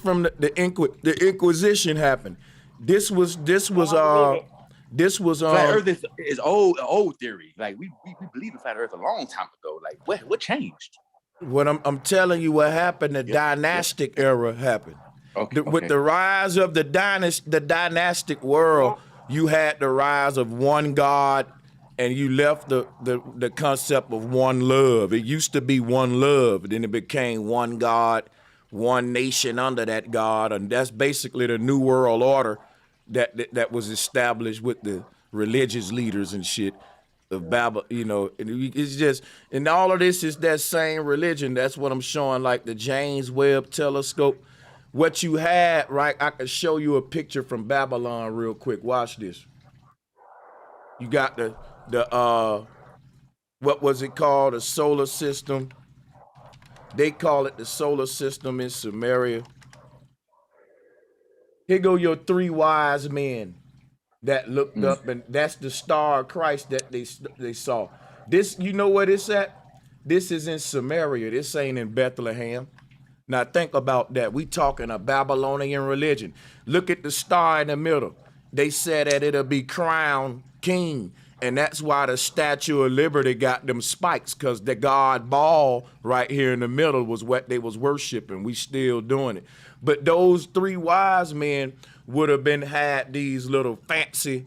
from the Inquisition happened. This was Flat Earth is old theory. Like we believe in flat Earth a long time ago. Like what changed? what I'm telling you what happened. The dynastic era happened. With the rise of the dynastic world, you had the rise of one God, and you left the concept of one love. It used to be one love, then it became one God, one nation under that God, and that's basically the new world order that was established with the religious leaders and shit of Babel. It's just, and all of this is that same religion. That's what I'm showing, like the James Webb Telescope. What you had, right? I could show you a picture from Babylon real quick. Watch this. You got the what was it called? The solar system. They call it the solar system in Samaria. Here go your 3 wise men that looked up, and that's the star of Christ that they saw. This, you know where this at? This is in Samaria. This ain't in Bethlehem. Now think about that. We talking a Babylonian religion. Look at the star in the middle. They said that it'll be crowned king. And that's why the Statue of Liberty got them spikes, because the god Baal right here in the middle was what they was worshiping. We still doing it. But those 3 wise men would have had these little fancy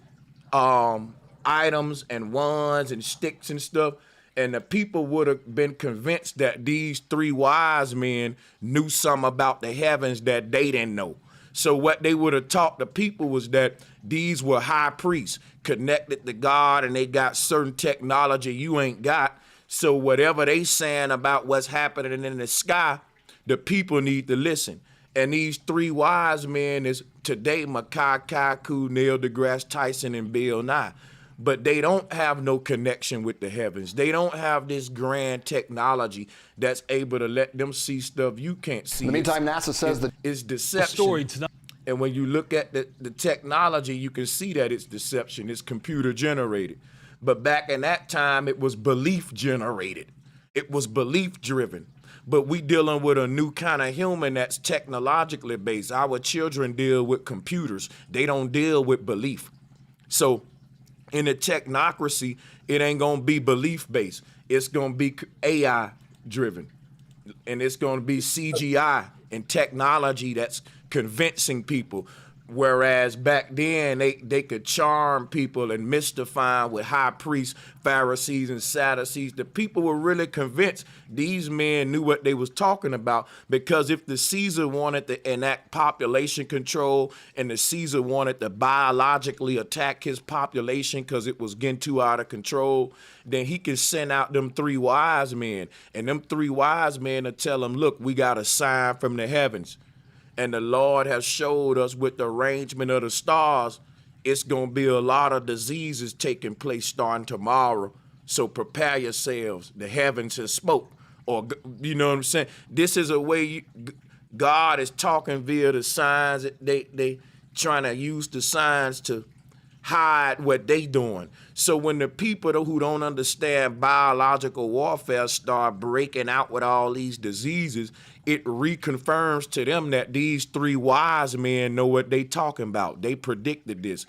items and wands and sticks and stuff. And the people would have been convinced that these 3 wise men knew something about the heavens that they didn't know. So what they would have taught the people was that these were high priests connected to God, and they got certain technology you ain't got. So whatever they saying about what's happening in the sky, the people need to listen. And these 3 wise men is today Makai Kaku, Neil deGrasse Tyson, and Bill Nye. But they don't have no connection with the heavens. They don't have this grand technology that's able to let them see stuff you can't see. In the meantime, NASA says that it's deception. story tonight. And when you look at the technology, you can see that it's deception. It's computer generated. But back in that time, it was belief generated. It was belief driven. But we dealing with a new kind of human that's technologically based. Our children deal with computers. They don't deal with belief. So in the technocracy, it ain't gonna be belief based. It's gonna be AI driven. And it's gonna be CGI and technology that's convincing people. Whereas back then they could charm people and mystify with high priests, Pharisees, and Sadducees. The people were really convinced these men knew what they was talking about, because if the Caesar wanted to enact population control and the Caesar wanted to biologically attack his population because it was getting too out of control, then he can send out them 3 wise men, and them 3 wise men will tell him, look, we got a sign from the heavens. And the Lord has showed us with the arrangement of the stars, it's going to be a lot of diseases taking place starting tomorrow. So prepare yourselves. The heavens has spoke. Or, you know what I'm saying? This is a way God is talking via the signs. They trying to use the signs to hide what they doing. So when the people who don't understand biological warfare start breaking out with all these diseases, it reconfirms to them that these 3 wise men know what they talking about. They predicted this.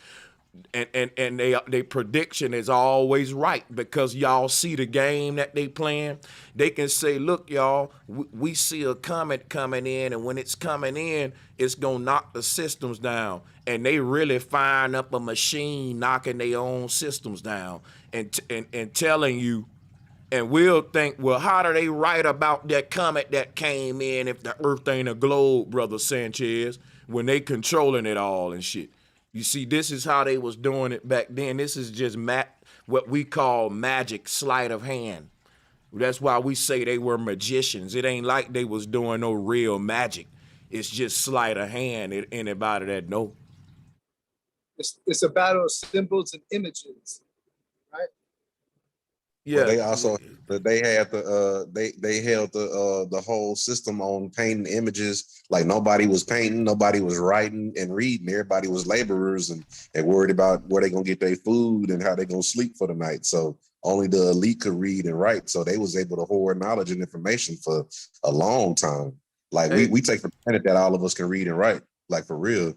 And they prediction is always right, because y'all see the game that they playing. They can say, look, y'all, we see a comet coming in, and when it's coming in, it's gonna knock the systems down. And they really firing up a machine knocking their own systems down and telling you. And we'll think, well, how do they write about that comet that came in if the earth ain't a globe, Brother Sanchez, when they controlling it all and shit? You see, this is how they was doing it back then. This is just what we call magic, sleight of hand. That's why we say they were magicians. It ain't like they was doing no real magic. It's just sleight of hand. Anybody that know. It's a battle of symbols and images, right? Yeah, they also they had they held the whole system on painting images. Like nobody was painting, nobody was writing and reading. Everybody was laborers and worried about where they gonna get their food and how they gonna sleep for the night. So only the elite could read and write. So they was able to hoard knowledge and information for a long time. Like we take for granted that all of us can read and write, like for real.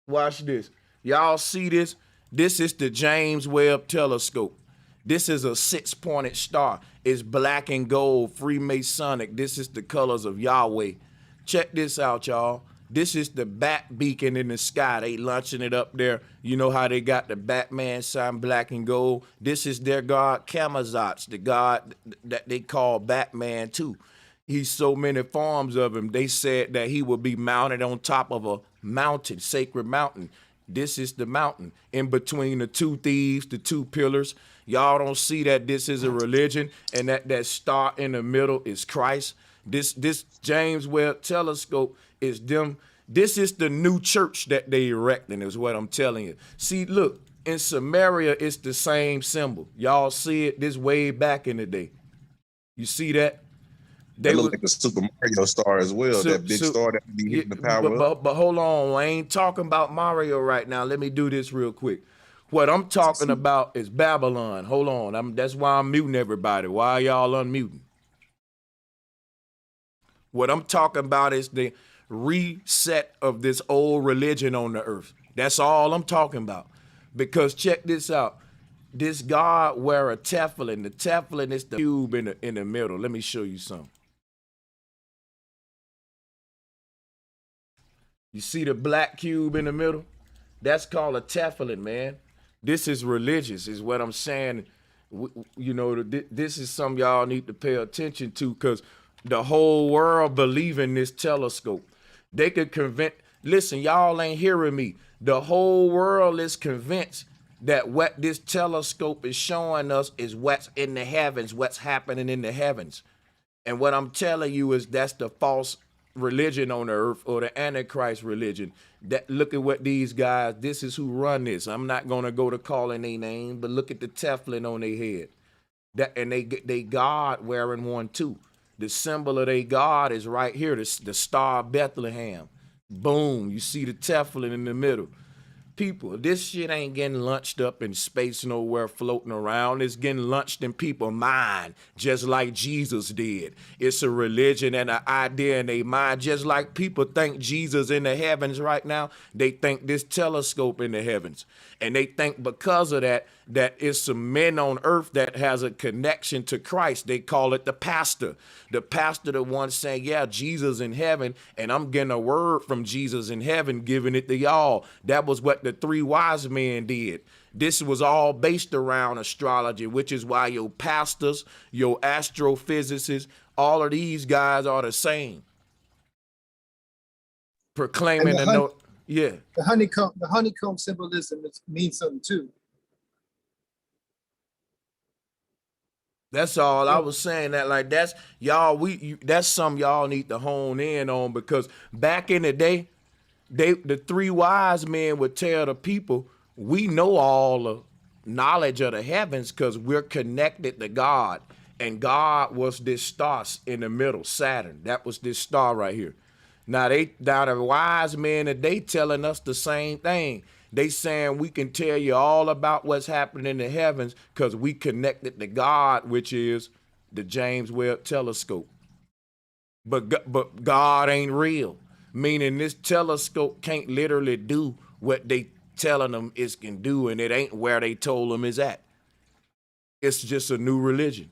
Watch this. Y'all see this? This is the James Webb Telescope. This is a 6-pointed star. It's black and gold, Freemasonic. This is the colors of Yahweh. Check this out, y'all. This is the bat beacon in the sky. They launching it up there. You know how they got the Batman sign, black and gold? This is their god, Kamazatz, the god that they call Batman too. He's so many forms of him. They said that he would be mounted on top of a mountain, sacred mountain. This is the mountain in between the 2 thieves, the 2 pillars. Y'all don't see that this is a religion and that star in the middle is Christ. This James Webb Telescope is them. This is the new church that they erecting, is what I'm telling you. See, look, in Samaria, it's the same symbol. Y'all see it this way back in the day. You see that? They look like the Super Mario star as well, that big star that be hitting the power up. But hold on, I ain't talking about Mario right now. Let me do this real quick. What I'm talking about is Babylon. Hold on, that's why I'm muting everybody. Why are y'all unmuting? What I'm talking about is the reset of this old religion on the earth. That's all I'm talking about. Because check this out. This God wear a tefillin. The tefillin is the cube in the middle. Let me show you something. You see the black cube in the middle? That's called a tefillin, man. This is religious, is what I'm saying. You know, this is something y'all need to pay attention to, because the whole world believe in this telescope. They could convince, listen, y'all ain't hearing me. The whole world is convinced that what this telescope is showing us is what's in the heavens, what's happening in the heavens. And what I'm telling you is that's the false religion on the earth, or the Antichrist religion. That look at what these guys, this is who run this. I'm not gonna go to calling their name, but look at the tefillin on their head. That, and they God wearing one too. The symbol of their God is right here, the Star of Bethlehem. Boom, you see the Teflon in the middle. People, this shit ain't getting lunched up in space nowhere floating around. It's getting lunched in people's mind, just like Jesus did. It's a religion and an idea in their mind, just like people think Jesus in the heavens right now. They think this telescope in the heavens. And they think because of that, that it's some men on earth that has a connection to Christ. They call it the pastor. The pastor, the one saying, yeah, Jesus in heaven, and I'm getting a word from Jesus in heaven, giving it to y'all. That was what the 3 wise men did. This was all based around astrology, which is why your pastors, your astrophysicists, all of these guys are the same. Proclaiming the note. Yeah. The honeycomb symbolism means something too. That's all I was saying. That like that's y'all. That's something y'all need to hone in on, because back in the day, the 3 wise men would tell the people, we know all the knowledge of the heavens because we're connected to God, and God was this star in the middle, Saturn. That was this star right here. Now the wise men today telling us the same thing. They saying we can tell you all about what's happening in the heavens because we connected to God, which is the James Webb Telescope. But God ain't real, meaning this telescope can't literally do what they telling them it can do, and it ain't where they told them is at. It's just a new religion,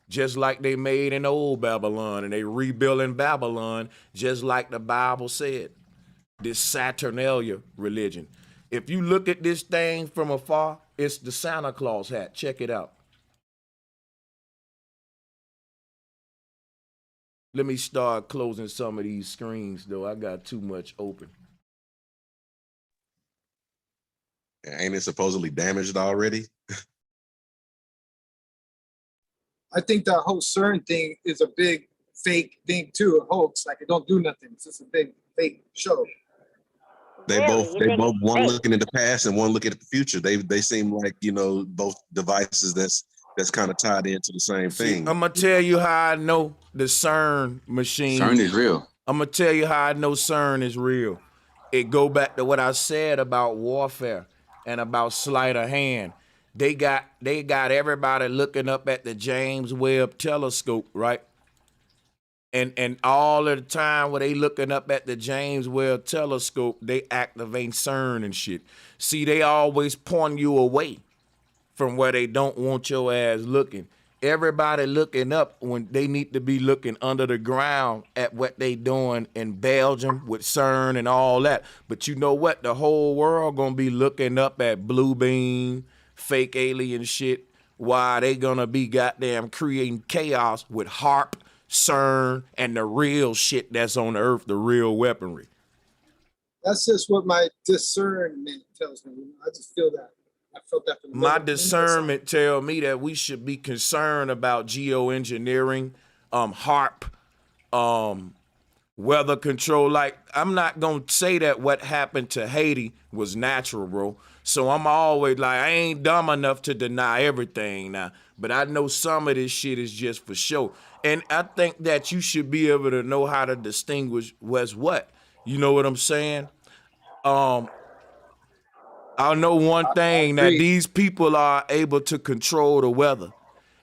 just like they made in old Babylon, and they rebuilding Babylon just like the Bible said. This Saturnalia religion. If you look at this thing from afar, it's the Santa Claus hat. Check it out. Let me start closing some of these screens, though. I got too much open. Ain't it supposedly damaged already? I think that whole CERN thing is a big fake thing too, a hoax. Like it don't do nothing. It's just a big fake show. They both one looking in the past and one looking at the future. They seem like, you know, both devices that's kind of tied into the same thing. I'm gonna tell you how I know the CERN machine. CERN is real. I'm gonna tell you how I know CERN is real. It go back to what I said about warfare and about sleight of hand. They got everybody looking up at the James Webb Telescope, right? And all of the time when they looking up at the James Webb Telescope, they activate CERN and shit. See, they always point you away from where they don't want your ass looking. Everybody looking up when they need to be looking under the ground at what they doing in Belgium with CERN and all that. But you know what? The whole world gonna be looking up at Blue Beam, fake alien shit, while they gonna be goddamn creating chaos with HARP, CERN, and the real shit that's on Earth, the real weaponry. That's just what my discernment tells me. I just feel that. I felt that. My discernment tell me that we should be concerned about geoengineering, HARP, weather control. Like, I'm not gonna say that what happened to Haiti was natural, bro. So I'm always like, I ain't dumb enough to deny everything now, but I know some of this shit is just for show. And I think that you should be able to know how to distinguish what's what. You know what I'm saying? I know one thing, that these people are able to control the weather.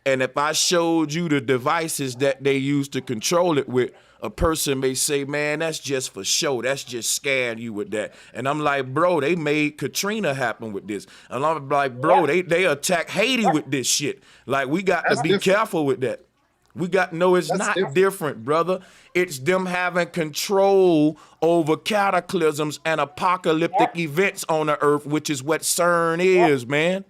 And if I showed you the devices that they use to control it with, a person may say, man, that's just for show. That's just scaring you with that. And I'm like, bro, they made Katrina happen with this. And I'm like, bro, they attack Haiti with this shit. Like, we got to be careful with that. We got, no, it's not different, brother. It's them having control over cataclysms and apocalyptic events on the earth, which is what CERN is, man.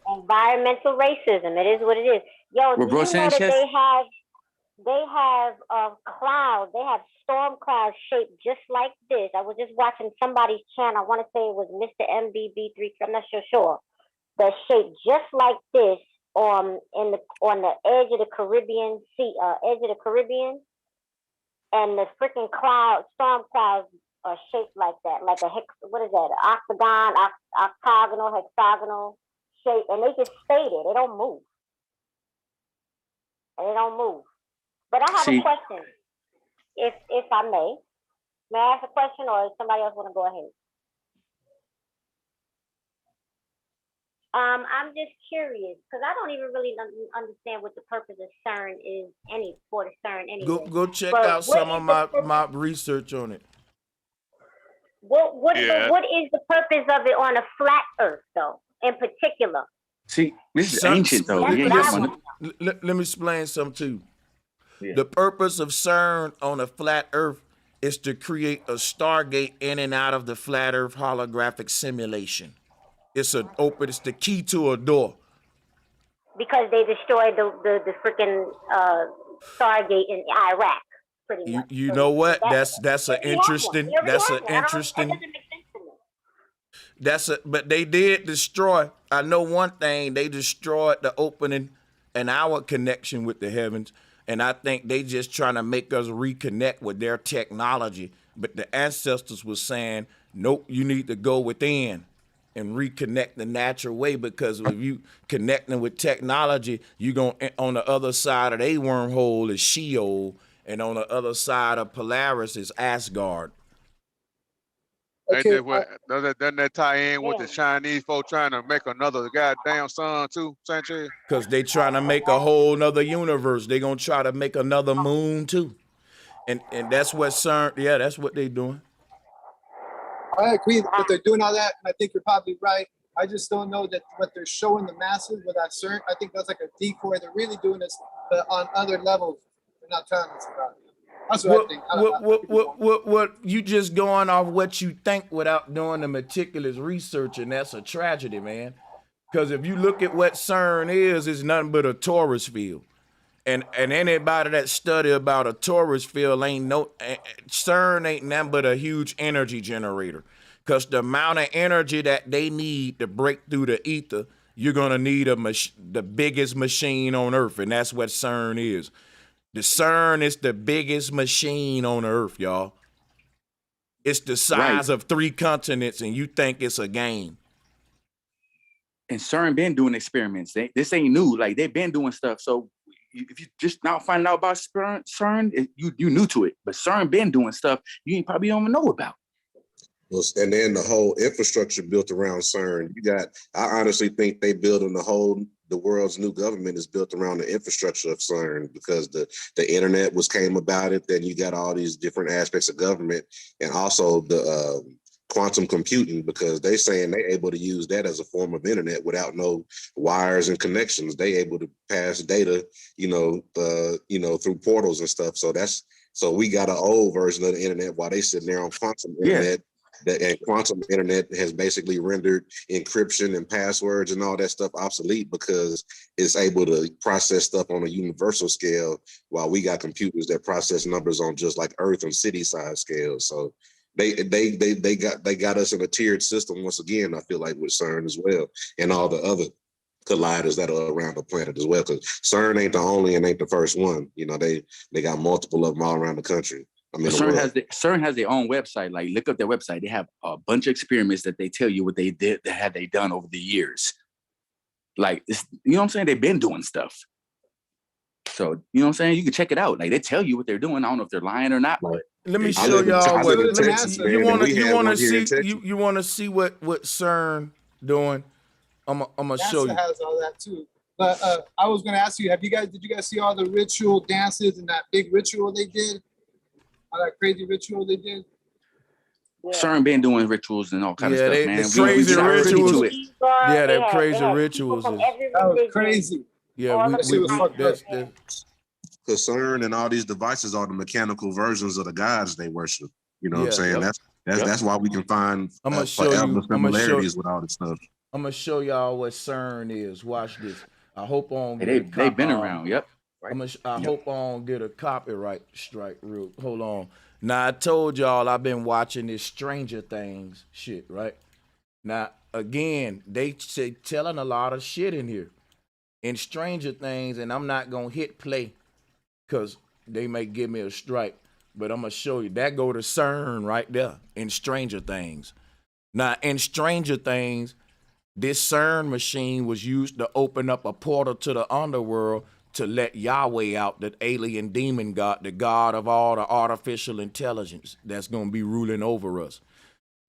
Environmental racism. It is what it is. Yo, do you know that they have clouds. They have storm clouds shaped just like this. I was just watching somebody's channel. I want to say it was Mr. MBB3. I'm not sure. They're shaped just like this on the edge of the Caribbean Sea, edge of the Caribbean, and the freaking storm clouds are shaped like that, like what is that? Octagon, octagonal, hexagonal shape, and they just stay there. They don't move. And they don't move. But I have a question, if I may. May I ask a question, or somebody else want to go ahead? I'm just curious because I don't even really understand what the purpose of CERN is for the CERN anyway. Go check But out some of my research on it. What is the purpose of it on a flat Earth though, in particular? See, this is ancient though. Let me explain something too. Yeah. The purpose of CERN on a flat Earth is to create a Stargate in and out of the flat Earth holographic simulation. It's the key to a door. Because they destroyed the freaking Stargate in Iraq, pretty much. You know what? That's an interesting. But they did destroy. I know one thing. They destroyed the opening and our connection with the heavens, and I think they just trying to make us reconnect with their technology. But the ancestors was saying, nope, you need to go within and reconnect the natural way, because if you connecting with technology, you going on the other side of a wormhole is Sheol, and on the other side of Polaris is Asgard. Okay. Doesn't that tie in with the Chinese folk trying to make another goddamn sun too, Sanchez? Because they trying to make a whole nother universe. They gonna try to make another moon too, and that's what CERN. Yeah, that's what they doing. I agree that they're doing all that, and I think you're probably right. I just don't know that what they're showing the masses with that CERN. I think that's like a decoy. They're really doing this, but on other levels, they're not telling us about it. That's what I think. What you just going off what you think without doing the meticulous research, and that's a tragedy, man. Because if you look at what CERN is, it's nothing but a torus field. And anybody that study about a torus field CERN ain't nothing but a huge energy generator. Because the amount of energy that they need to break through the ether, you're gonna need the biggest machine on Earth, and that's what CERN is. The CERN is the biggest machine on Earth, y'all. It's the size of 3 continents, and you think it's a game. And CERN been doing experiments. This ain't new. Like, they've been doing stuff. So if you just now finding out about CERN, you new to it. But CERN been doing stuff you probably don't even know about. And then the whole infrastructure built around CERN. I honestly think they building the world's new government is built around the infrastructure of CERN, because the internet came about it. Then you got all these different aspects of government, and also the quantum computing, because they saying they able to use that as a form of internet without no wires and connections. They able to pass data, through portals and stuff. So we got an old version of the internet while they sitting there on quantum internet. And quantum internet has basically rendered encryption and passwords and all that stuff obsolete, because it's able to process stuff on a universal scale, while we got computers that process numbers on just like Earth and city size scales. So they got us in a tiered system once again. I feel like with CERN as well, and all the other colliders that are around the planet as well, because CERN ain't the only and ain't the first one. They got multiple of them all around the country. CERN has their own website. Like, look up their website. They have a bunch of experiments that they tell you what they did, that had they done over the years. Like, you know what I'm saying? They've been doing stuff. So, you know what I'm saying? You can check it out. Like, they tell you what they're doing. I don't know if they're lying or not, but let me show y'all what you want to see what CERN doing. I'm gonna show you. NASA has all that too. But I was gonna ask you, did you guys see all the ritual dances and that big ritual they did? All that crazy ritual they did? CERN been doing rituals and all kind of stuff, man. The crazy rituals. Yeah, they're crazy rituals. That was crazy. Yeah, that's because CERN and all these devices are the mechanical versions of the gods they worship. You know what I'm saying? That's why we can find forever similarities with all this stuff. I'm gonna show y'all what CERN is. Watch this. I hope on. They've been around. Yep. I hope I don't get a copyright strike. Hold on. Now, I told y'all I've been watching this Stranger Things shit, right? Now, again, they telling a lot of shit in here. In Stranger Things, and I'm not going to hit play because they may give me a strike, but I'm going to show you. That go to CERN right there in Stranger Things. Now, in Stranger Things, this CERN machine was used to open up a portal to the underworld to let Yahweh out, the alien demon god, the god of all the artificial intelligence that's going to be ruling over us.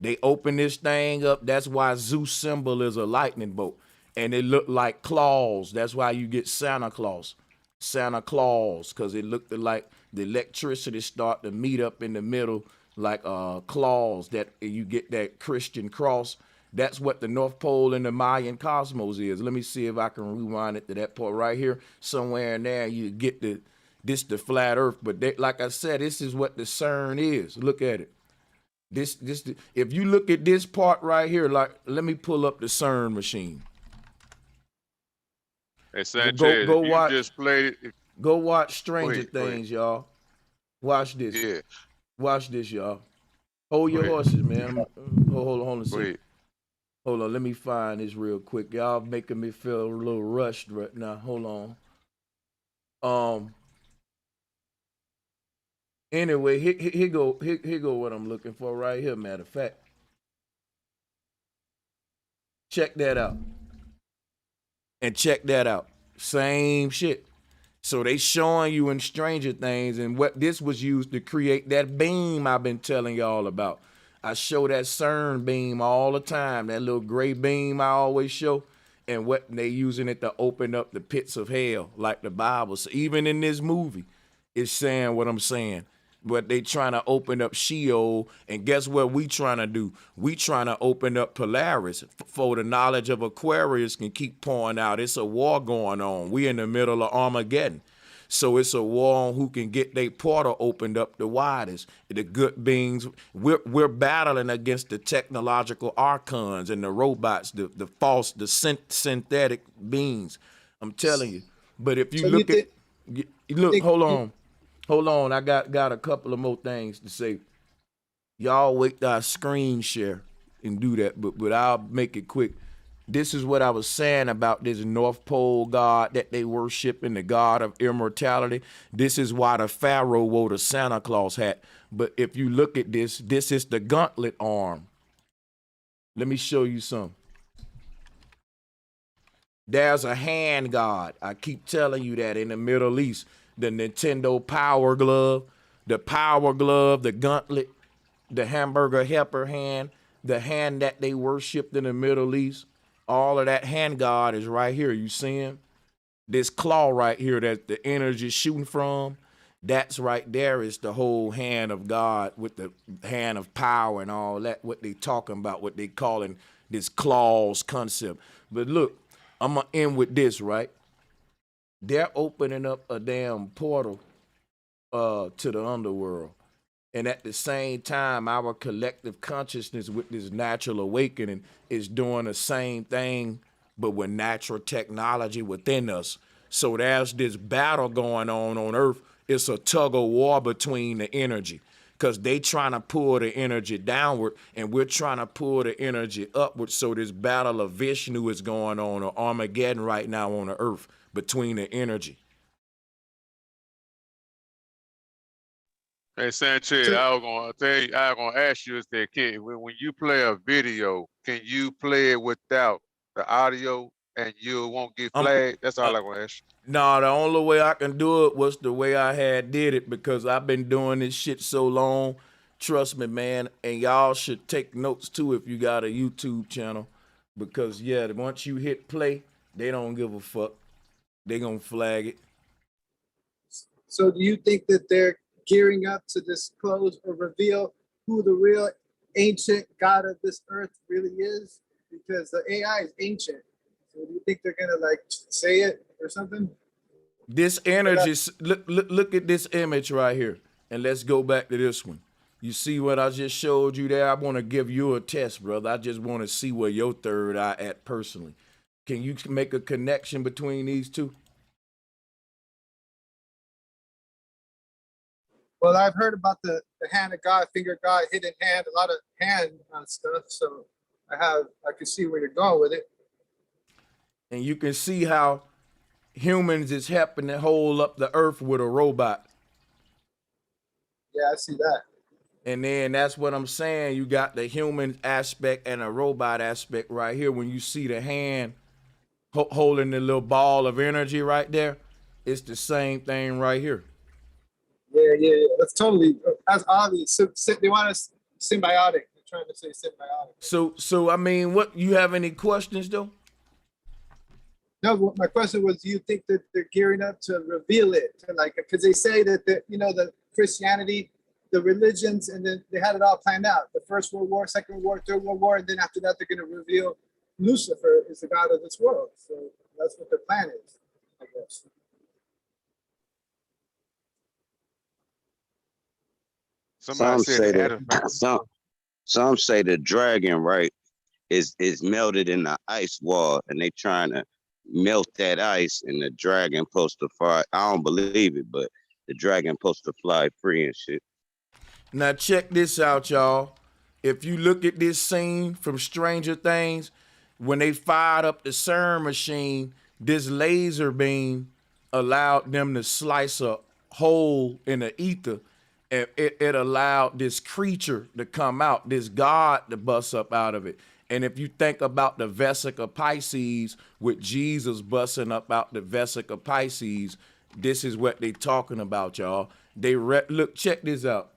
They open this thing up. That's why Zeus symbol is a lightning bolt. And it looked like claws. That's why you get Santa Claus. Santa Claus, because it looked like the electricity start to meet up in the middle like claws, that you get that Christian cross. That's what the North Pole in the Mayan cosmos is. Let me see if I can rewind it to that part right here. Somewhere in there, you get the flat earth. But they, like I said, this is what the CERN is. Look at it. If you look at this part right here, like, let me pull up the CERN machine. Hey, Sanchez, go you watch, just played it. Go watch Stranger Things, y'all. Watch this. Yeah. Watch this, y'all. Hold your horses, man. Hold on a second. Hold on, let me find this real quick. Y'all making me feel a little rushed right now. Hold on. Anyway, here go what I'm looking for right here, matter of fact. Check that out. And check that out. Same shit. So they showing you in Stranger Things, and what this was used to create that beam I've been telling y'all about. I show that CERN beam all the time, that little gray beam I always show, and what they using it to open up the pits of hell, like the Bible. So even in this movie, it's saying what I'm saying. But they trying to open up Sheol, and guess what we trying to do? We trying to open up Polaris for the knowledge of Aquarius can keep pouring out. It's a war going on. We in the middle of Armageddon. So it's a war on who can get their portal opened up the widest. The good beings, we're battling against the technological archons and the robots, the false, the synthetic beings. I'm telling you. But if you hold on. I got a couple of more things to say. Y'all wait till I screen share and do that, but I'll make it quick. This is what I was saying about this North Pole god that they worship, and the god of immortality. This is why the Pharaoh wore the Santa Claus hat. But if you look at this is the gauntlet arm. Let me show you some. There's a hand god. I keep telling you that in the Middle East. The Nintendo Power Glove, the Power Glove, the gauntlet, the hamburger helper hand, the hand that they worshipped in the Middle East. All of that hand god is right here. You see him? This claw right here that the energy is shooting from, that's right there is the whole hand of God with the hand of power and all that, what they talking about, what they calling this claws concept. But look, I'm going to end with this, right? They're opening up a damn portal to the underworld. And at the same time, our collective consciousness with this natural awakening is doing the same thing, but with natural technology within us. So there's this battle going on Earth. It's a tug of war between the energy, because they trying to pull the energy downward, and we're trying to pull the energy upward. So this battle of Vishnu is going on, or Armageddon right now on the Earth, between the energy. Hey Sanchez, I was gonna ask you is that when you play a video, can you play it without the audio and you won't get flagged? That's all I want to ask you. No, the only way I can do it was the way I had did it, because I've been doing this shit so long. Trust me, man, and y'all should take notes too if you got a YouTube channel, because yeah, once you hit play, they don't give a fuck. They gonna flag it. So do you think that they're gearing up to disclose or reveal who the real ancient God of this earth really is? Because the AI is ancient. So do you think they're gonna like say it or something? This energy, look at this image right here, and let's go back to this one. You see what I just showed you there? I want to give you a test, brother. I just want to see where your third eye at personally. Can you make a connection between these two? Well, I've heard about the hand of God, finger of God, hidden hand, a lot of hand stuff. So I can see where you're going with it. And you can see how humans is helping to hold up the earth with a robot. Yeah, I see that. And then that's what I'm saying. You got the human aspect and a robot aspect right here. When you see the hand holding the little ball of energy right there, It's the same thing right here. Yeah. That's totally, that's obvious. So they want us symbiotic. They're trying to say symbiotic. So I mean, what, you have any questions though? No, my question was, do you think that they're gearing up to reveal it? To like, because they say that the Christianity, the religions, and then they had it all planned out. The First World War, Second World War, Third World War, and then after that, they're going to reveal Lucifer is the god of this world. So that's what their plan is, I guess. Somebody Some said say the that Adam. some say the dragon, right, is melted in the ice wall, and they trying to melt that ice, and the dragon supposed to fly. I don't believe it, but the dragon supposed to fly free and shit. Now check this out, y'all. If you look at this scene from Stranger Things, when they fired up the CERN machine, this laser beam allowed them to slice a hole in the ether, and it allowed this creature to come out, this god to bust up out of it. And if you think about the Vesica Pisces, with Jesus busting up out the Vesica Pisces, this is what they talking about, y'all. Look, check this out.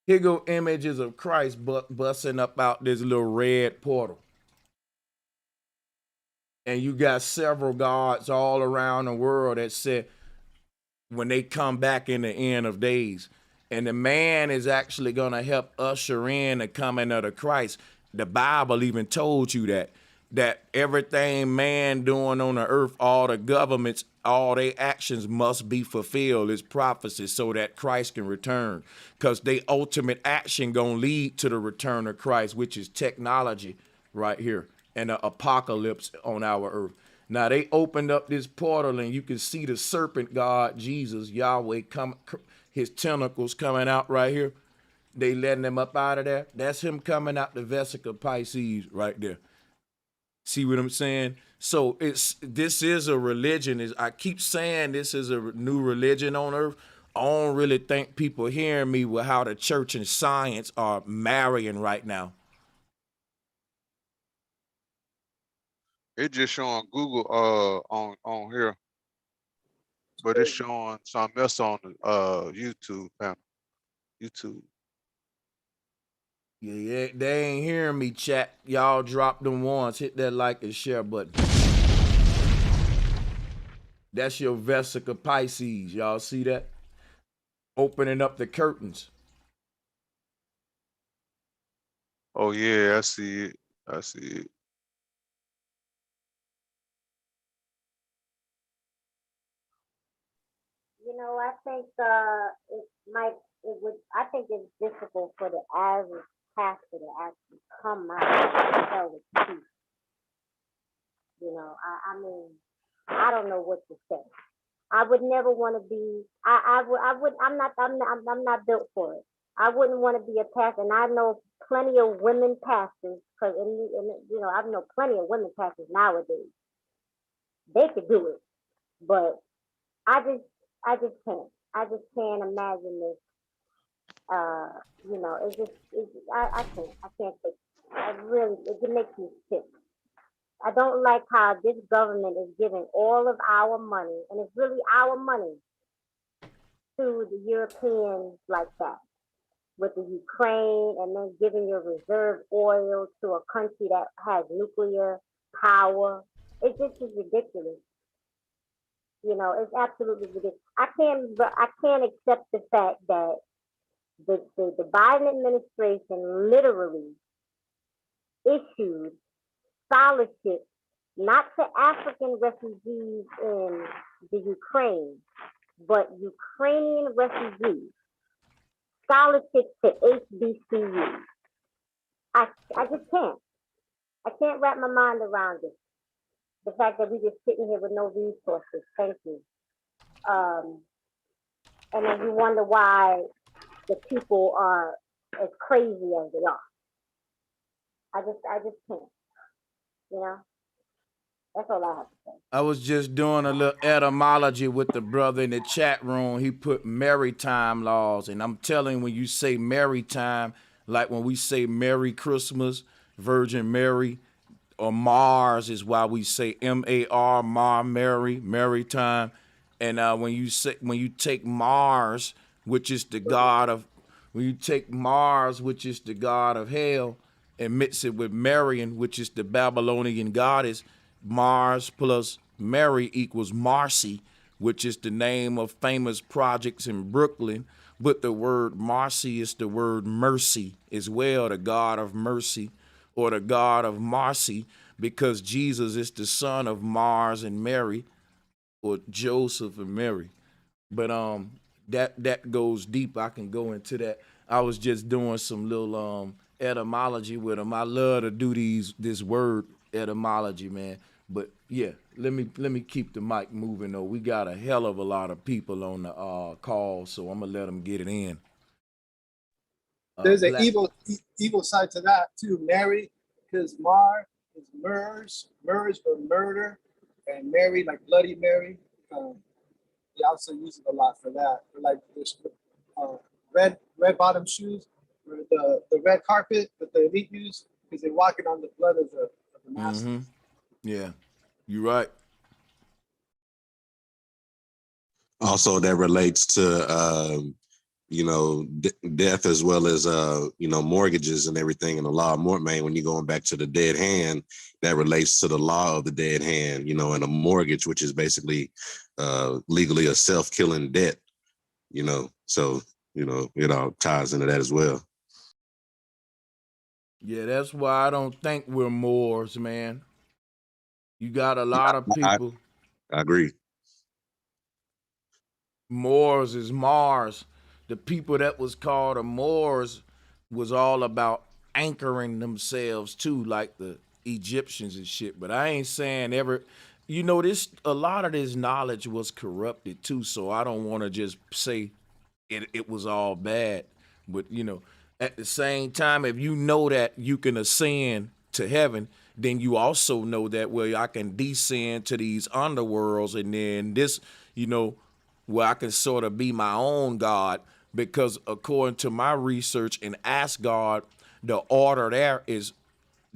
Here go images of Christ busting up out this little red portal. And you got several gods all around the world that said when they come back in the end of days. And the man is actually going to help usher in the coming of the Christ. The Bible even told you that everything man doing on the earth, all the governments, all their actions must be fulfilled as prophecy so that Christ can return. Because their ultimate action going to lead to the return of Christ, which is technology right here and the apocalypse on our earth. Now they opened up this portal and you can see the serpent God, Jesus, Yahweh, his tentacles coming out right here. They letting him up out of there. That's him coming out the Vesica Pisces right there. See what I'm saying? So this is a religion. I keep saying this is a new religion on earth. I don't really think people hearing me with how the church and science are marrying right now. It's just showing Google on here, but it's showing something else on YouTube panel. YouTube. Yeah, they ain't hearing me, chat. Y'all drop them ones. Hit that like and share button. That's your Vesica Pisces. Y'all see that? Opening up the curtains. Oh yeah, I see it. I see it. I think I think it's difficult for the average pastor to actually come out and tell the truth. I mean, I don't know what to say. I would never want to be. I'm not built for it. I wouldn't want to be a pastor, and I know plenty of women pastors because I know plenty of women pastors nowadays. They could do it, but I just can't. I just can't imagine this. I can't take it. It makes me sick. I don't like how this government is giving all of our money, and it's really our money, to the Europeans like that, with the Ukraine, and then giving your reserve oil to a country that has nuclear power. It just is ridiculous. It's absolutely ridiculous. I can't accept the fact that the Biden administration literally issued scholarships not to African refugees in the Ukraine, but Ukrainian refugees, scholarships to HBCUs. I just can't. I can't wrap my mind around it. The fact that we're just sitting here with no resources. Thank you. And then you wonder why the people are as crazy as they are. I just can't. That's all I have to say. I was just doing a little etymology with the brother in the chat room. He put maritime laws, and I'm telling you, when you say maritime, like when we say Merry Christmas, Virgin Mary, or Mars is why we say M-A-R, Mary, maritime. And when you take Mars, which is the god of, when you take Mars, which is the god of hell, and mix it with Marian, which is the Babylonian goddess, Mars plus Mary equals Marcy, which is the name of famous projects in Brooklyn. But the word Marcy is the word mercy as well, the God of mercy or the God of Marcy, because Jesus is the son of Mars and Mary, or Joseph and Mary. But that goes deep. I can go into that. I was just doing some little etymology with them. I love to do this word etymology, man. But yeah, let me keep the mic moving though. We got a hell of a lot of people on the call, so I'm gonna let them get it in. There's an evil side to that too. Mary, because Mar is MERS for murder, and Mary like Bloody Mary. He also uses it a lot for that. For like this red bottom shoes, or the red carpet that the elite use, because they're walking on the blood of the master. Mm-hmm. Yeah, you're right. Also, that relates to death as well as mortgages and everything in the law of mortmain. When you're going back to the dead hand, that relates to the law of the dead hand, and a mortgage, which is basically legally a self-killing debt, so it all ties into that as well. Yeah, that's why I don't think we're Moors, man. You got a lot of people. I agree. Moors is Mars. The people that was called the Moors was all about anchoring themselves too, like the Egyptians and shit. But I ain't saying this. A lot of this knowledge was corrupted too. So I don't want to just say it was all bad. But at the same time, if you know that you can ascend to heaven, then you also know that I can descend to these underworlds, and then this, where I can sort of be my own God, because according to my research in Asgard, the order there is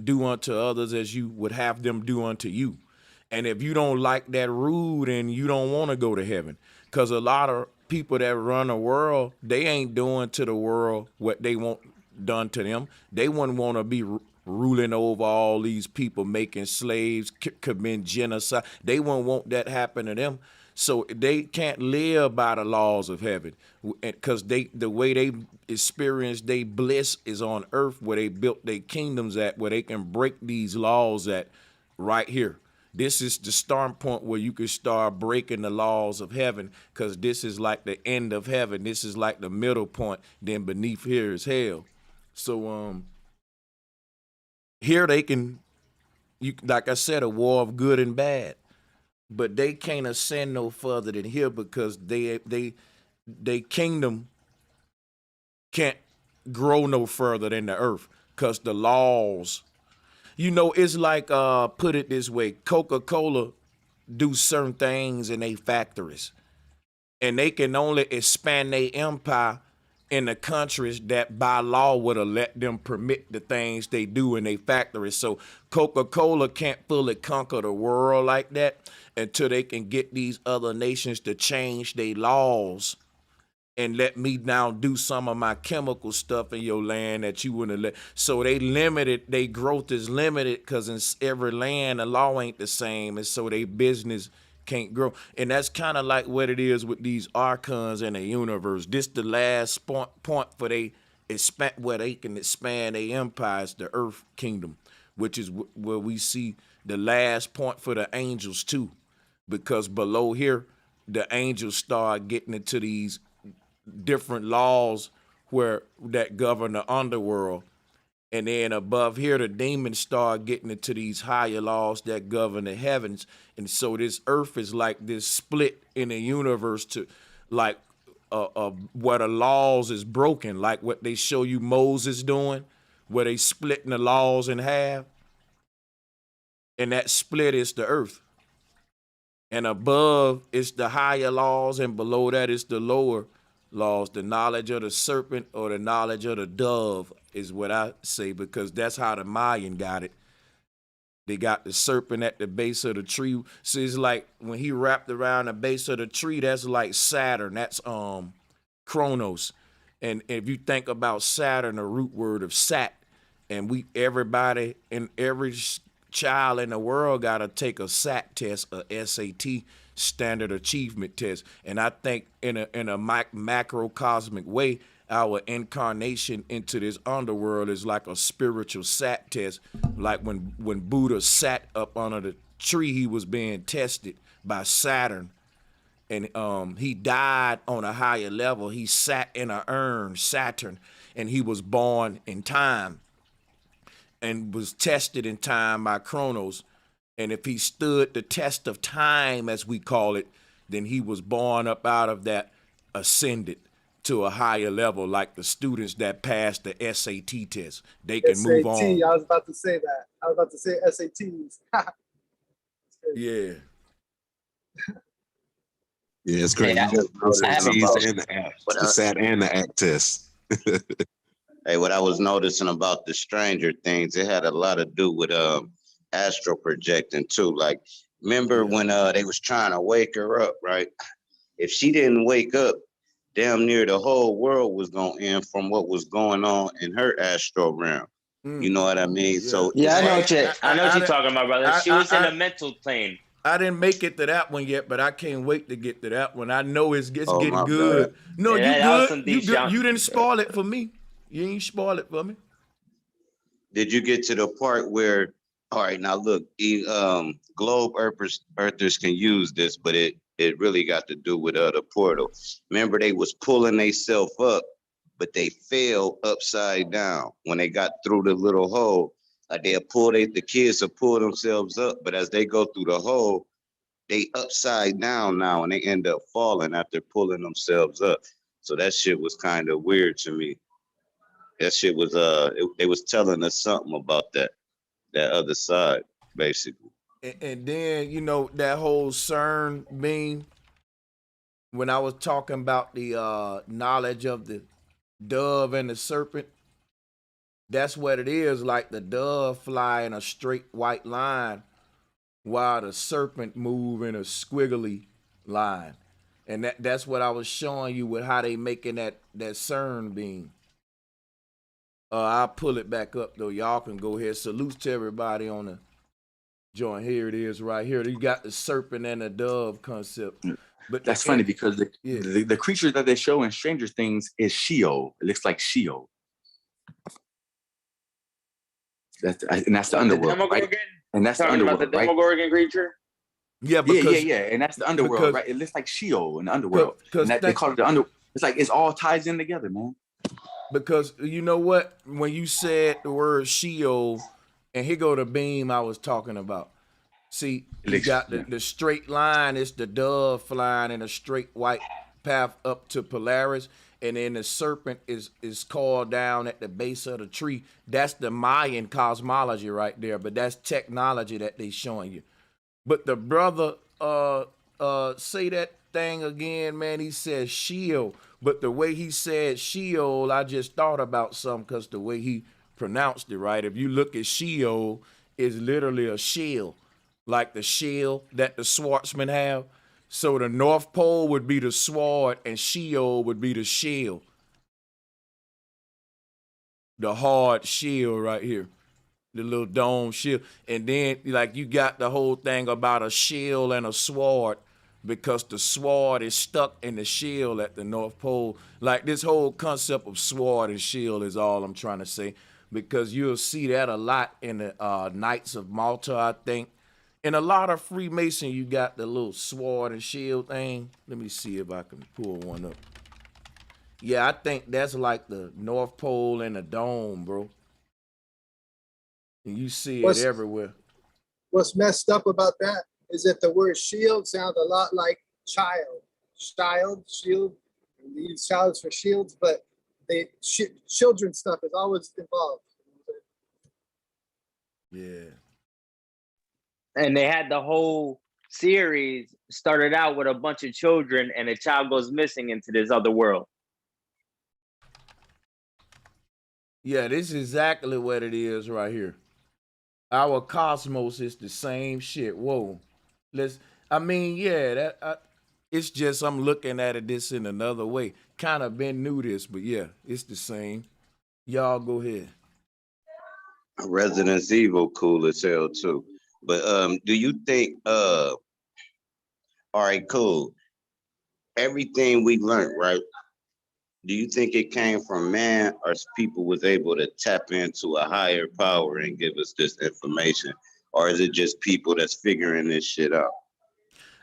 do unto others as you would have them do unto you. And if you don't like that rule, then you don't want to go to heaven, because a lot of people that run the world, they ain't doing to the world what they want done to them. They wouldn't want to be ruling over all these people, making slaves, commit genocide. They wouldn't want that happen to them. So they can't live by the laws of heaven, because the way they experience their bliss is on earth, where they built their kingdoms at, where they can break these laws at right here. This is the starting point where you can start breaking the laws of heaven, because this is like the end of heaven. This is like the middle point. Then beneath here is hell. So here they can, like I said, a war of good and bad. But they can't ascend no further than here, because they kingdom can't grow no further than the earth, because the laws, it's like put it this way: Coca-Cola do certain things in their factories, and they can only expand their empire in the countries that by law would have let them permit the things they do in their factories. So Coca-Cola can't fully conquer the world like that until they can get these other nations to change their laws and let me now do some of my chemical stuff in your land that you wouldn't let. So they limited, their growth is limited, because in every land the law ain't the same, and so their business can't grow. And that's kind of like what it is with these archons in the universe. This the last point for where they can expand their empires, the earth kingdom, which is where we see the last point for the angels too, because below here the angels start getting into these different laws that govern the underworld, and then above here the demons start getting into these higher laws that govern the heavens. And so this earth is like this split in the universe to like where the laws is broken, like what they show you Moses doing, where they splitting the laws in half, and that split is the earth. And above is the higher laws, and below that is the lower laws. The knowledge of the serpent or the knowledge of the dove is what I say, because that's how the Mayan got it. They got the serpent at the base of the tree. So it's like when he wrapped around the base of the tree, that's like Saturn. That's Chronos. And if you think about Saturn, the root word of Sat, and everybody and every child in the world got to take a SAT test, a SAT, standard achievement test. And I think in a macrocosmic way, our incarnation into this underworld is like a spiritual SAT test. Like when Buddha sat up under the tree, he was being tested by Saturn. And he died on a higher level. He sat in an urn, Saturn, and he was born in time and was tested in time by Chronos. And if he stood the test of time, as we call it, then he was born up out of that, ascended to a higher level, like the students that passed the SAT test. They can move on. I was about to say that. I was about to say SATs. Yeah. Yeah, it's crazy. Hey, The SAT and the ACT test. Hey, what I was noticing about the Stranger Things, it had a lot to do with astral projecting too. Like, remember when they was trying to wake her up, right? If she didn't wake up, damn near the whole world was gonna end from what was going on in her astral realm. You know what I mean? Yeah. So yeah, I know what you're talking about, brother. She was in a mental plane. I didn't make it to that one yet, but I can't wait to get to that one. I know it's getting my good. God. No, Yeah, you good. You good. You didn't spoil it for me. You ain't spoil it for me. Did you get to the part where, all right, now look, globe earthers can use this, but it really got to do with the portal. Remember, they was pulling themselves up, but they fell upside down when they got through the little hole. The kids will pull themselves up, but as they go through the hole, they upside down now, and they end up falling after pulling themselves up. So that shit was kind of weird to me. That shit was they was telling us something about that other side, basically. And then that whole CERN beam. When I was talking about the knowledge of the dove and the serpent, that's what it is. Like the dove fly in a straight white line, while the serpent move in a squiggly line. And that's what I was showing you with how they making that CERN beam. I'll pull it back up though. Y'all can go ahead. Salutes to everybody on the joint. Here it is right here. You got the serpent and the dove concept. But that's funny because the creature that they show in Stranger Things is Sheol. It looks like Sheol. That's the underworld, right? And that's the underworld, about the right? Demogorgon creature? Yeah, because, yeah. And that's the underworld, right? It looks like Sheol in the underworld. And they call it the under. It's like it's all ties in together, man. Because you know what? When you said the word Sheol, and here go the beam I was talking about. See, you got the straight line. It's the dove flying in a straight white path up to Polaris. And then the serpent is called down at the base of the tree. That's the Mayan cosmology right there. But that's technology that they showing you. But the brother say that thing again, man. He says Sheol. But the way he said Sheol, I just thought about something because the way he pronounced it, right? If you look at Sheol, it's literally a shell, like the shell that the swordsmen have. So the North Pole would be the sword and Sheol would be the shell. The hard shell right here. The little dome shell. And then like you got the whole thing about a shell and a sword because the sword is stuck in the shell at the North Pole. Like this whole concept of sword and shell is all I'm trying to say. Because you'll see that a lot in the Knights of Malta, I think. In a lot of Freemason, you got the little sword and shield thing. Let me see if I can pull one up. Yeah, I think that's like the North Pole and the dome, bro. And you see it everywhere. What's messed up about that is that the word shield sounds a lot like child. Shield. They use childs for shields, but children's stuff is always involved. Yeah. And they had the whole series started out with a bunch of children and a child goes missing into this other world. Yeah, this is exactly what it is right here. Our cosmos is the same shit. Whoa. I mean, yeah, it's just I'm looking at it this in another way. Kind of been new this, but yeah, it's the same. Y'all go ahead. Resident Evil cool as hell too. But do you think all right, cool. Everything we learned, right? Do you think it came from man or people was able to tap into a higher power and give us this information? Or is it just people that's figuring this shit out?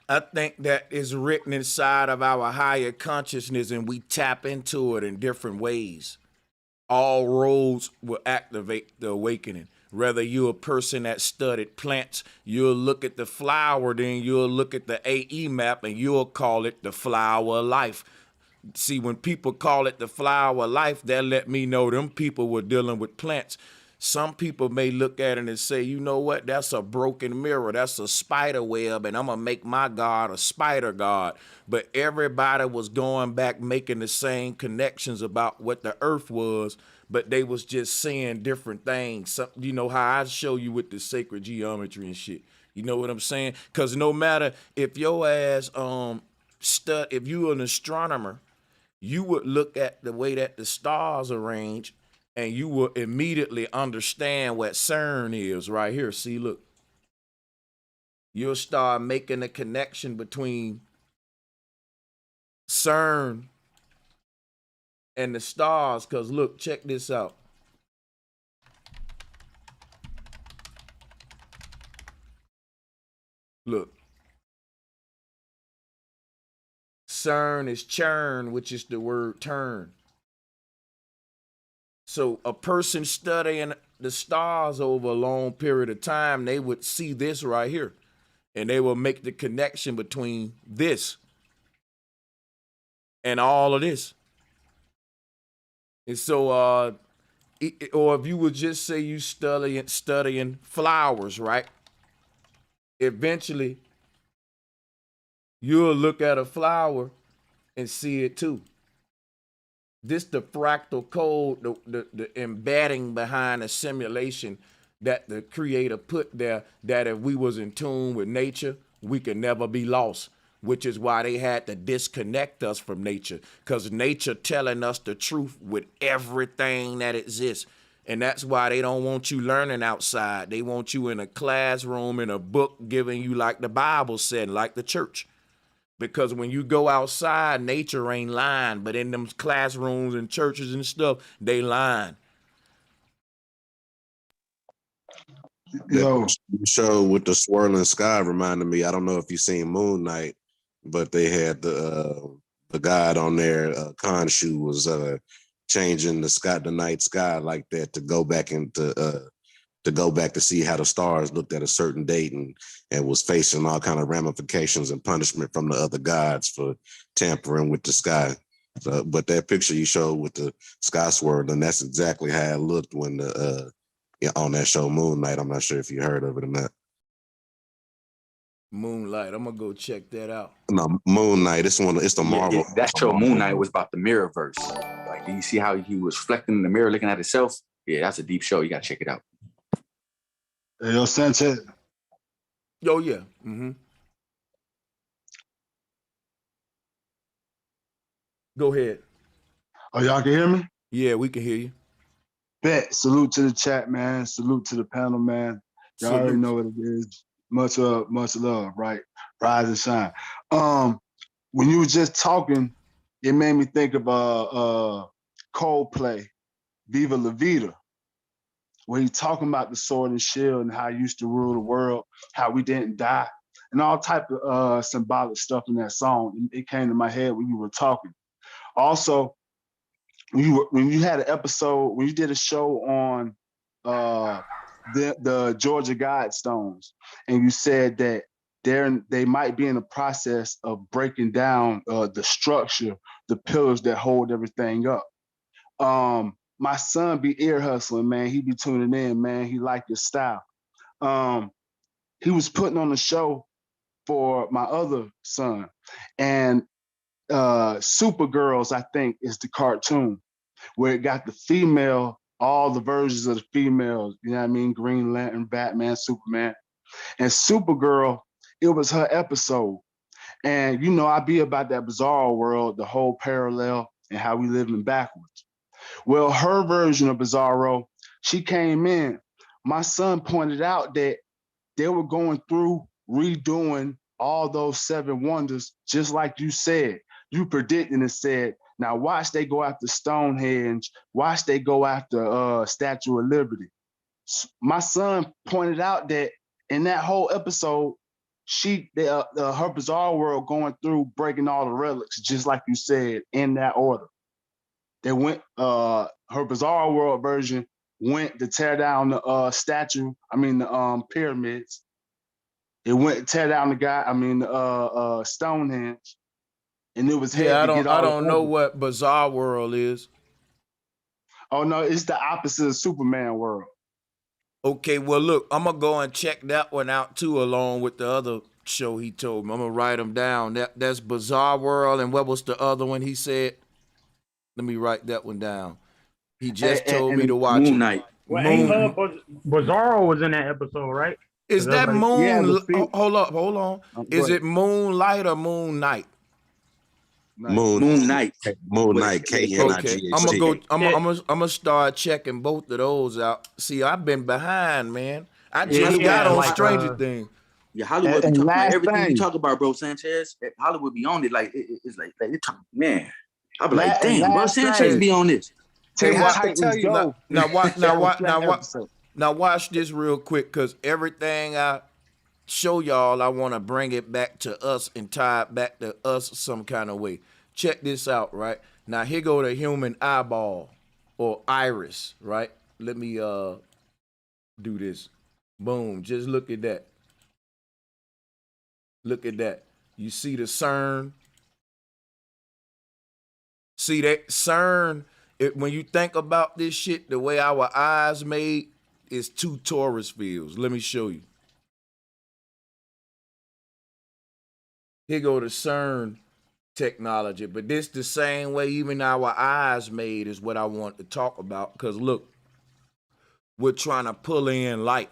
I think that is written inside of our higher consciousness and we tap into it in different ways. All roads will activate the awakening. Whether you're a person that studied plants, you'll look at the flower, then you'll look at the AE map and you'll call it the flower of life. See, when people call it the flower of life, that let me know them people were dealing with plants. Some people may look at it and say, you know what, that's a broken mirror, that's a spider web, and I'm gonna make my God a spider god. But everybody was going back making the same connections about what the earth was, but they was just saying different things. So, you know how I show you with the sacred geometry and shit. You know what I'm saying? Because no matter if your ass if you an astronomer, you would look at the way that the stars arrange and you will immediately understand what CERN is right here. See, look. You'll start making a connection between CERN and the stars, because look, check this out. Look. CERN is churn, which is the word turn. So a person studying the stars over a long period of time, they would see this right here. And they will make the connection between this and all of this. And so, or if you would just say you studying flowers, right? Eventually, you'll look at a flower and see it too. This the fractal code, the embedding behind a simulation that the creator put there, that if we was in tune with nature, we could never be lost, which is why they had to disconnect us from nature, because nature telling us the truth with everything that exists. And that's why they don't want you learning outside. They want you in a classroom, in a book, giving you like the Bible said, like the church. Because when you go outside, nature ain't lying, but in them classrooms and churches and stuff, they lying. That show with the swirling sky reminded me. I don't know if you seen Moon Knight, but they had the guy on there. Khonshu was changing the night sky like that to go back to see how the stars looked at a certain date, and was facing all kind of ramifications and punishment from the other gods for tampering with the sky. So, but that picture you showed with the sky swirling, that's exactly how it looked when on that show Moon Knight. I'm not sure if you heard of it or not. Moonlight, I'm gonna go check that out. No, Moon Knight. It's the Marvel. Yeah, that show Moon Knight was about the mirror verse. Like, do you see how he was reflecting in the mirror, looking at himself? Yeah, that's a deep show. You gotta check it out. Hey, yo, Sanchez. Yo, yeah. Mm-hmm. Go ahead. Oh, y'all can hear me? Yeah, we can hear you. Bet. Salute to the chat, man. Salute to the panel, man. Y'all already know what it is. Much love, right? Rise and shine. When you were just talking, it made me think of Coldplay, Viva La Vida, where he's talking about the sword and shield and how he used to rule the world, how we didn't die, and all type of symbolic stuff in that song. It came to my head when you were talking. Also, when you had an episode, when you did a show on the Georgia Guidestones, and you said that they might be in the process of breaking down the structure, the pillars that hold everything up. My son be ear hustling, man. He be tuning in, man. He like your style. He was putting on a show for my other son, and Supergirls, I think, is the cartoon where it got the female all the versions of the females, you know what I mean? Green Lantern, Batman, Superman. And Supergirl, it was her episode. And you know, I be about that bizarre world, the whole parallel and how we living backwards. Well, her version of Bizarro, she came in. My son pointed out that they were going through redoing all those seven wonders, just like you said. You predicted and said, now watch they go after Stonehenge, watch they go after Statue of Liberty. My son pointed out that in that whole episode, her bizarre world going through breaking all the relics, just like you said, in that order. They went her bizarre world version went to tear down the pyramids. It went to tear down Stonehenge, and it was Yeah, had to get I all don't the know others. what Bizarre World is. Oh no, it's the opposite of Superman world. Okay, well look, I'm gonna go and check that one out too, along with the other show he told me. I'm gonna write them down. That's Bizarre World, and what was the other one he said? Let me write that one down. He just told me to watch Moon it. Knight. Well, Moon. Bizarro was in that episode, right? Is that everybody- Moon? Hold on. Is it Moonlight or Moon Knight? Moon Knight. Moon Knight. Okay, I'm gonna KNIGHT. go. I'm gonna start checking both of those out. See, I've been behind, man. I just got on Stranger Things. Yeah, Hollywood be and talking about last everything you thing. talk about, bro Sanchez. Hollywood be on it. Like it's like they talk, man. I be like, And damn, bro last Sanchez thing. be on this. Hey, They have to tell you. Now watch this real quick, cause everything I show y'all, I want to bring it back to us and tie it back to us some kind of way. Check this out, right? Now here go the human eyeball or iris, right? Let me do this. Boom, just look at that. Look at that. You see the CERN? See that CERN, when you think about this shit, the way our eyes made is two torus fields. Let me show you. Here go the CERN technology, but this the same way even our eyes made is what I want to talk about, because look, we're trying to pull in light.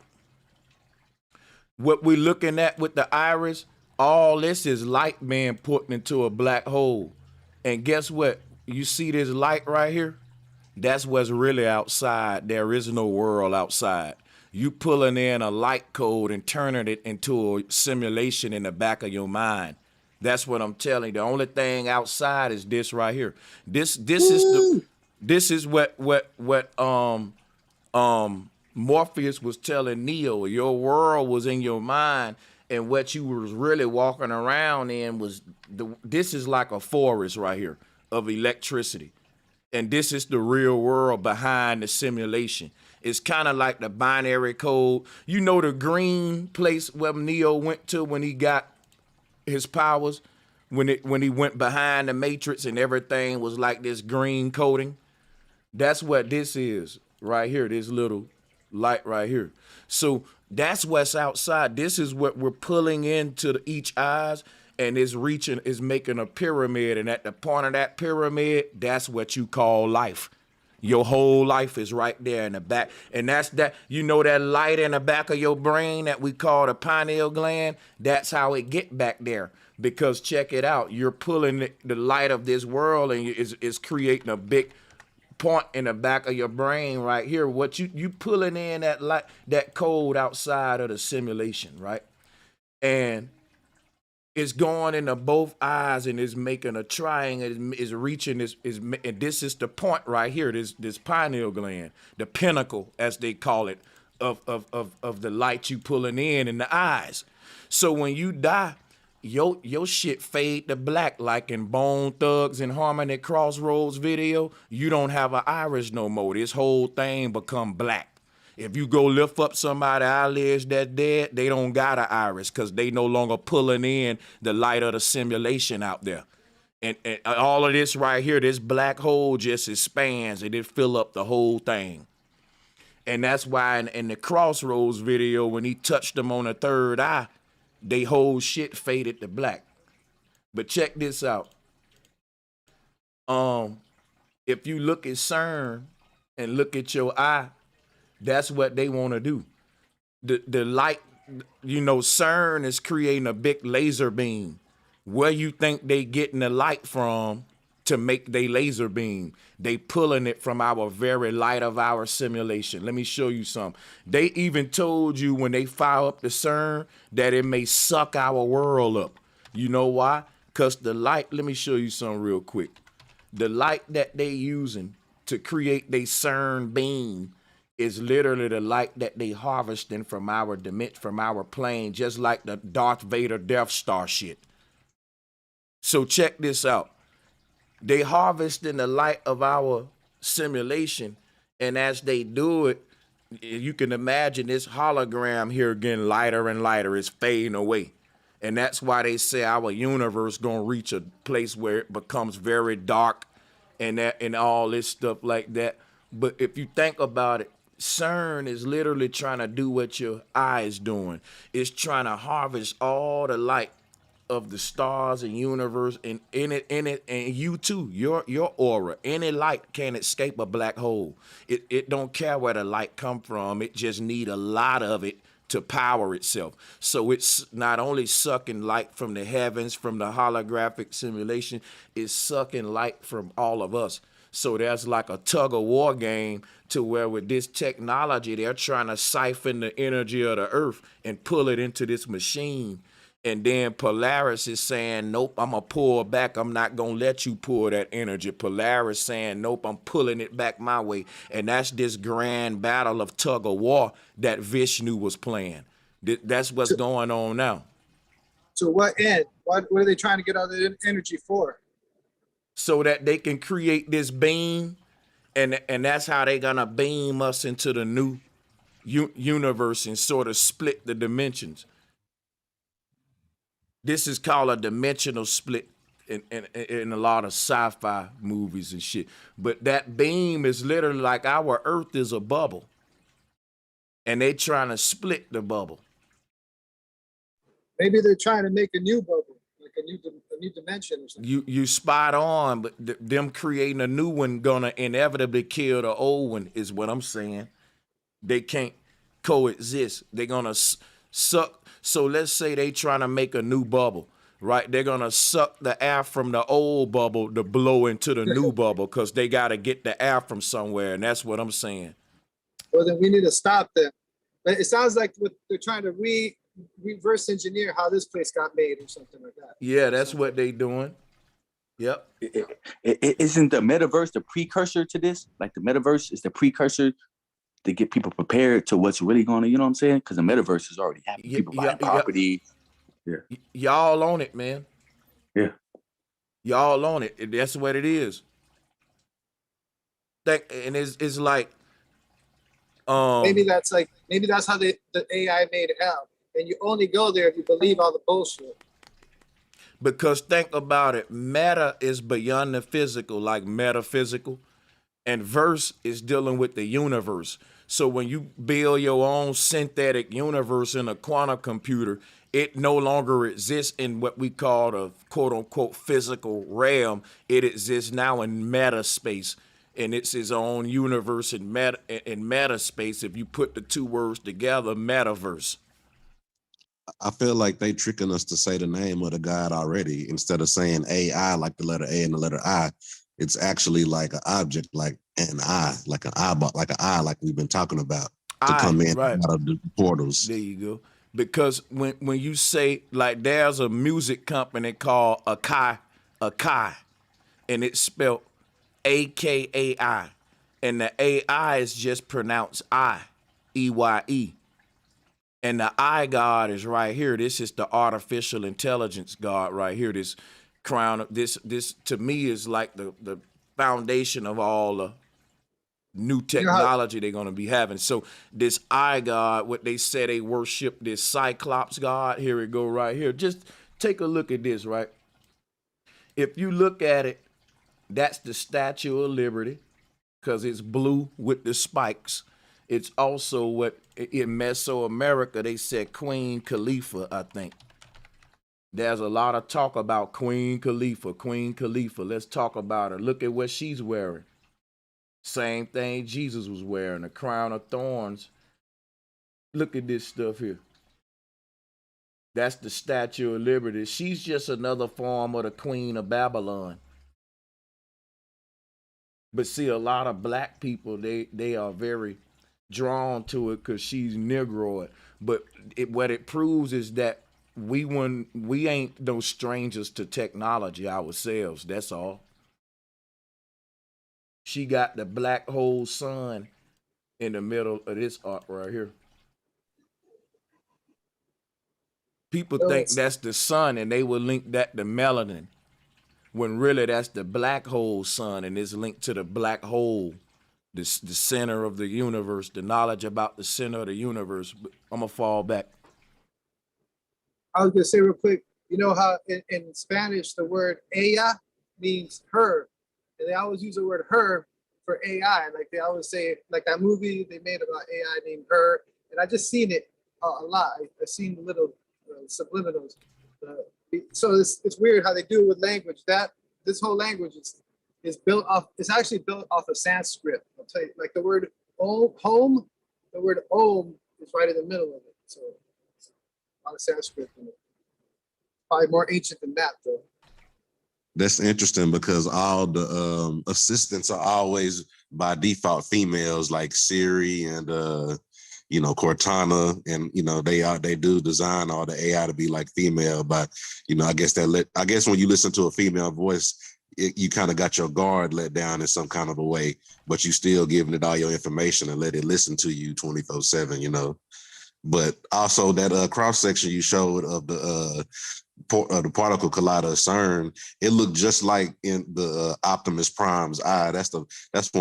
What we're looking at with the iris, all this is light being put into a black hole. And guess what? You see this light right here? That's what's really outside. There is no world outside. You pulling in a light code and turning it into a simulation in the back of your mind. That's what I'm telling you. The only thing outside is this right here. This is what Morpheus was telling Neo. Your world was in your mind, and what you was really walking around in was this is like a forest right here of electricity. And this is the real world behind the simulation. It's kind of like the binary code. You know the green place where Neo went to when he got his powers, when he went behind the matrix and everything was like this green coating. That's what this is right here, this little light right here. So that's what's outside. This is what we're pulling into each eyes, and it's making a pyramid, and at the point of that pyramid, that's what you call life. Your whole life is right there in the back. And that's that, you know, that light in the back of your brain that we call the pineal gland, that's how it get back there. Because check it out, you're pulling the light of this world, and it's creating a big point in the back of your brain right here. What you pulling in that light, that code outside of the simulation, right? And it's going into both eyes, and it's making a triangle. Is reaching this. And this is the point right here. This pineal gland, the pinnacle, as they call it, of the light you pulling in the eyes. So when you die, your shit fade to black, like in Bone Thugs and Harmony Crossroads video. You don't have an iris no more. This whole thing become black. If you go lift up somebody's eyelids that dead, they don't got an iris because they no longer pulling in the light of the simulation out there. And all of this right here, this black hole just expands and it fill up the whole thing. And that's why in the Crossroads video, when he touched them on the third eye, they whole shit faded to black. But check this out. If you look at CERN, and look at your eye, that's what they want to do. The light, you know, CERN is creating a big laser beam. Where you think they getting the light from to make their laser beam? They pulling it from our very light of our simulation. Let me show you something. They even told you when they fire up the CERN that it may suck our world up. You know why? Because the light, let me show you something real quick. The light that they using to create their CERN beam is literally the light that they harvesting from our dimension, from our plane, just like the Darth Vader Death Star shit. So check this out. They harvesting the light of our simulation, and as they do it, you can imagine this hologram here getting lighter and lighter. It's fading away. And that's why they say our universe gonna reach a place where it becomes very dark and that and all this stuff like that. But if you think about it, CERN is literally trying to do what your eye is doing. It's trying to harvest all the light of the stars and universe and in it and you too, your aura. Any light can't escape a black hole. It don't care where the light come from. It just need a lot of it to power itself. So it's not only sucking light from the heavens, from the holographic simulation, it's sucking light from all of us. So there's like a tug of war game to where with this technology, they're trying to siphon the energy of the earth and pull it into this machine. And then Polaris is saying, nope, I'm going to pull back. I'm not going to let you pull that energy. Polaris saying, nope, I'm pulling it back my way. And that's this grand battle of tug of war that Vishnu was playing. That's what's going on now. So what end? What are they trying to get all the energy for? So that they can create this beam, and that's how they're going to beam us into the new universe and sort of split the dimensions. This is called a dimensional split in a lot of sci-fi movies and shit. But that beam is literally like our Earth is a bubble. And they trying to split the bubble. Maybe they're trying to make a new bubble, like a new dimension or something. You spot on, but them creating a new one gonna inevitably kill the old one is what I'm saying. They can't coexist. They're gonna suck. So let's say they trying to make a new bubble, right? They're gonna suck the air from the old bubble to blow into the new bubble because they gotta get the air from somewhere, and that's what I'm saying. Well, then we need to stop them. But it sounds like they're trying to reverse engineer how this place got made or something like that. Yeah, that's what they doing. Yep. Isn't the metaverse the precursor to this? Like the metaverse is the precursor to get people prepared to what's really going to, you know what I'm saying? Because the metaverse is already happening. People buying property. Yeah. Y'all on it, man. Yeah. Y'all on it. That's what it is. And it's like maybe that's how the AI made it out. And you only go there if you believe all the bullshit. Because think about it, meta is beyond the physical, like metaphysical, and verse is dealing with the universe. So when you build your own synthetic universe in a quantum computer, it no longer exists in what we call the quote unquote physical realm. It exists now in meta space, and it's its own universe in meta space. If you put the two words together, metaverse. I feel like they tricking us to say the name of the God already instead of saying AI, like the letter A and the letter I. It's actually like an object, like an eye, like an eyeball, like an eye, like we've been talking about to come in out of the portals. There you go. Because when you say, like, there's a music company called Akai, and it's spelled AKAI, and the AI is just pronounced I, EYE. And the I God is right here. This is the artificial intelligence God right here. This crown, this to me is like the foundation of all the new technology they're going to be having. So this I God, what they say they worship, this Cyclops God, here it go right here. Just take a look at this, right? If you look at it, that's the Statue of Liberty because it's blue with the spikes. It's also what in Mesoamerica, they said Queen Khalifa, I think. There's a lot of talk about Queen Khalifa. Let's talk about her. Look at what she's wearing. Same thing Jesus was wearing, a crown of thorns. Look at this stuff here. That's the Statue of Liberty. She's just another form of the Queen of Babylon. But see, a lot of black people, they are very drawn to it because she's Negroid. But what it proves is that we ain't no strangers to technology ourselves. That's all. She got the black hole sun in the middle of this art right here. People think that's the sun and they will link that to melanin, when really that's the black hole sun and it's linked to the black hole, the center of the universe, the knowledge about the center of the universe. But I'm gonna fall back. I was gonna say real quick, you know how in Spanish the word ella means her, and they always use the word her for AI. Like they always say, like that movie they made about AI named Her, and I just seen it a lot. I've seen the little subliminals. So it's weird how they do it with language. That this whole language is built off. It's actually built off of Sanskrit. I'll tell you, like the word home, the word om is right in the middle of it. So it's a lot of Sanskrit in it. Probably more ancient than that, though. That's interesting because all the assistants are always by default females, like Siri and Cortana, and they do design all the AI to be like female. But I guess when you listen to a female voice, you kind of got your guard let down in some kind of a way, but you still giving it all your information and let it listen to you 24/7. But also that cross section you showed of the particle collider of CERN, it looked just like in the Optimus Prime's eye. That's one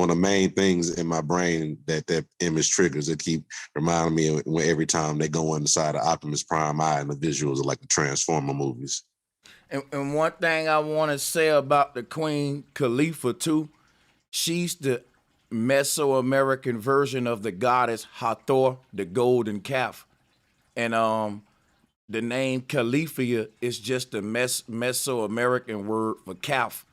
of the main things in my brain that image triggers. It keep reminding me of when every time they go inside the Optimus Prime eye, and the visuals are like the Transformer movies. And one thing I want to say about the Queen Khalifa too, she's the Mesoamerican version of the goddess Hathor, the golden calf. And the name Califia is just a Mesoamerican word for calf.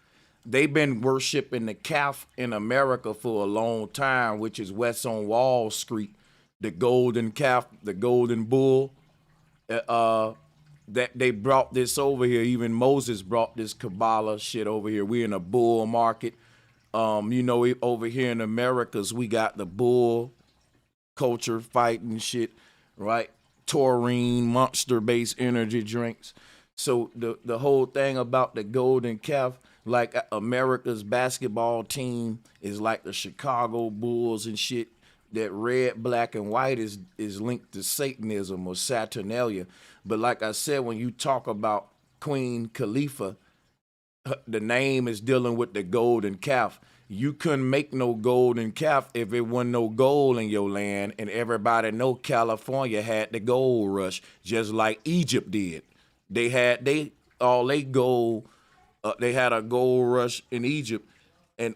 They've been worshiping the calf in America for a long time, which is west on Wall Street, the golden calf, the golden bull. That they brought this over here. Even Moses brought this Kabbalah shit over here. We're in a bull market. Over here in Americas, we got the bull culture fighting shit, right? Taurine, monster-based energy drinks. So the whole thing about the golden calf, like America's basketball team is like the Chicago Bulls and shit. That red, black, and white is linked to Satanism or Saturnalia. But like I said, when you talk about Queen Khalifa, the name is dealing with the golden calf. You couldn't make no golden calf if it wasn't no gold in your land, and everybody know California had the gold rush, just like Egypt did. They had gold. They had a gold rush in Egypt, and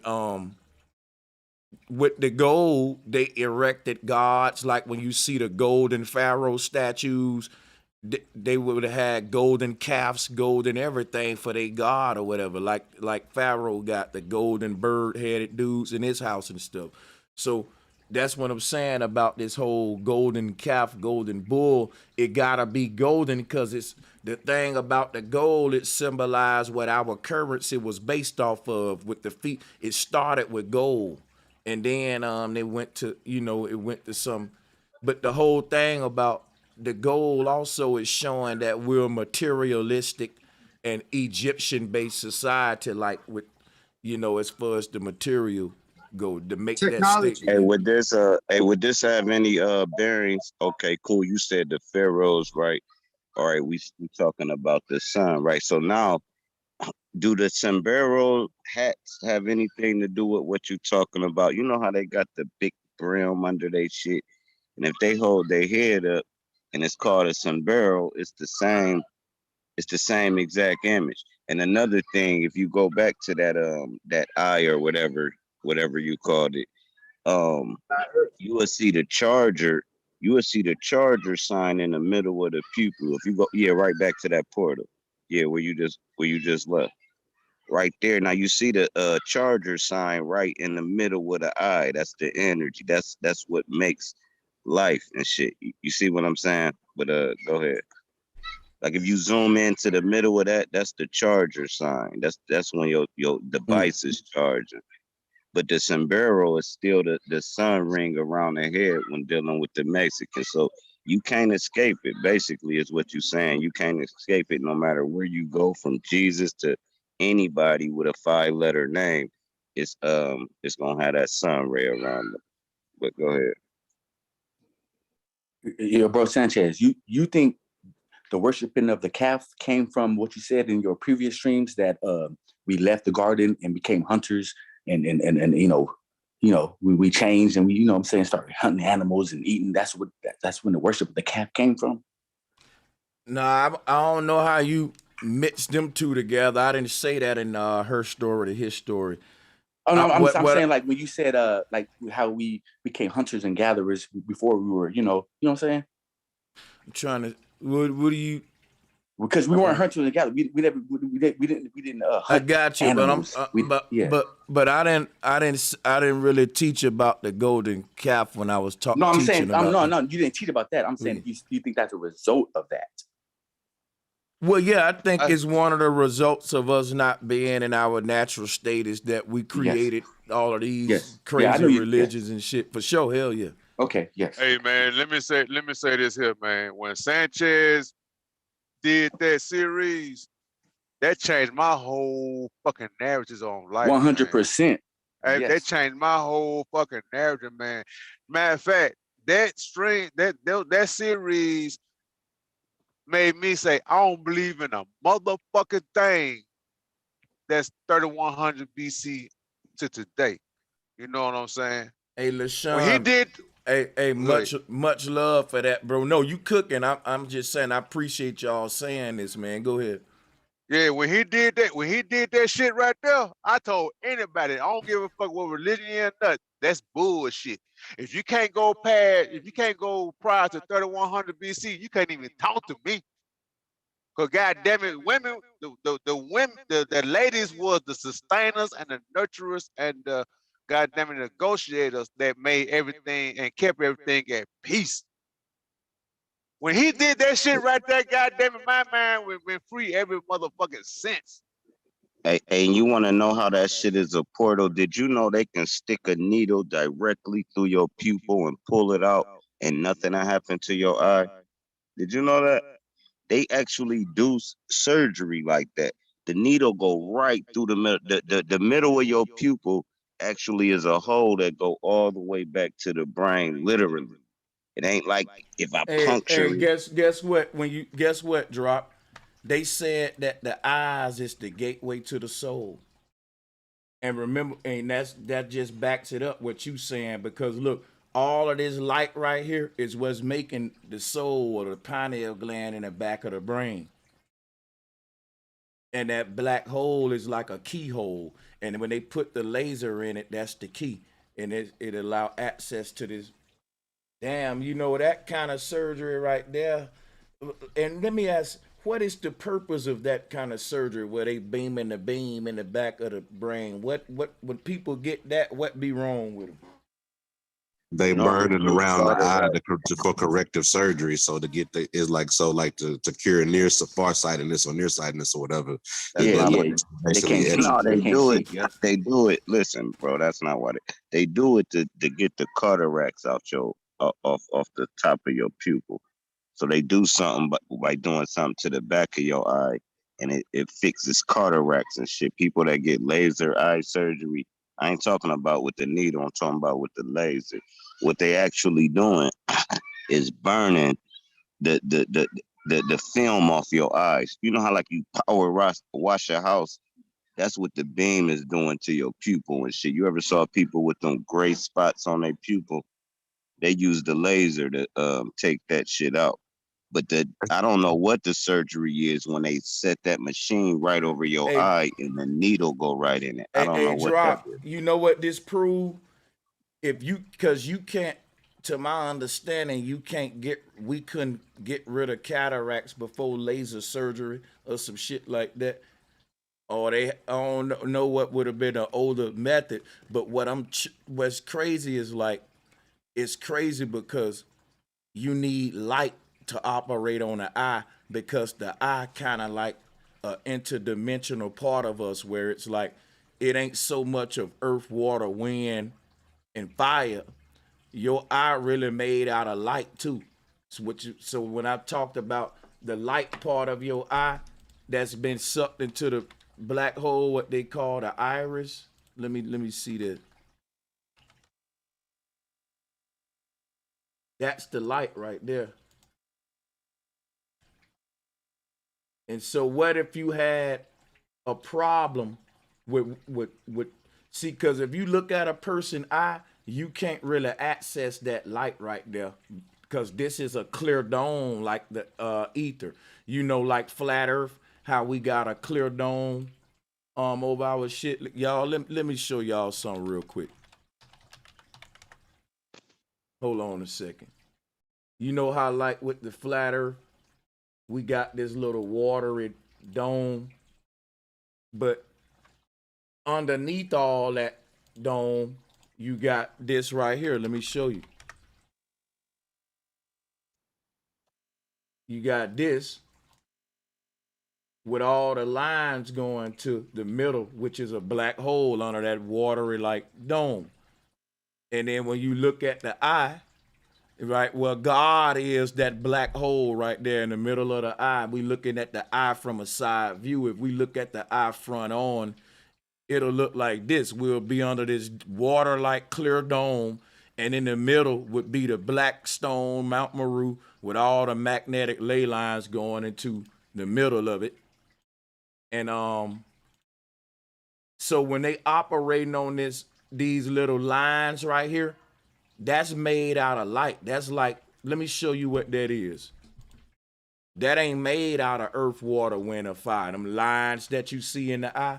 with the gold, they erected gods. Like when you see the golden pharaoh statues, they would have had golden calves, golden everything for their god or whatever. Like Pharaoh got the golden bird-headed dudes in his house and stuff. So that's what I'm saying about this whole golden calf, golden bull. It gotta be golden because it's the thing about the gold. It symbolized what our currency was based off of. With the feet, it started with gold. And then they went to, it went to some, but the whole thing about the gold also is showing that we're a materialistic and Egyptian-based society, like with, as far as the material go, to make Technology. that statement. Would this have any bearings? Okay, cool. You said the pharaohs, right? All right, we talking about the sun, right? So now, do the sombrero hats have anything to do with what you're talking about? You know how they got the big brim under their shit, and if they hold their head up and it's called a sombrero, it's the same exact image. And another thing, if you go back to that eye or whatever you called it, you will see the charger. You will see the charger sign in the middle of the pupil. If you go, right back to that portal, where you just left. right there. Now you see the charger sign right in the middle of the eye. That's the energy. That's what makes life and shit. You see what I'm saying? But go ahead. Like if you zoom into the middle of that, that's the charger sign. That's when your device is charging. But the sombrero is still the sun ring around the head when dealing with the Mexican. So you can't escape it, basically, is what you're saying. You can't escape it no matter where you go, from Jesus to anybody with a 5-letter name. It's gonna have that sun ray around them. But go ahead. Yeah, bro, Sanchez, you think the worshiping of the calf came from what you said in your previous streams, that we left the garden and became hunters, and we changed, and we, what I'm saying, started hunting animals and eating. That's when the worship of the calf came from. Nah, I don't know how you mix them two together. I didn't say that in her story to his story. Oh no, I'm saying, like, when you said like how we became hunters and gatherers before we were, you know what I'm saying? I'm trying to. What do you? Because we weren't hunters and gatherers. We didn't hunt. I got you, animals. but I didn't really teach about the golden calf when I was talking. No, I'm saying no, you didn't teach about that. I'm saying you think that's a result of that. Well, yeah, I think it's one of the results of us not being in our natural state, is that we created all of these crazy religions and shit. For sure, hell yeah. Okay, yes. Hey man, let me say this here, man. When Sanchez did that series, that changed my whole fucking narratives on life. 100%. Hey, that changed my whole fucking narrative, man. Matter of fact, that stream, that series made me say, I don't believe in a motherfucking thing that's 3100 BC to today. You know what I'm saying? Hey, LaShawn. When he did. Hey, much love for that, bro. No, you cooking. I'm just saying, I appreciate y'all saying this, man. Go ahead. Yeah, when he did that shit right there, I told anybody, I don't give a fuck what religion you're nothing. That's bullshit. If you can't go prior to 3100 BC, you can't even talk to me. Cause goddamn it, women, the ladies was the sustainers and the nurturers and the goddamn it negotiators that made everything and kept everything at peace. When he did that shit right there, goddamn it, my mind went free every motherfucking sense. Hey, and you want to know how that shit is a portal? Did you know they can stick a needle directly through your pupil and pull it out, and nothing will happen to your eye? Did you know that? They actually do surgery like that. The needle go right through the middle. The middle of your pupil actually is a hole that go all the way back to the brain, literally. It ain't like if I puncture. Hey, guess what? Guess what, Drop? They said that the eyes is the gateway to the soul. And remember, and that just backs it up what you saying, because look, all of this light right here is what's making the soul or the pineal gland in the back of the brain. And that black hole is like a keyhole. And when they put the laser in it, that's the key. And it allow access to this. Damn, that kind of surgery right there. And let me ask, what is the purpose of that kind of surgery where they beaming the beam in the back of the brain? What when people get that, what be wrong with them? They burn it around the eye for corrective surgery, so to get to cure farsightedness or nearsightedness or whatever. They do it. Listen, bro, that's not what they do it to get the cataracts out off the top of your pupil. So they do something by doing something to the back of your eye, and it fixes cataracts and shit. People that get laser eye surgery, I ain't talking about with the needle, I'm talking about with the laser. What they actually doing is burning the film off your eyes. You know how like you power wash your house? That's what the beam is doing to your pupil and shit. You ever saw people with them gray spots on their pupil? They use the laser to take that shit out. But I don't know what the surgery is when they set that machine right over your eye and the needle go right in it. I don't know what that is. You know what this proved? Because you can't, to my understanding, we couldn't get rid of cataracts before laser surgery or some shit like that. or I don't know what would have been an older method. But what's crazy is like, it's crazy because you need light to operate on the eye, because the eye kind of like an interdimensional part of us, where it's like it ain't so much of earth, water, wind, and fire. Your eye really made out of light too. So when I talked about the light part of your eye that's been sucked into the black hole, what they call the iris. Let me see this. That's the light right there. And so what if you had a problem with see, because if you look at a person's eye, you can't really access that light right there, because this is a clear dome like the ether. You know, like flat earth, how we got a clear dome over our shit. Y'all, let me show y'all something real quick. Hold on a second. You know how like with the flat earth, we got this little watery dome, but underneath all that dome, you got this right here. Let me show you. You got this with all the lines going to the middle, which is a black hole under that watery like dome. And then when you look at the eye, right, well, God is that black hole right there in the middle of the eye. We looking at the eye from a side view. If we look at the eye front on, it'll look like this. We'll be under this water like clear dome, and in the middle would be the black stone Mount Meru with all the magnetic ley lines going into the middle of it. And so when they operating on these little lines right here, that's made out of light. That's like, let me show you what that is. That ain't made out of earth, water, wind, or fire. Them lines that you see in the eye,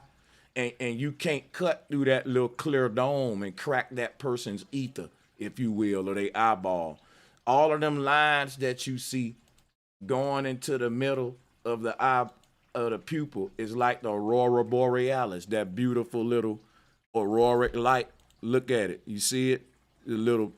and you can't cut through that little clear dome and crack that person's ether, if you will, or they eyeball. All of them lines that you see going into the middle of the eye of the pupil is like the aurora borealis, that beautiful little auroric light. Look at it. You see it? The little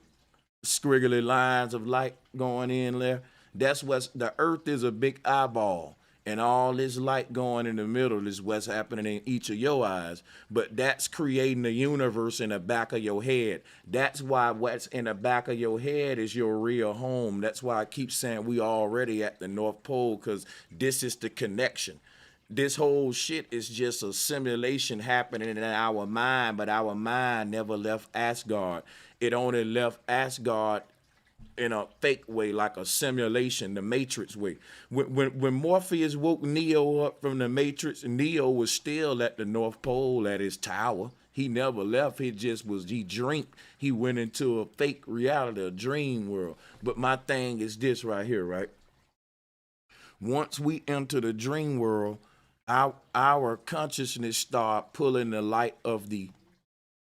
squiggly lines of light going in there. That's what's, the earth is a big eyeball, and all this light going in the middle is what's happening in each of your eyes. But that's creating the universe in the back of your head. That's why what's in the back of your head is your real home. That's why I keep saying we already at the North Pole, because this is the connection. This whole shit is just a simulation happening in our mind, but our mind never left Asgard. It only left Asgard in a fake way, like a simulation, the Matrix way. When Morpheus woke Neo up from the Matrix, Neo was still at the North Pole at his tower. He never left. He dreamed. He went into a fake reality, a dream world. But my thing is this right here, right? Once we enter the dream world, our consciousness start pulling the light of the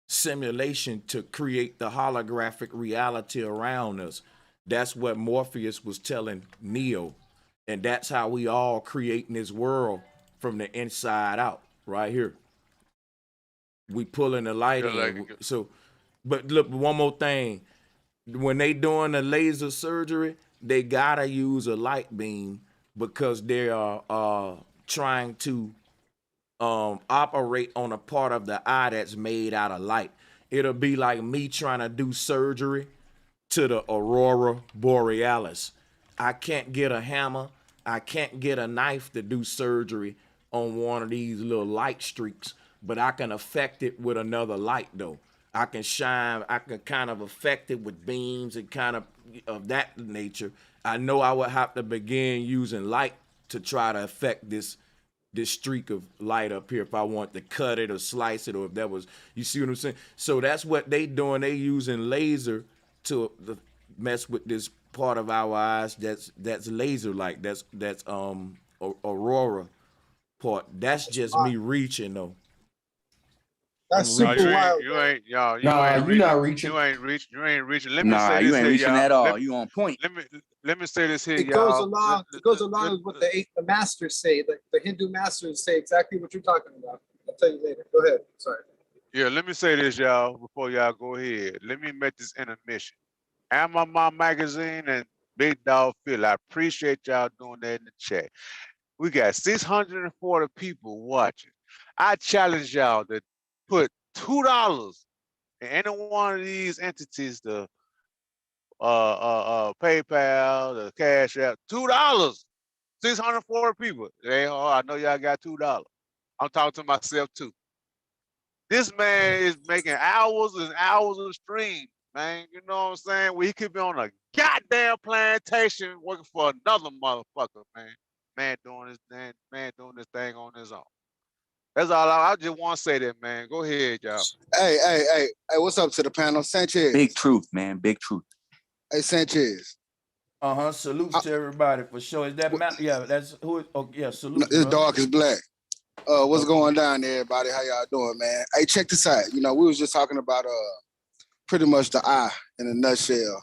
simulation to create the holographic reality around us. That's what Morpheus was telling Neo. And that's how we all creating this world from the inside out, right here. We pulling the light in. So, but look, one more thing. When they doing the laser surgery, they gotta use a light beam, because they are trying to operate on a part of the eye that's made out of light. It'll be like me trying to do surgery to the aurora borealis. I can't get a hammer, I can't get a knife to do surgery on one of these little light streaks, but I can affect it with another light though. I can kind of affect it with beams and kind of that nature. I know I would have to begin using light to try to affect this streak of light up here if I want to cut it or slice it, or if that was, you see what I'm saying? So that's what they doing. They using laser to mess with this part of our eyes that's laser like. That's aurora part. That's just me reaching though. That's super wild. You ain't y'all. You Nah, ain't you're not reaching. You ain't reaching. Let me Nah, say you this ain't here, reaching y'all. at all. You on point. Let me say this here, It goes y'all. along. It goes along with what the masters say. The Hindu masters say exactly what you're talking about. I'll tell you later. Go ahead. Sorry. Yeah, let me say this, y'all, before y'all go ahead. Let me make this intermission. Mom Magazine and Big Dog Phil, I appreciate y'all doing that in the chat. We got 640 people watching. I challenge y'all to put $2 in any one of these entities, the PayPal, the Cash App, $2. 640 people. It ain't hard. I know y'all got $2. I'm talking to myself too. This man is making hours and hours of stream, man. You know what I'm saying? Where he could be on a goddamn plantation working for another motherfucker, man. Man doing this thing on his own. That's all I just want to say that, man. Go ahead, y'all. Hey, what's up to the panel? Sanchez. Big truth, man. Big truth. Hey, Sanchez. Salutes to everybody for sure. Is that yeah, that's who yeah, salute. This dog is black. What's going down there, everybody? How y'all doing, man? Hey, check this out. You know, we was just talking about pretty much the eye in a nutshell.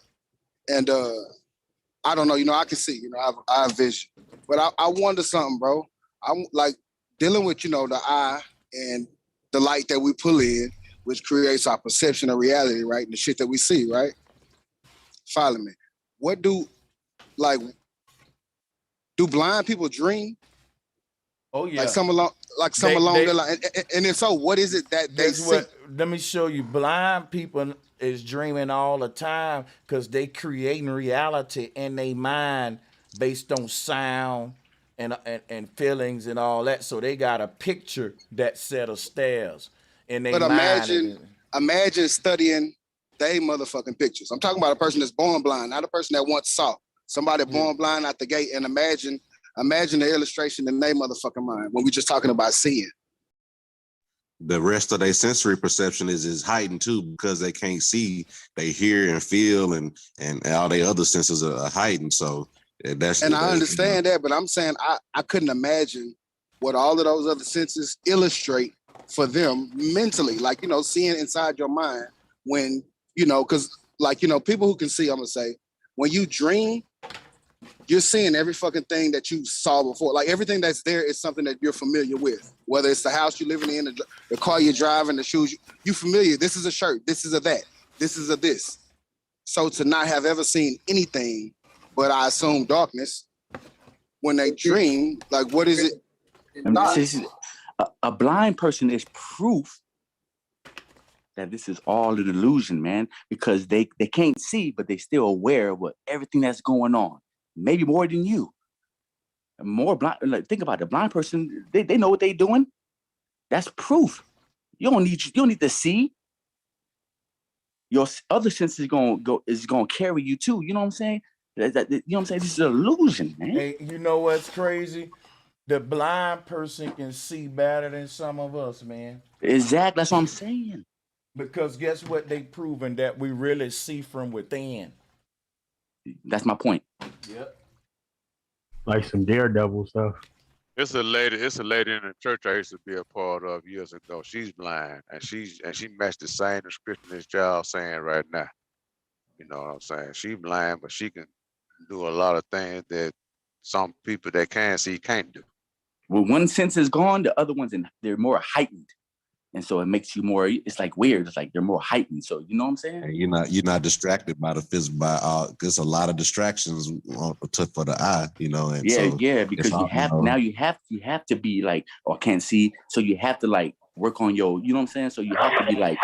And I don't know, you know, I can see, you know, I have vision. But I wonder something, bro. I'm like dealing with, you know, the eye and the light that we pull in, which creates our perception of reality, right? And the shit that we see, right? Follow me. What do blind people dream? Oh yeah. Like some along the line. And if so, what is it that they see? Let me show you. Blind people is dreaming all the time because they creating reality in their mind based on sound and feelings and all that. So they got a picture that set of stairs in their mind. Imagine studying they motherfucking pictures. I'm talking about a person that's born blind, not a person that once saw. Somebody born blind out the gate, and imagine the illustration in their motherfucking mind when we're just talking about seeing. The rest of their sensory perception is heightened too because they can't see. They hear and feel, and all their other senses are heightened. So that's. And I understand that, but I'm saying I couldn't imagine what all of those other senses illustrate for them mentally, like, you know, seeing inside your mind when, you know, because like, you know, people who can see, I'm gonna say, when you dream, you're seeing every fucking thing that you saw before. Like everything that's there is something that you're familiar with. Whether it's the house you're living in, the car you're driving, the shoes, you familiar. This is a shirt. This is a that. This is a this. So to not have ever seen anything, but I assume darkness, when they dream, like what is it? A blind person is proof that this is all an illusion, man, because they can't see, but they still aware of everything that's going on. Maybe more than you. More blind. Like, think about it. The blind person. They know what they're doing. That's proof. You don't need to see. Your other senses is gonna carry you too. You know what I'm saying? You know what I'm saying? This is an illusion, man. Hey, you know what's crazy? The blind person can see better than some of us, man. Exactly. That's what I'm saying. Because guess what? They proven that we really see from within. That's my point. Yep. Like some daredevil stuff. It's a lady in the church I used to be a part of years ago. She's blind and she matched the same description as y'all saying right now. You know what I'm saying? She's blind, but she can do a lot of things that some people that can see can't do. When one sense is gone, the other ones they're more heightened. And so it makes you more, it's like weird. It's like they're more heightened. So you know what I'm saying? And you're not distracted by the physical, there's a lot of distractions for the eye, you know. And because you have to be like, or can't see. So you have to like work on your, you know what I'm saying? So you have to be like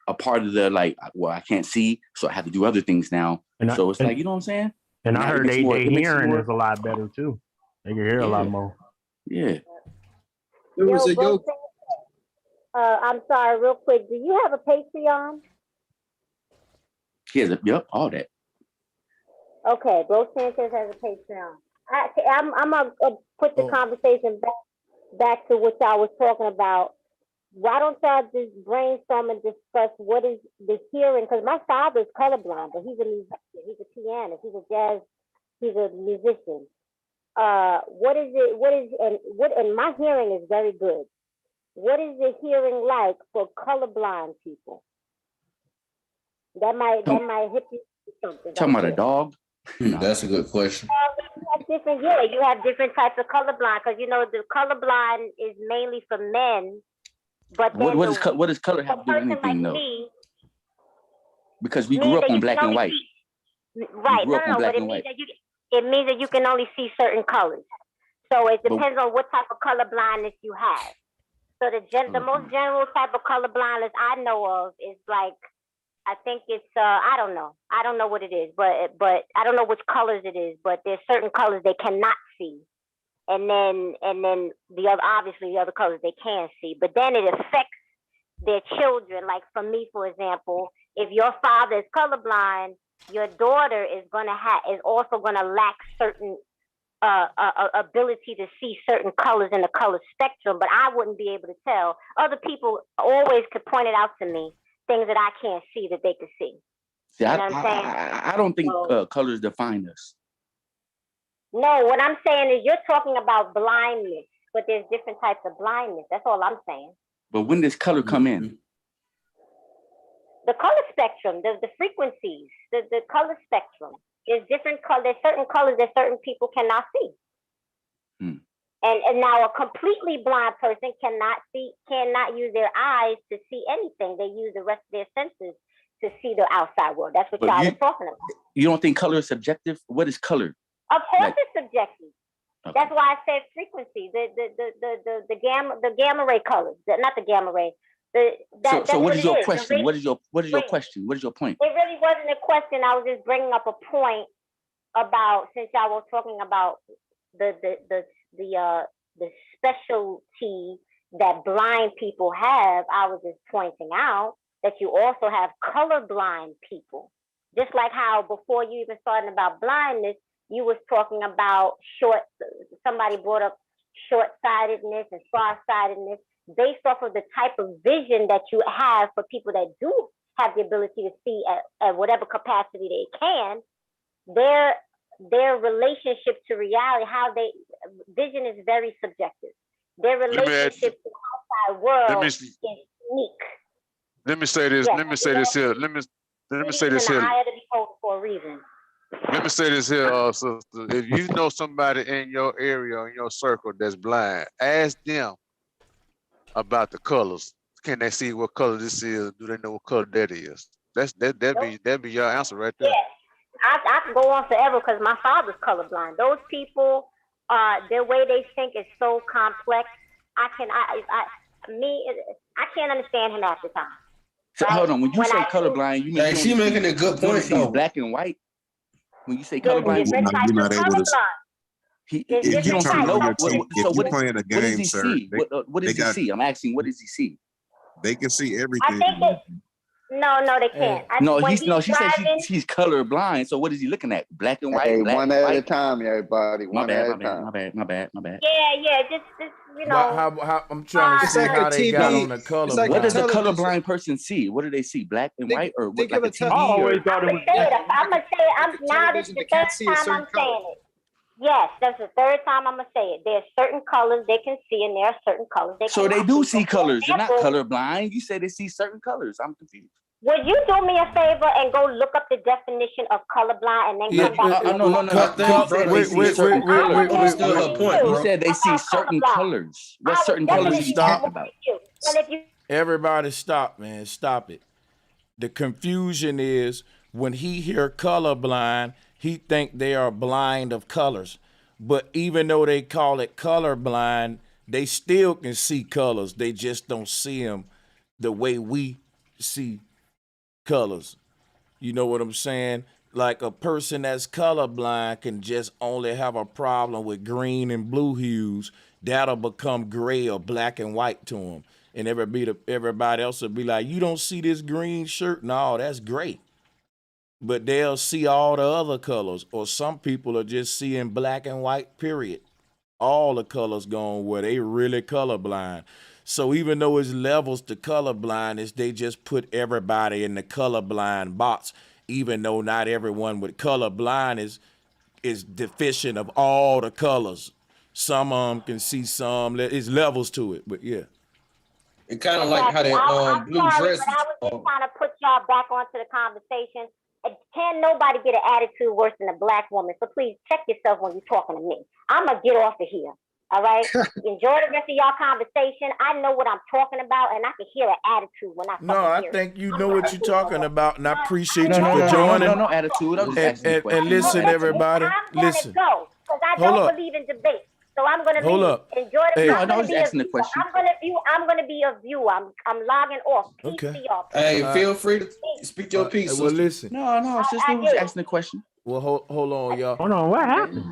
a part of the like, well, I can't see, so I have to do other things now. So it's like, you know what I'm saying? And I heard their hearing is a lot better too. They can hear a lot more. Yeah. There was a yoke. I'm sorry, real quick. Do you have a Patreon? Yep, all that. Okay, Bro Sanchez has a Patreon. I'm gonna put the conversation back to what y'all was talking about. Why don't y'all just brainstorm and discuss what is the hearing? Because my father's colorblind, but he's a musician, he's a pianist, he's a musician. What is it? And my hearing is very good. what is the hearing like for colorblind people? That might hit you with something. Talking about a there. dog? That's a good question. You have different types of colorblind because you know the colorblind is mainly for men. But then what does color have to do with anything though? Because we grew up on black and white. Right. No, but it means that you can only see certain colors. So it depends on what type of color blindness you have. So the most general type of color blindness I know of is like, I think it's I don't know what it is, but I don't know which colors it is, but there's certain colors they cannot see. And then the other colors they can see. But then it affects their children. Like for me, for example, if your father is colorblind, your daughter is also gonna lack certain ability to see certain colors in the color spectrum, but I wouldn't be able to tell. Other people always could point it out to me, things that I can't see that they could see. See, I don't think colors define us. No, what I'm saying is you're talking about blindness, but there's different types of blindness. That's all I'm saying. But when does color come in? The color spectrum, the frequencies, the color spectrum. There's different colors. There's certain colors that certain people cannot see. And now a completely blind person cannot use their eyes to see anything. They use the rest of their senses to see the outside world. That's what y'all are talking about. You don't think color is subjective? What is color? Of course, it's subjective. Okay. That's why I said frequency. The gamma ray colors. Not the gamma ray. So what is your question? What is your question? What is your point? It really wasn't a question. I was just bringing up a point about, since y'all were talking about the specialty that blind people have. I was just pointing out that you also have colorblind people. Just like how before you even started about blindness, you was talking about somebody brought up short-sightedness and far-sightedness. Based off of the type of vision that you have for people that do have the ability to see at whatever capacity they can, their relationship to reality, vision is very subjective. Their relationship to the outside world is unique. Let me say this. Let me say this here. Let me say this here. For a reason. Let me say this here, sister. If you know somebody in your area, in your circle that's blind, ask them about the colors. Can they see what color this is? Do they know what color that is? That'd be your answer right there. Yeah. I could go on forever because my father's colorblind. Those people, their way they think is so complex. I can't understand him half the time. So hold on. When you say colorblind, you mean she making a good point though. Black and white. When you say colorblind, you're not able to. You don't see no. So what playing a game, what does he sir? see? What does he see? I'm asking, what does he see? They can see everything. I think no, they can't. She said she's colorblind. So what is he looking at? Black and white. Hey, black one at a time, everybody. My bad. My bad. Yeah. Just you know. How I'm trying to see how they got on the color. Like what does a colorblind person see? What do they see? Black and white, or what? Like a TV? I always thought it was. I'm gonna say now this is the third time I'm saying it. Yes, that's the third time I'm gonna say it. There's certain colors they can see, and there are certain colors they. So they do see colors. They're not colorblind. You say they see certain colors. I'm confused. Would you do me a favor and go look up the definition of colorblind and then come back? No. You said they see certain colors. What certain colors are you talking about? Everybody stop, man. Stop it. The confusion is when he hear colorblind, he think they are blind of colors. But even though they call it colorblind, they still can see colors. They just don't see them the way we see colors. You know what I'm saying? Like a person that's colorblind can just only have a problem with green and blue hues. That'll become gray or black and white to them. And everybody else will be like, you don't see this green shirt? No, that's gray. But they'll see all the other colors. Or some people are just seeing black and white, period. All the colors going where they really colorblind. So even though it's levels to colorblindness, they just put everybody in the colorblind box, even though not everyone with colorblind is deficient of all the colors. Some of them can see some, it's levels to it, but yeah. It kind of like how that I'm blue sorry, dress. but I was just trying to put y'all back onto the conversation. Can nobody get an attitude worse than a black woman? So please check yourself when you're talking to me. I'm gonna get off of here. All right. Enjoy the rest of y'all conversation. I know what I'm talking about, and I can hear an attitude when I No, fucking I hear think it. you know what you're talking about, and I appreciate you No, for joining. no attitude. I'm just asking a question. And listen, everybody, I'm gonna listen. go because I Hold don't up. believe in debate. So I'm gonna Hold leave. up. Enjoy the. Hey. I'm No, I gonna was be asking a the viewer. question. I'm gonna be a viewer. I'm logging off. Peace Okay. to y'all. Hey, feel free to speak your piece, Well, sister. listen. No, sister, we was asking a question. Well, hold on, y'all. Hold on, what happened?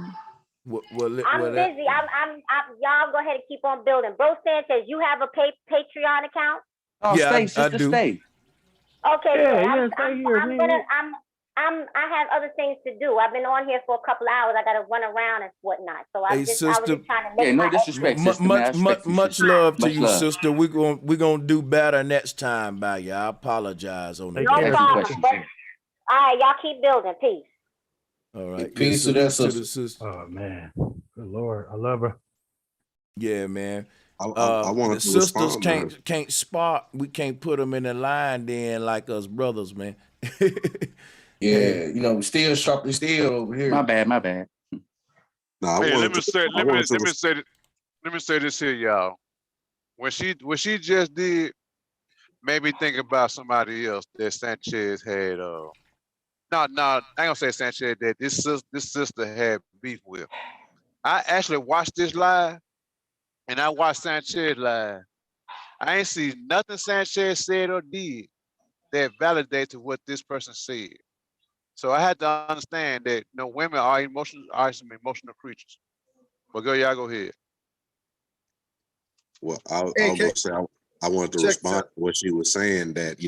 I'm busy. I'm. Y'all go ahead and keep on building. Bro Sanchez, you have a Patreon account? Oh, Yeah, stay, I sister, do. stay. Okay, Yeah, good. stay here, man. I have other things to do. I've been on here for a couple hours. I gotta run around and whatnot. So I Hey, was just sister. trying to make Yeah, no my disrespect, sister, man. I respect you, Much sister. love to Much you, love. sister. We gonna do better next time by you. I apologize on the Take no care, problem. sister. But all right, y'all keep building. Peace. All right. Peace to that sister. Oh man, good Lord, I love her. Yeah, man. I The wanted to sisters respond to her. can't spot. We can't put them in the line then like us brothers, man. Yeah, you know, still sharply still over here. My bad. No, I Hey, wanted to. I wanted to. let me say this here, y'all. What she just did made me think about somebody else that Sanchez had. No, I ain't gonna say Sanchez that this sister had beef with. I actually watched this live, and I watched Sanchez live. I ain't see nothing Sanchez said or did that validated what this person said. So I had to understand that women are some emotional creatures. But y'all go ahead. Well, I was Hey, gonna say I wanted to check respond to what she was saying, that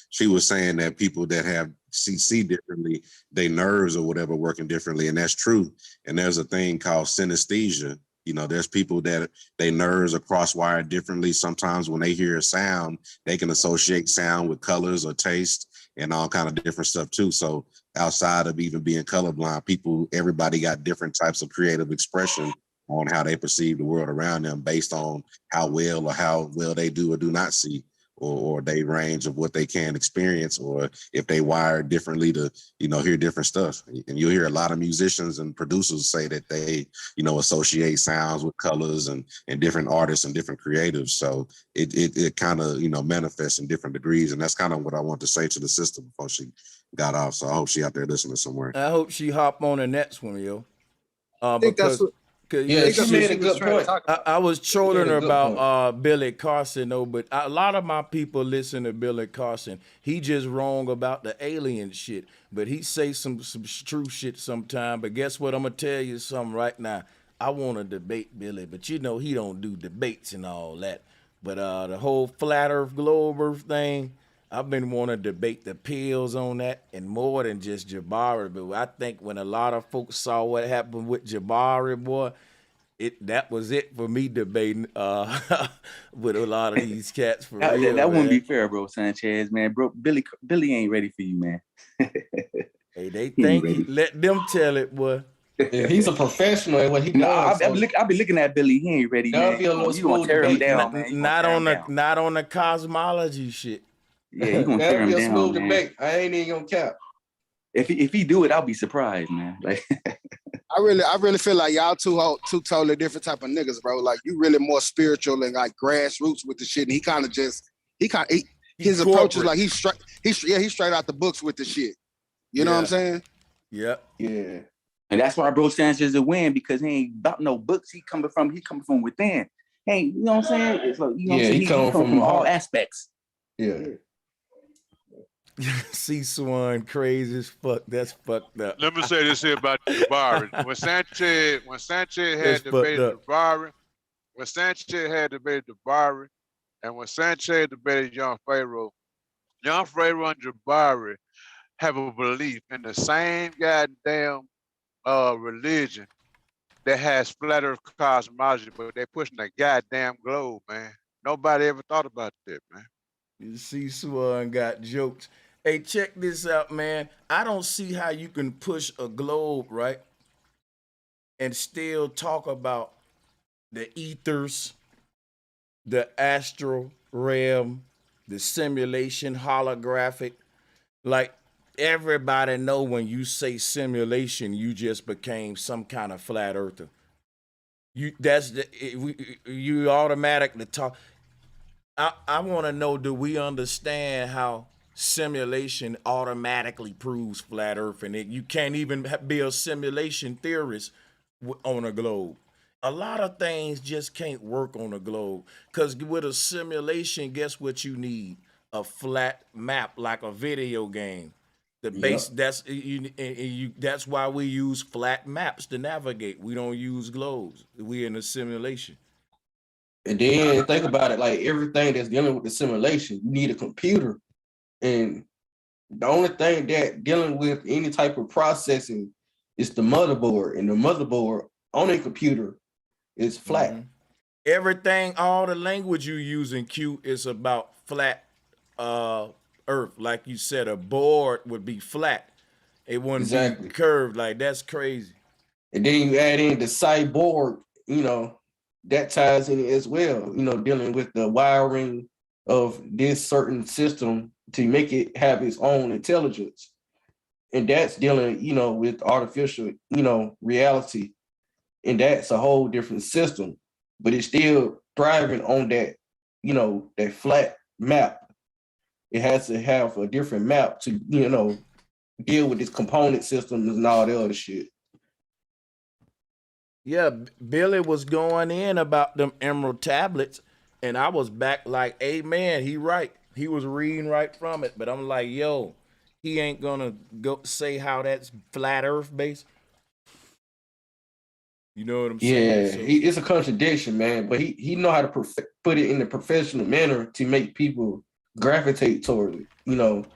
she was saying that people that have see differently, they nerves or whatever working differently, and that's true. And there's a thing called synesthesia. There's people that they nerves are cross-wired differently. Sometimes when they hear a sound, they can associate sound with colors or taste and all kind of different stuff too. So outside of even being colorblind, everybody got different types of creative expression on how they perceive the world around them based on how well they do or do not see, or they range of what they can experience, or if they wire differently to, hear different stuff. And you'll hear a lot of musicians and producers say that they, associate sounds with colors and different artists and different creatives. So it kind of, manifests in different degrees. And that's kind of what I want to say to the sister before she got off. So I hope she out there listening somewhere. I hope she hop on the next one, yo. I think that's what. Yeah, she made a good point. I was trolling her about Billy Carson, though, but a lot of my people listen to Billy Carson. He just wrong about the alien shit, but he say some true shit sometime. But guess what? I'm gonna tell you something right now. I want to debate Billy, but he don't do debates and all that. But the whole flat Earth, globe Earth thing, I've been wanting to debate the pills on that, and more than just Jabari. But I think when a lot of folks saw what happened with Jabari, boy, that was it for me debating with a lot of these cats for real. That wouldn't be fair, bro, Sanchez, man. Bro, Billy ain't ready for you, man. Hey, they think let them tell it, boy. Yeah, he's a professional at what he does. I'll be looking at Billy. He ain't ready, man. You gonna tear him down, man. Not on the cosmology shit. Yeah, you gonna tear him down, man. Smooth debate. I ain't even gonna cap. If he do it, I'll be surprised, man. Like, I really feel like y'all two totally different type of niggas, bro. Like you really more spiritual and like grassroots with the shit. And he kind of his approach is like he's straight out the books with the shit. You know what I'm saying? Yep. Yeah. And that's why bro Sanchez is a win, because he ain't about no books. He coming from within. Hey, you know what I'm saying? It's like, you know what I'm saying? He come from all aspects. Yeah. C-Swan crazy as fuck. That's fucked up. Let me say this here about Jabari. When Sanchez had debated Jabari, and when Sanchez debated Young Pharaoh and Jabari have a belief in the same goddamn religion that has flat earth cosmology, but they pushing the goddamn globe, man. Nobody ever thought about that, man. You see, Swan got jokes. Hey, check this out, man. I don't see how you can push a globe, right, and still talk about the ethers, the astral, realm, the simulation, holographic. Like everybody know when you say simulation, you just became some kind of flat earther. You automatically talk. I want to know, do we understand how simulation automatically proves flat earth, and you can't even be a simulation theorist on a globe. A lot of things just can't work on a globe, because with a simulation, guess what you need? A flat map, like a video game. The base, that's why we use flat maps to navigate. We don't use globes. We in a simulation. And then think about it, like everything that's dealing with the simulation, you need a computer. And the only thing that dealing with any type of processing is the motherboard. And the motherboard on a computer is flat. Mm-hmm. Everything, all the language you use in Q is about flat earth. Like you said, a board would be flat. It wouldn't be curved. Like, that's crazy. And then you add in the cyborg, that ties in as well, dealing with the wiring of this certain system to make it have its own intelligence. And that's dealing, with artificial, reality. And that's a whole different system, but it's still thriving on that, that flat map. It has to have a different map to, deal with its component systems and all the other shit. Yeah, Billy was going in about them emerald tablets, and I was back like, hey man, he right. He was reading right from it, but I'm like, yo, he ain't gonna go say how that's flat earth based. You know what I'm saying? Yeah, it's a contradiction, man, but he know how to put it in a professional manner to make people gravitate toward it, and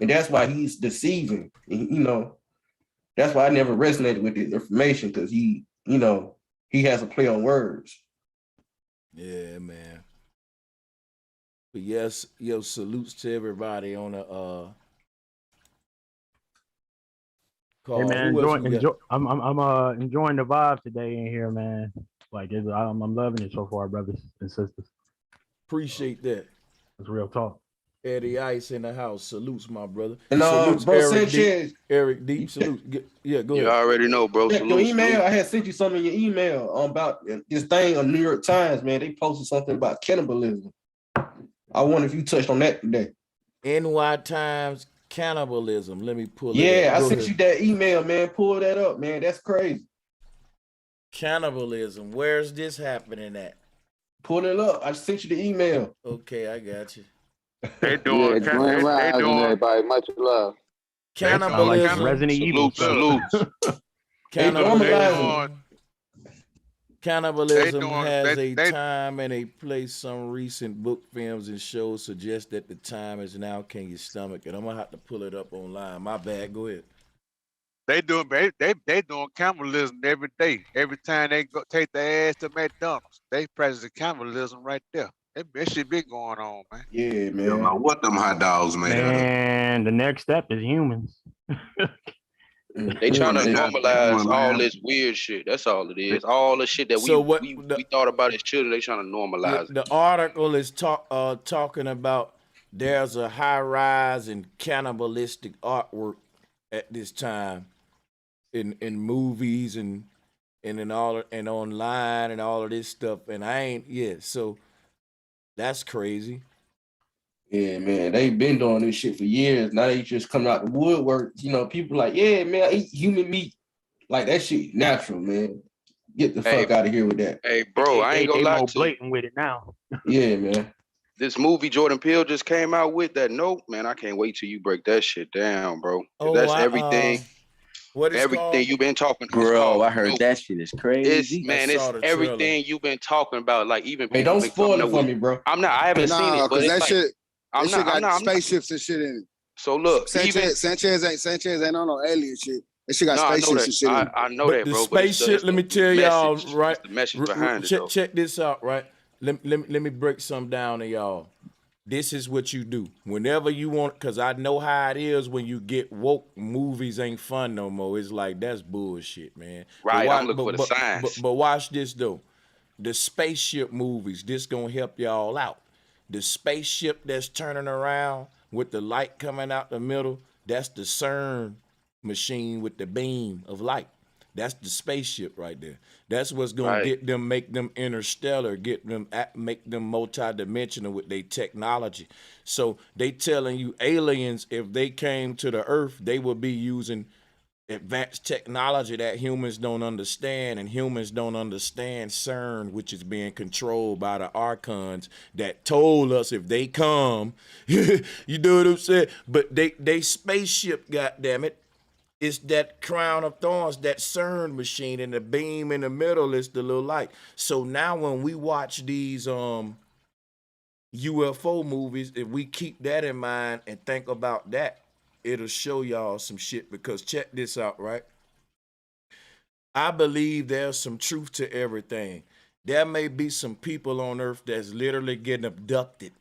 that's why he's deceiving. That's why I never resonated with his information, because he has a play on words. Yeah, man. But yes, salutes to everybody on the call. Hey man, I'm enjoying the vibe today in here, man. Like I'm loving it so far, brothers and sisters. Appreciate that. It's real talk. Eddie Ice in the house. Salutes, my brother. And salutes bro, Sanchez. Eric Deep. Salutes. Yeah, go ahead. You already know, bro. Your Salute, email. salute. I had sent you something in your email about this thing on New York Times, man. They posted something about cannibalism. I wonder if you touched on that today. NY Times cannibalism. Let me pull it up. Yeah, I sent you that email, man. Pull that up, man. That's crazy. Cannibalism. Where's this happening at? Pull it up. I sent you the email. Okay, I got you. They doing, they doing everybody. Much love. Cannibalism. Like Resident Evil. Cannibalism has a time and a place. Some recent book, films, and shows suggest that the time is now. Can you stomach it? I'm gonna have to pull it up online. My bad. Go ahead. They doing cannibalism every day. Every time they go take their ass to McDonald's, they practice cannibalism right there. That shit been going on, man. Yeah, man. Don't know what them hot dogs made out of. And the next step is humans. They trying to normalize all this weird shit. That's all it is. All the shit that we thought about as children, they trying to normalize it. The article is talking about there's a high rise in cannibalistic artwork at this time in movies and in all and online and all of this stuff. And so that's crazy. Yeah, man, they've been doing this shit for years. Now they just coming out the woodwork. People like, yeah, man, I eat human meat. Like, that shit natural, man. Get the fuck out of here with that. Hey, bro, I ain't gonna lie more to blatant with it now. Yeah, man. This movie Jordan Peele just came out with, that Note, man, I can't wait till you break that shit down, bro. That's everything. What is everything you've been talking about. Bro, I heard that shit is crazy. It's everything you've been talking about. Like, even hey, don't spoil it for me, bro. I'm not. I haven't seen it, but that shit. I'm got spaceships and shit in it. So look, Sanchez ain't on no alien shit. That shit got spaceships and shit in it. I know that, bro. The spaceship. Let me tell y'all, right? The message behind it. Check this out, right? Let me break some down to y'all. This is what you do whenever you want, because I know how it is when you get woke. Movies ain't fun no more. It's like, that's bullshit, man. Right, I'm looking for the science. But watch this though. The spaceship movies, this gonna help y'all out. The spaceship that's turning around with the light coming out the middle, that's the CERN machine with the beam of light. That's the spaceship right there. That's what's gonna get them, make them interstellar, make them multi-dimensional with their technology. So they telling you aliens, if they came to the Earth, they would be using advanced technology that humans don't understand, and humans don't understand CERN, which is being controlled by the archons that told us if they come, you know what I'm saying? But they spaceship, goddammit, it's that crown of thorns, that CERN machine, and the beam in the middle is the little light. So now when we watch these UFO movies, if we keep that in mind and think about that, it'll show y'all some shit. Because check this out, right? I believe there's some truth to everything. There may be some people on Earth that's literally getting abducted,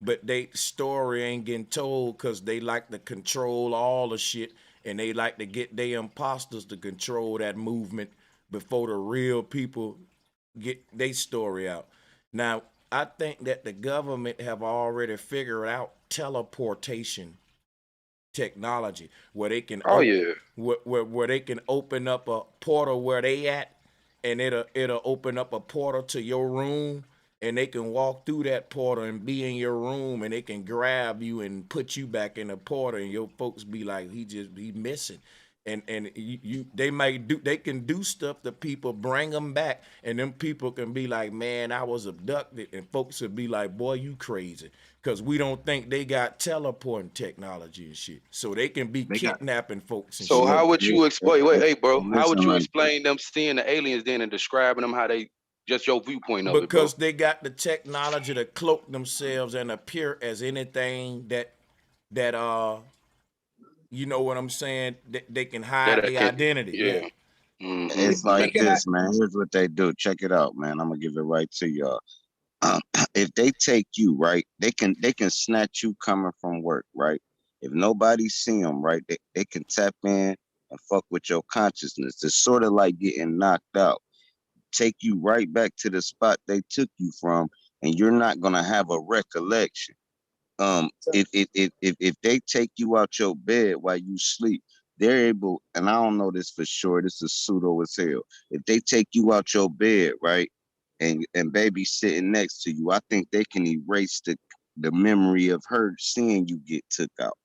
but they story ain't getting told because they like to control all the shit, and they like to get their imposters to control that movement before the real people get their story out. Now, I think that the government have already figured out teleportation technology where they can where they can open up a portal where they at, and it'll open up a portal to your room, and they can walk through that portal and be in your room, and they can grab you and put you back in the portal, and your folks be like, he missing. And they can do stuff to people, bring them back, and them people can be like, man, I was abducted, and folks would be like, boy, you crazy, because we don't think they got teleporting technology and shit, so they can be kidnapping folks and So shit. how would you explain? Wait, hey, bro, how would Listen, you right explain them seeing the aliens then and describing them how they just your viewpoint of Because it, they got the technology to cloak themselves and appear as anything that you know what I'm saying, they can hide their identity. Yeah. It's like this, man. Here's what they do. Check it out, man. I'm gonna give it right to y'all. If they take you, right, they can snatch you coming from work, right? If nobody see them, right, they can tap in and fuck with your consciousness. It's sort of like getting knocked out. Take you right back to the spot they took you from, and you're not gonna have a recollection. If they take you out your bed while you sleep, they're able, and I don't know this for sure, this is pseudo as hell. If they take you out your bed, right, and baby sitting next to you, I think they can erase the memory of her seeing you get took out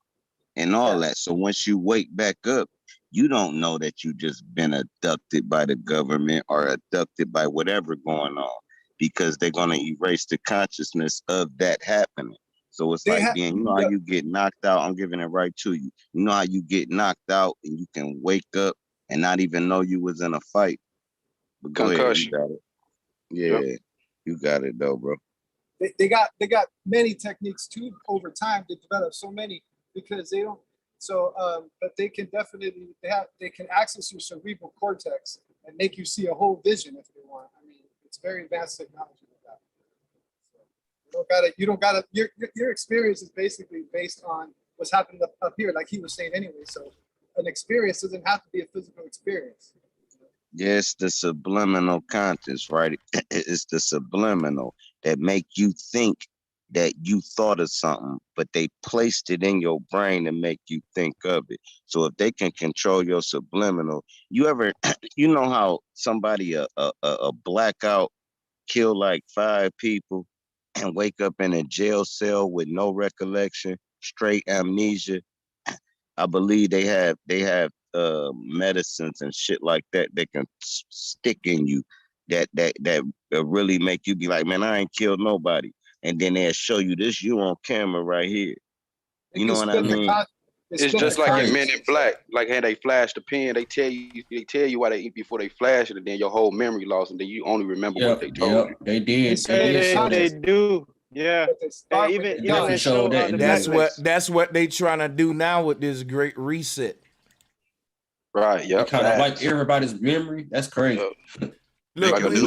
and all that. So once you wake back up, you don't know that you just been abducted by the government or abducted by whatever going on, because they're gonna erase the consciousness of that happening. So it's like being, you know how you get knocked out, I'm giving it right to you. You know how you get knocked out and you can wake up and not even know you was in a fight. But go ahead, you got it. Yeah, you got it though, bro. They got many techniques too over time to develop so many, because they don't. So, but they can definitely they can access your cerebral cortex and make you see a whole vision if they want. I mean, it's very advanced technology with that. So you don't gotta. Your experience is basically based on what's happening up here, like he was saying anyway. So, an experience doesn't have to be a physical experience. Yes, the subliminal contents, right? It's the subliminal that make you think that you thought of something, but they placed it in your brain to make you think of it. So if they can control your subliminal, you ever, you know how somebody a blackout kill like 5 people and wake up in a jail cell with no recollection, straight amnesia. I believe they have medicines and shit like that can stick in you that really make you be like, man, I ain't killed nobody. And then they'll show you this, you on camera right here. You know what I mean? It's just like in Men in Black, like how they flash the pen. They tell you why they eat before they flash it, and then your whole memory lost, and then you only remember what they told you. They did. They do. Yeah. Even that show that's what they trying to do now with this great reset. Right. Yeah. Kind of like everybody's memory. That's crazy. Look, They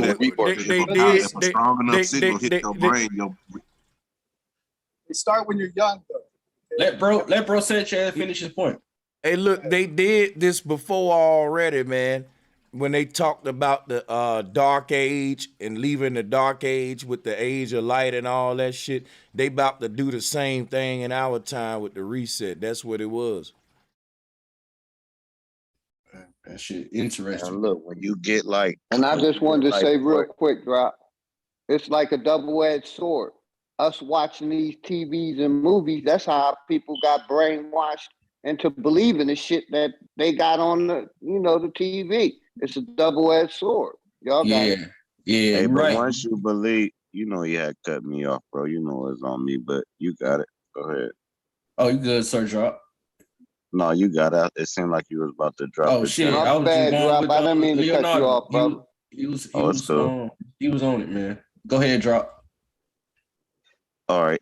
start when you're young, though. Let bro Sanchez finish his point. Hey, look, they did this before already, man. when they talked about the dark age and leaving the dark age with the age of light and all that shit, they about to do the same thing in our time with the reset. That's what it was. That shit interesting. And look, when you get like, And I just wanted to say real what- quick, Drop. It's like a double-edged sword. Us watching these TVs and movies, that's how people got brainwashed into believing the shit that they got on the, the TV. It's a double-edged sword. Y'all got it. Yeah, Hey, but right. once you believe, you had cut me off, bro. You know it's on me, but you got it. Go ahead. Oh, you good, Sir Drop? No, you got it. It seemed like you was about to drop. Oh the shit! gem. I was just going with I didn't mean to cut you Leonardo. off, bro. He was cool. He was on it, man. Go ahead, Drop. All right.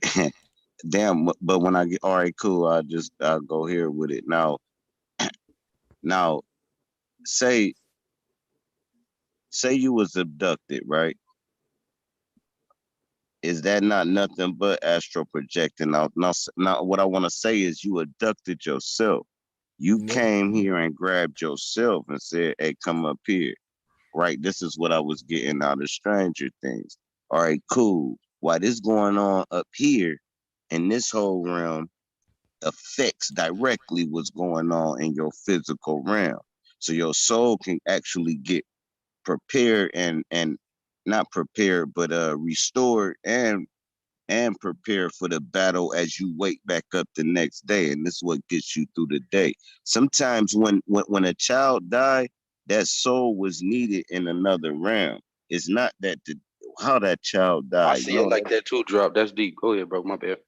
Damn, but when I get all right, cool. I'll go here with it. Now, say you was abducted, right? Is that not nothing but astral projecting? Now, what I want to say is you abducted yourself. You came here and grabbed yourself and said, hey, come up here. Right? This is what I was getting out of Stranger Things. All right, cool. While this going on up here in this whole realm affects directly what's going on in your physical realm. So your soul can actually get prepared and not prepared, but restored and prepare for the battle as you wake back up the next day. And this is what gets you through the day. Sometimes when a child died, that soul was needed in another realm. It's not that how that child died. I see it like that too, Drop. That's deep. Go ahead, bro. My bad.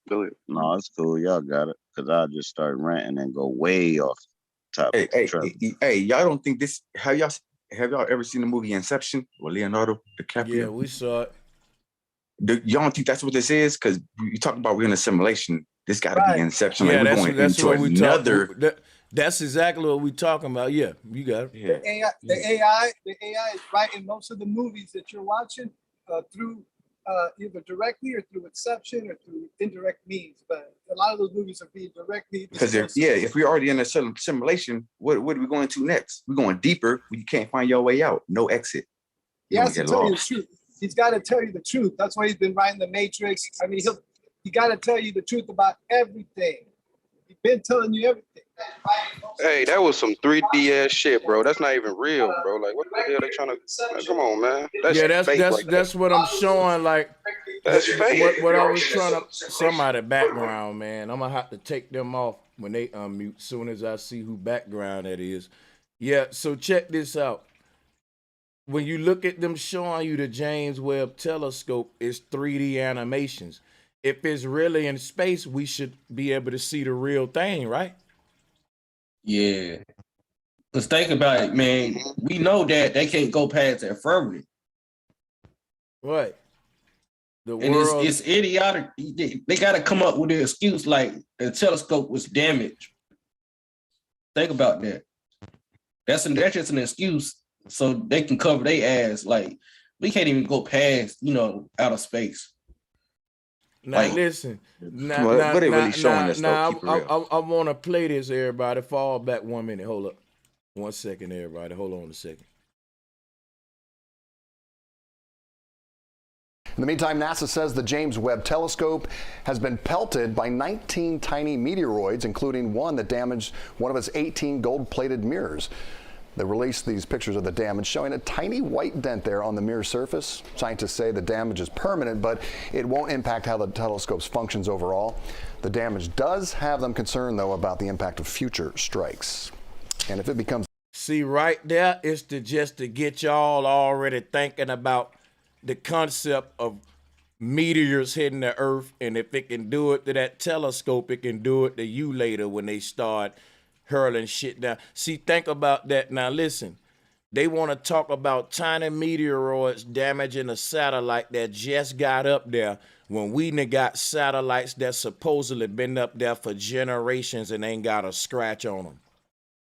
Go ahead. No, it's cool. Y'all got it. Because I'll just start ranting and go way off topic. Hey, y'all don't think this, have y'all ever seen the movie Inception with Leonardo DiCaprio? Yeah, we saw it. Y'all don't think that's what this is? Because you talk about we're in a simulation. This got to be Inception. Yeah, like we're going into another. That's exactly what we're talking about. Yeah, you got it. Yeah. The AI is writing most of the movies that you're watching through either directly or through exception or through indirect means. But a lot of those movies are being directly. Because if we're already in a simulation, what are we going to next? We're going deeper. You can't find your way out. No exit. He has to tell you the truth. He's got to tell you the truth. That's why he's been writing The Matrix. I mean, he got to tell you the truth about everything. He's been telling you everything. Hey, that was some 3D ass shit, bro. That's not even real, bro. Like, what the hell they trying to? Man, come on, man. That's what I'm showing. Like, that's fake. What I was trying to. Somebody background, man. I'm gonna have to take them off when they unmute. Soon as I see who background that is. Yeah. So check this out. When you look at them showing you the James Webb Telescope, it's 3D animations. If it's really in space, we should be able to see the real thing, right? Yeah. Because think about it, man. We know that they can't go past that firmament. Right. And it's idiotic. They got to come up with an excuse like the telescope was damaged. Think about that. That's just an excuse so they can cover their ass. Like, we can't even go past, outer space. Now listen. What they really showing us though? I want to play this, everybody. Fall back 1 minute. Hold up. 1 second, everybody. Hold on a second. In the meantime, NASA says the James Webb Telescope has been pelted by 19 tiny meteoroids, including one that damaged one of its 18 gold-plated mirrors. They released these pictures of the damage, showing a tiny white dent there on the mirror surface. Scientists say the damage is permanent, but it won't impact how the telescope functions overall. The damage does have them concerned, though, about the impact of future strikes. And if it becomes... See, right there, it's just to get y'all already thinking about the concept of meteors hitting the Earth, and if it can do it to that telescope, it can do it to you later when they start hurling shit down. See, think about that. Now listen, they want to talk about tiny meteoroids damaging a satellite that just got up there when we done got satellites that supposedly been up there for generations and ain't got a scratch on them.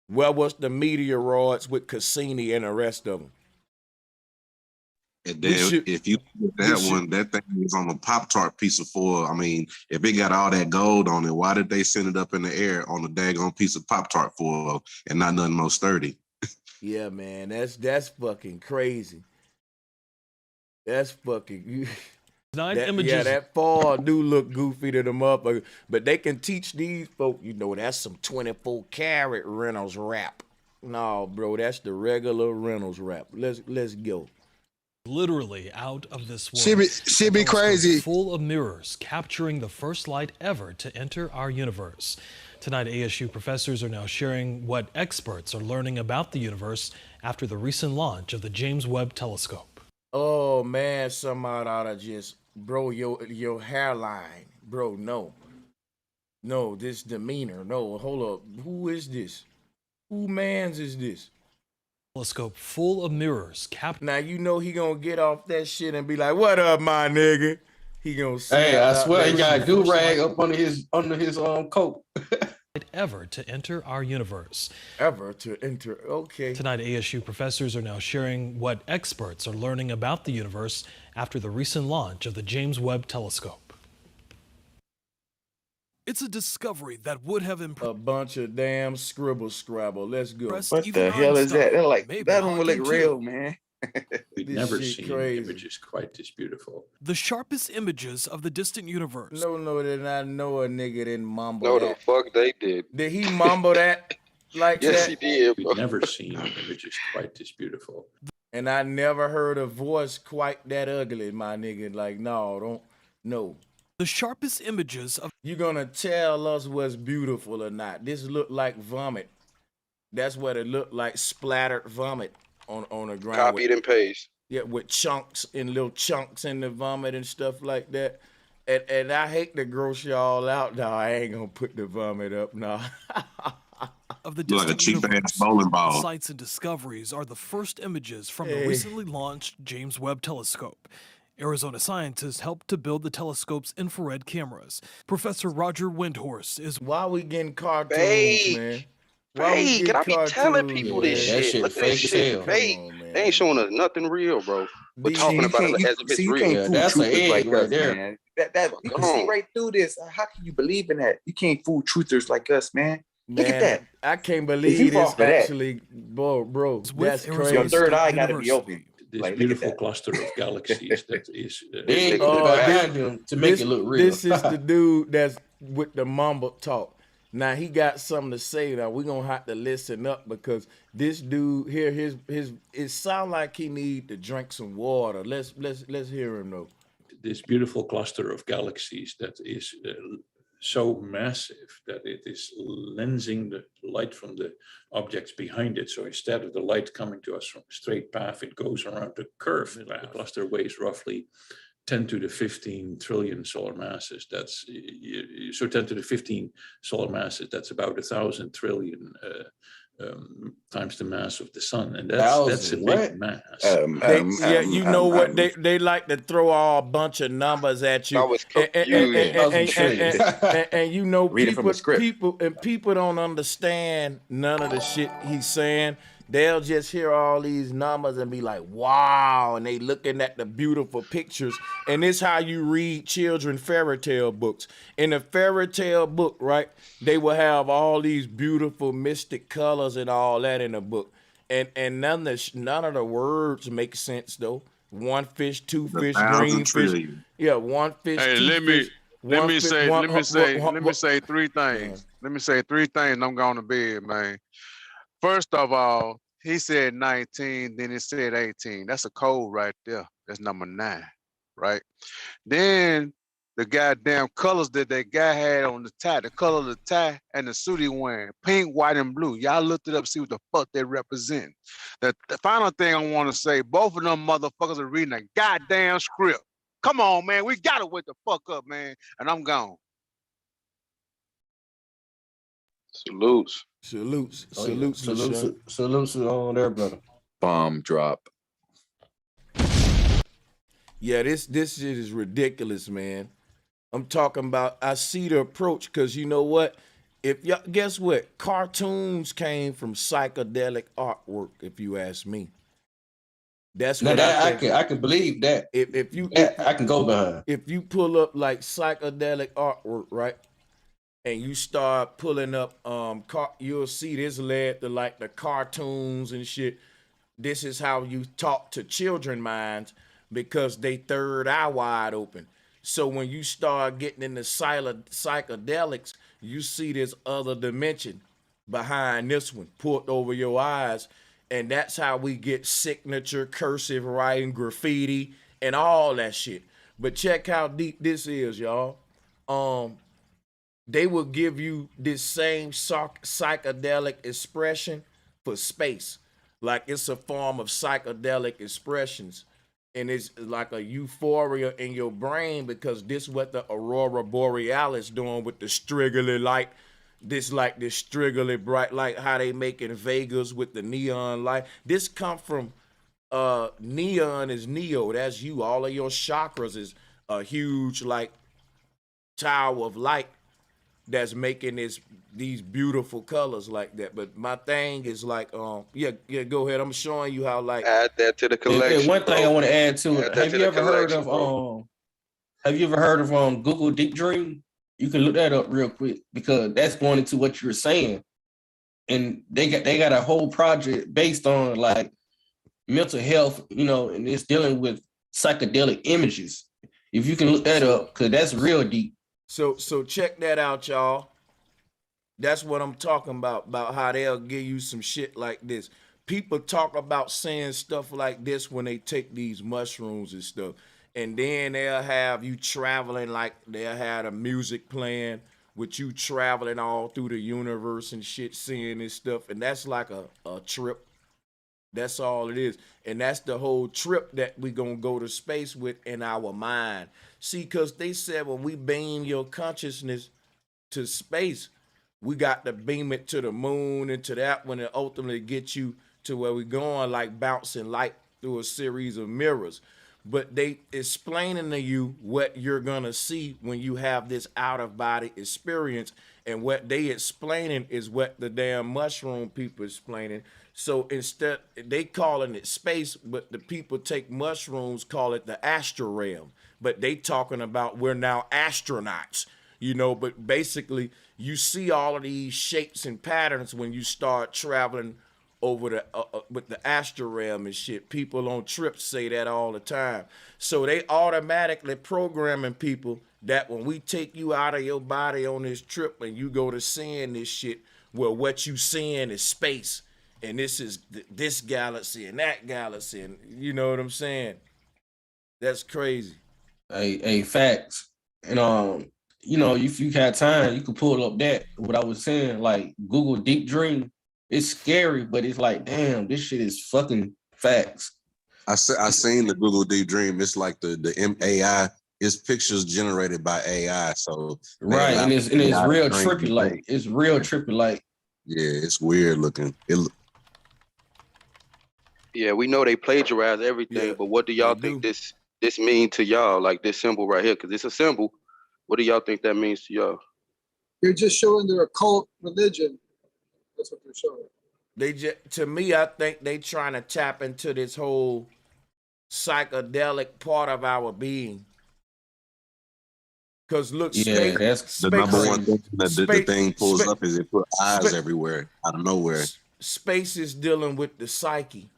Where was the meteoroids with Cassini and the rest of them? And then if you look at that one, that thing is on a Pop-Tart piece of foil. I mean, if it got all that gold on it, why did they send it up in the air on a daggone piece of Pop-Tart foil and not nothing more sturdy? Yeah, man, that's fucking crazy. That's fucking that fall do look goofy to the motherfucker, but they can teach these folk, you know, that's some 24 karat Reynolds wrap. No, bro, that's the regular Reynolds wrap. Let's go. Literally out of this world. She be crazy. Full of mirrors, capturing the first light ever to enter our universe. Tonight, ASU professors are now sharing what experts are learning about the universe after the recent launch of the James Webb Telescope. Oh man, somebody ought to just, bro, your hairline, bro. No, this demeanor. No, hold up. Who is this? Who mans is this? Telescope full of mirrors. Now you know he gonna get off that shit and be like, "What up, my nigga?" He gonna say, "Hey, I swear he got a do rag up under his coat." Ever to enter our universe. Ever to enter. Okay. Tonight, ASU professors are now sharing what experts are learning about the universe after the recent launch of the James Webb Telescope. It's a discovery that would have a bunch of damn scrabble. Let's go. What the hell is that? They're like, that don't look real, man. We've never seen images quite this beautiful. The sharpest images of the distant universe. No, then I know a nigga didn't mumble No, that. the fuck they did. Did he mumble that like yes, that? He did. We've never seen images quite this beautiful. And I never heard a voice quite that ugly, my nigga. Like, no. The sharpest images of... You gonna tell us what's beautiful or not? This looked like vomit. That's what it looked like, splattered vomit on the ground. Copied and paste. Yeah, with chunks and little chunks in the vomit and stuff like that. And I hate to gross y'all out. No, I ain't gonna put the vomit up. No. Of the like a distant cheap universe, ass bowling ball. sights and discoveries are the first images from the recently launched James Webb Telescope. Arizona scientists helped to build the telescope's infrared cameras. Professor Roger Windhorse is... Why we getting cartoons, man? Fake. Can I be telling people this shit? Look at this shit. Fake. They ain't showing us nothing real, bro. We're talking about it as if it's real. That's an egg right there. Man. That you can see right through this. How can you believe in that? You can't fool truthers like us, man. Look at that. I can't believe this actually, bro. That's crazy. Your third eye got to be open. This beautiful cluster of galaxies that is to make it look real. This is the dude that's with the mumble talk. Now he got something to say. Now we're gonna have to listen up because this dude here, his it sound like he need to drink some water. Let's hear him though. This beautiful cluster of galaxies that is so massive that it is lensing the light from the objects behind it. So instead of the light coming to us from a straight path, it goes around the curve. The cluster weighs roughly 10 to the 15 trillion solar masses. That's so 10 to the 15 solar masses. That's about 1,000 trillion times the mass of the sun, and that's a big mass. You know what? They like to throw all a bunch of numbers at you. And you know, people don't understand none of the shit he's saying. They'll just hear all these numbers and be like, wow, and they looking at the beautiful pictures. And this how you read children fairy tale books. In a fairy tale book, right, they will have all these beautiful mystic colors and all that in the book. And none of the words make sense though. One fish, two fish, green fish. Yeah, one fish. Hey, let me say three things. Let me say three things and I'm going to bed, man. First of all, he said 19, then he said 18. That's a code right there. That's number 9, right? Then the goddamn colors that guy had on the tie, the color of the tie and the suit he wearing, pink, white, and blue. Y'all looked it up, see what the fuck they represent. The final thing I want to say, both of them motherfuckers are reading a goddamn script. Come on, man. We got to wake the fuck up, man. And I'm gone. Salutes. Salutes on there, brother. Bomb drop. Yeah, this shit is ridiculous, man. I'm talking about, I see the approach, because you know what? If y'all, guess what? Cartoons came from psychedelic artwork, if you ask me. That's what I can believe that. If you I can go behind. If you pull up like psychedelic artwork, right? and you start pulling up, you'll see this led to like the cartoons and shit. This is how you talk to children minds because they third eye wide open. So when you start getting into psychedelics, you see this other dimension behind this one, put over your eyes. And that's how we get signature, cursive writing, graffiti, and all that shit. But check how deep this is, y'all. They will give you this same psychedelic expression for space. Like it's a form of psychedelic expressions. And it's like a euphoria in your brain because this what the aurora borealis doing with the striggly light. This like this striggly bright light, how they make in Vegas with the neon light. This come from neon is neo. That's you. All of your chakras is a huge like tower of light that's making these beautiful colors like that. But my thing is like, yeah, go ahead. I'm showing you how like Add that to the collection. And one thing I want to add to it, that have to you the ever heard collection, of Google Deep Dream? You can look that up real quick because that's going into what you're saying. And they got a whole project based on like mental health, and it's dealing with psychedelic images. If you can look that up, because that's real deep. So check that out, y'all. That's what I'm talking about how they'll give you some shit like this. People talk about saying stuff like this when they take these mushrooms and stuff. And then they'll have you traveling, like they'll have a music playing with you traveling all through the universe and shit, seeing this stuff. And that's like a trip. That's all it is. And that's the whole trip that we gonna go to space with in our mind. See, because they said when we beam your consciousness to space, we got to beam it to the moon and to that one and ultimately get you to where we're going, like bouncing light through a series of mirrors. But they explaining to you what you're gonna see when you have this out-of-body experience, and what they explaining is what the damn mushroom people explaining. So instead, they calling it space, but the people take mushrooms, call it the astral realm. But they talking about we're now astronauts, but basically you see all of these shapes and patterns when you start traveling over the with the astral realm and shit. People on trips say that all the time. So they automatically programming people that when we take you out of your body on this trip and you go to seeing this shit, well, what you seeing is space, and this is this galaxy and that galaxy, and you know what I'm saying? That's crazy. Hey, facts. And if you had time, you could pull up that what I was saying, like Google Deep Dream. It's scary, but it's like, damn, this shit is fucking facts. I seen the Google Deep Dream. It's like the AI. It's pictures generated by AI. So right, and it's real trippy, like it's real trippy, like yeah, it's weird looking. Yeah, we know they plagiarize everything, but what do y'all think this mean to y'all? Like this symbol right here, because it's a symbol. What do y'all think that means to y'all? They're just showing their occult religion. That's what they're showing. To me, I think they trying to tap into this whole psychedelic part of our being. Because look, yeah, that's the number one thing the thing pulls up is it put eyes everywhere out of nowhere. Space is dealing with the psyche.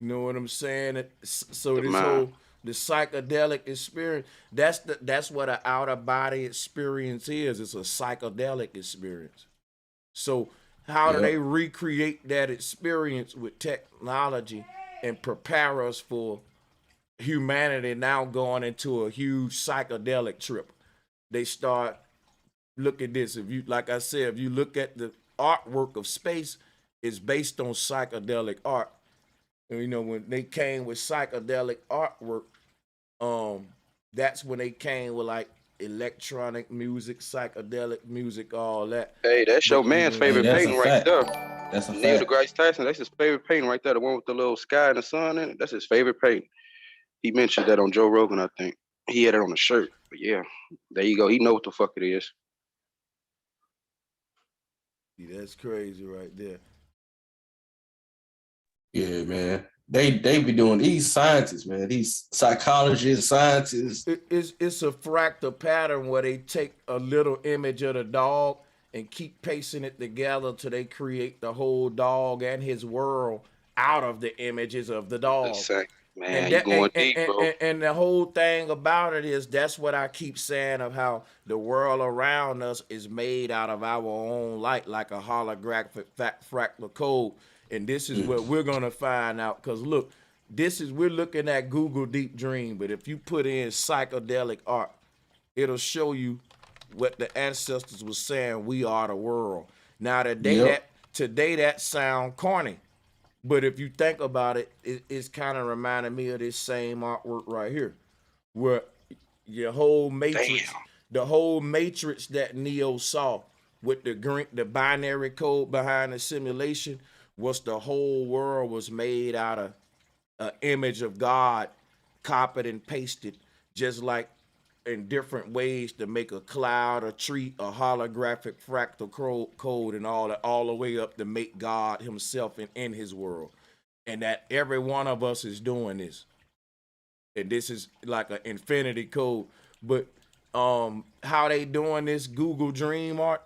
You know what I'm saying? So the psychedelic experience, that's what an out of body experience is. It's a psychedelic experience. So how do they recreate that experience with technology and prepare us for humanity now going into a huge psychedelic trip? They start, look at this. If you, like I said, if you look at the artwork of space, it's based on psychedelic art. And, when they came with psychedelic artwork, that's when they came with like electronic music, psychedelic music, all that. Hey, that's your man's favorite painting right there. That's a Neil fact. deGrasse Tyson, that's his favorite painting right there. The one with the little sky and the sun in it. That's his favorite painting. He mentioned that on Joe Rogan, I think. He had it on the shirt. But yeah, there you go. He know what the fuck it is. Yeah, that's crazy right there. Yeah, man. They be doing these scientists, man. These psychologists, scientists. It's a fractal pattern where they take a little image of the dog and keep pasting it together till they create the whole dog and his world out of the images of the dog. Man, And you that, going deep, bro. and the whole thing about it is that's what I keep saying of how the world around us is made out of our own light, like a holographic fractal code. And this is what we're gonna find out. Cause look, we're looking at Google Deep Dream, but if you put in psychedelic art, it'll show you what the ancestors were saying. We are the world. Now today that sound corny. But if you think about it, it's kind of reminding me of this same artwork right here, where your whole matrix, the whole matrix that Neo saw with the binary code behind the simulation was the whole world was made out of an image of God, copied and pasted, just like in different ways to make a cloud, a tree, a holographic fractal code, and all the way up to make God himself in his world. And that every one of us is doing this. And this is like an infinity code. But how they doing this Google Dream art,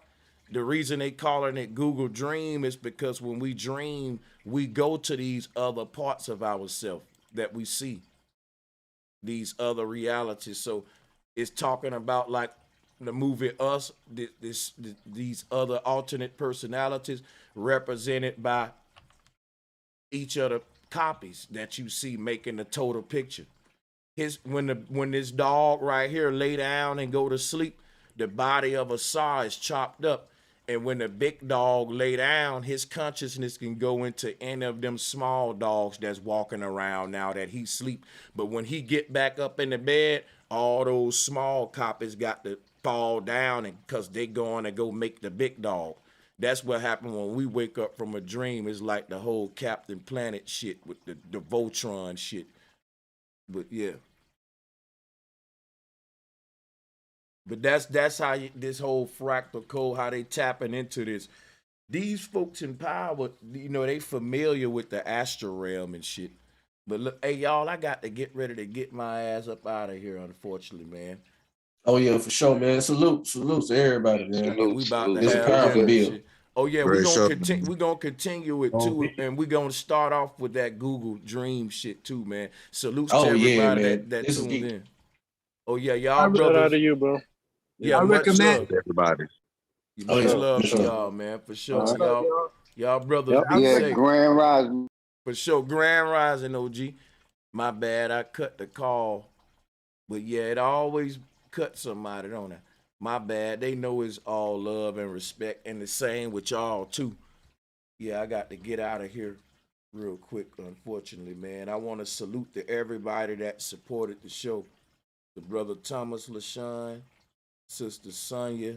the reason they calling it Google Dream is because when we dream, we go to these other parts of ourselves that we see, these other realities. So it's talking about like the movie Us, these other alternate personalities represented by each of the copies that you see making the total picture. When this dog right here lay down and go to sleep, the body of a saw is chopped up. And when the big dog lay down, his consciousness can go into any of them small dogs that's walking around now that he sleep. But when he get back up in the bed, all those small copies got to fall down, and because they going to go make the big dog. That's what happened when we wake up from a dream. It's like the whole Captain Planet shit with the Voltron shit. But yeah. But that's how this whole fractal code, how they tapping into this. These folks in power, they familiar with the astral realm and shit. But look, hey, y'all, I got to get ready to get my ass up out of here, unfortunately, man. Oh yeah, for sure, man. Salute to everybody, man. We about to It's a powerful bill. Oh yeah, we're gonna continue it too, and we're gonna start off with that Google Dream shit too, man. Salutes to everybody that tuned in. Oh yeah, y'all brothers. Out of you, bro. Yeah, I recommend everybody. Much love to y'all, man, for sure. Y'all brothers be safe. Grand Rising. For sure, Grand Rising, OG. My bad, I cut the call, but yeah, it always cut somebody, don't it? My bad. They know it's all love and respect, and the same with y'all too. Yeah, I got to get out of here real quick, unfortunately, man. I want to salute to everybody that supported the show. The brother Thomas LaShawn, Sister Sonia,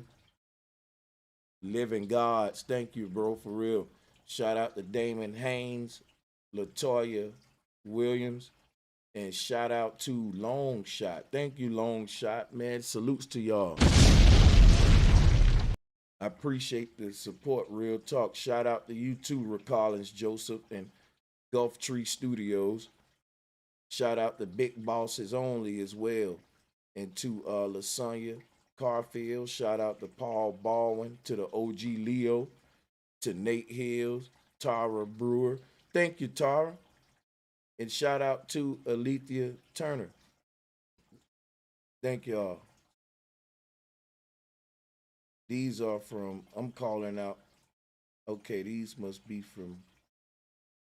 Living Gods. Thank you, bro, for real. Shout out to Damon Haynes, Latoya Williams, and shout out to Long Shot. Thank you, Long Shot, man. Salutes to y'all. I appreciate the support, real talk. Shout out to you too, Rick Collins, Joseph, and Gulf Tree Studios. Shout out to Big Bosses Only as well. And to LaSonia Carfield. Shout out to Paul Baldwin, to the OG Leo, to Nate Hills, Tara Brewer. Thank you, Tara. And shout out to Alethea Turner. Thank y'all. These are from, I'm calling out, okay, these must be from,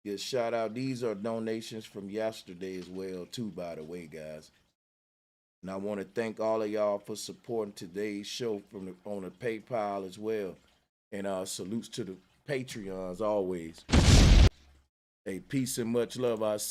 yeah, shout out. These are donations from yesterday as well, too, by the way, guys. And I want to thank all of y'all for supporting today's show on the PayPal as well. And salutes to the Patreons always. Hey, peace and much love. I'll see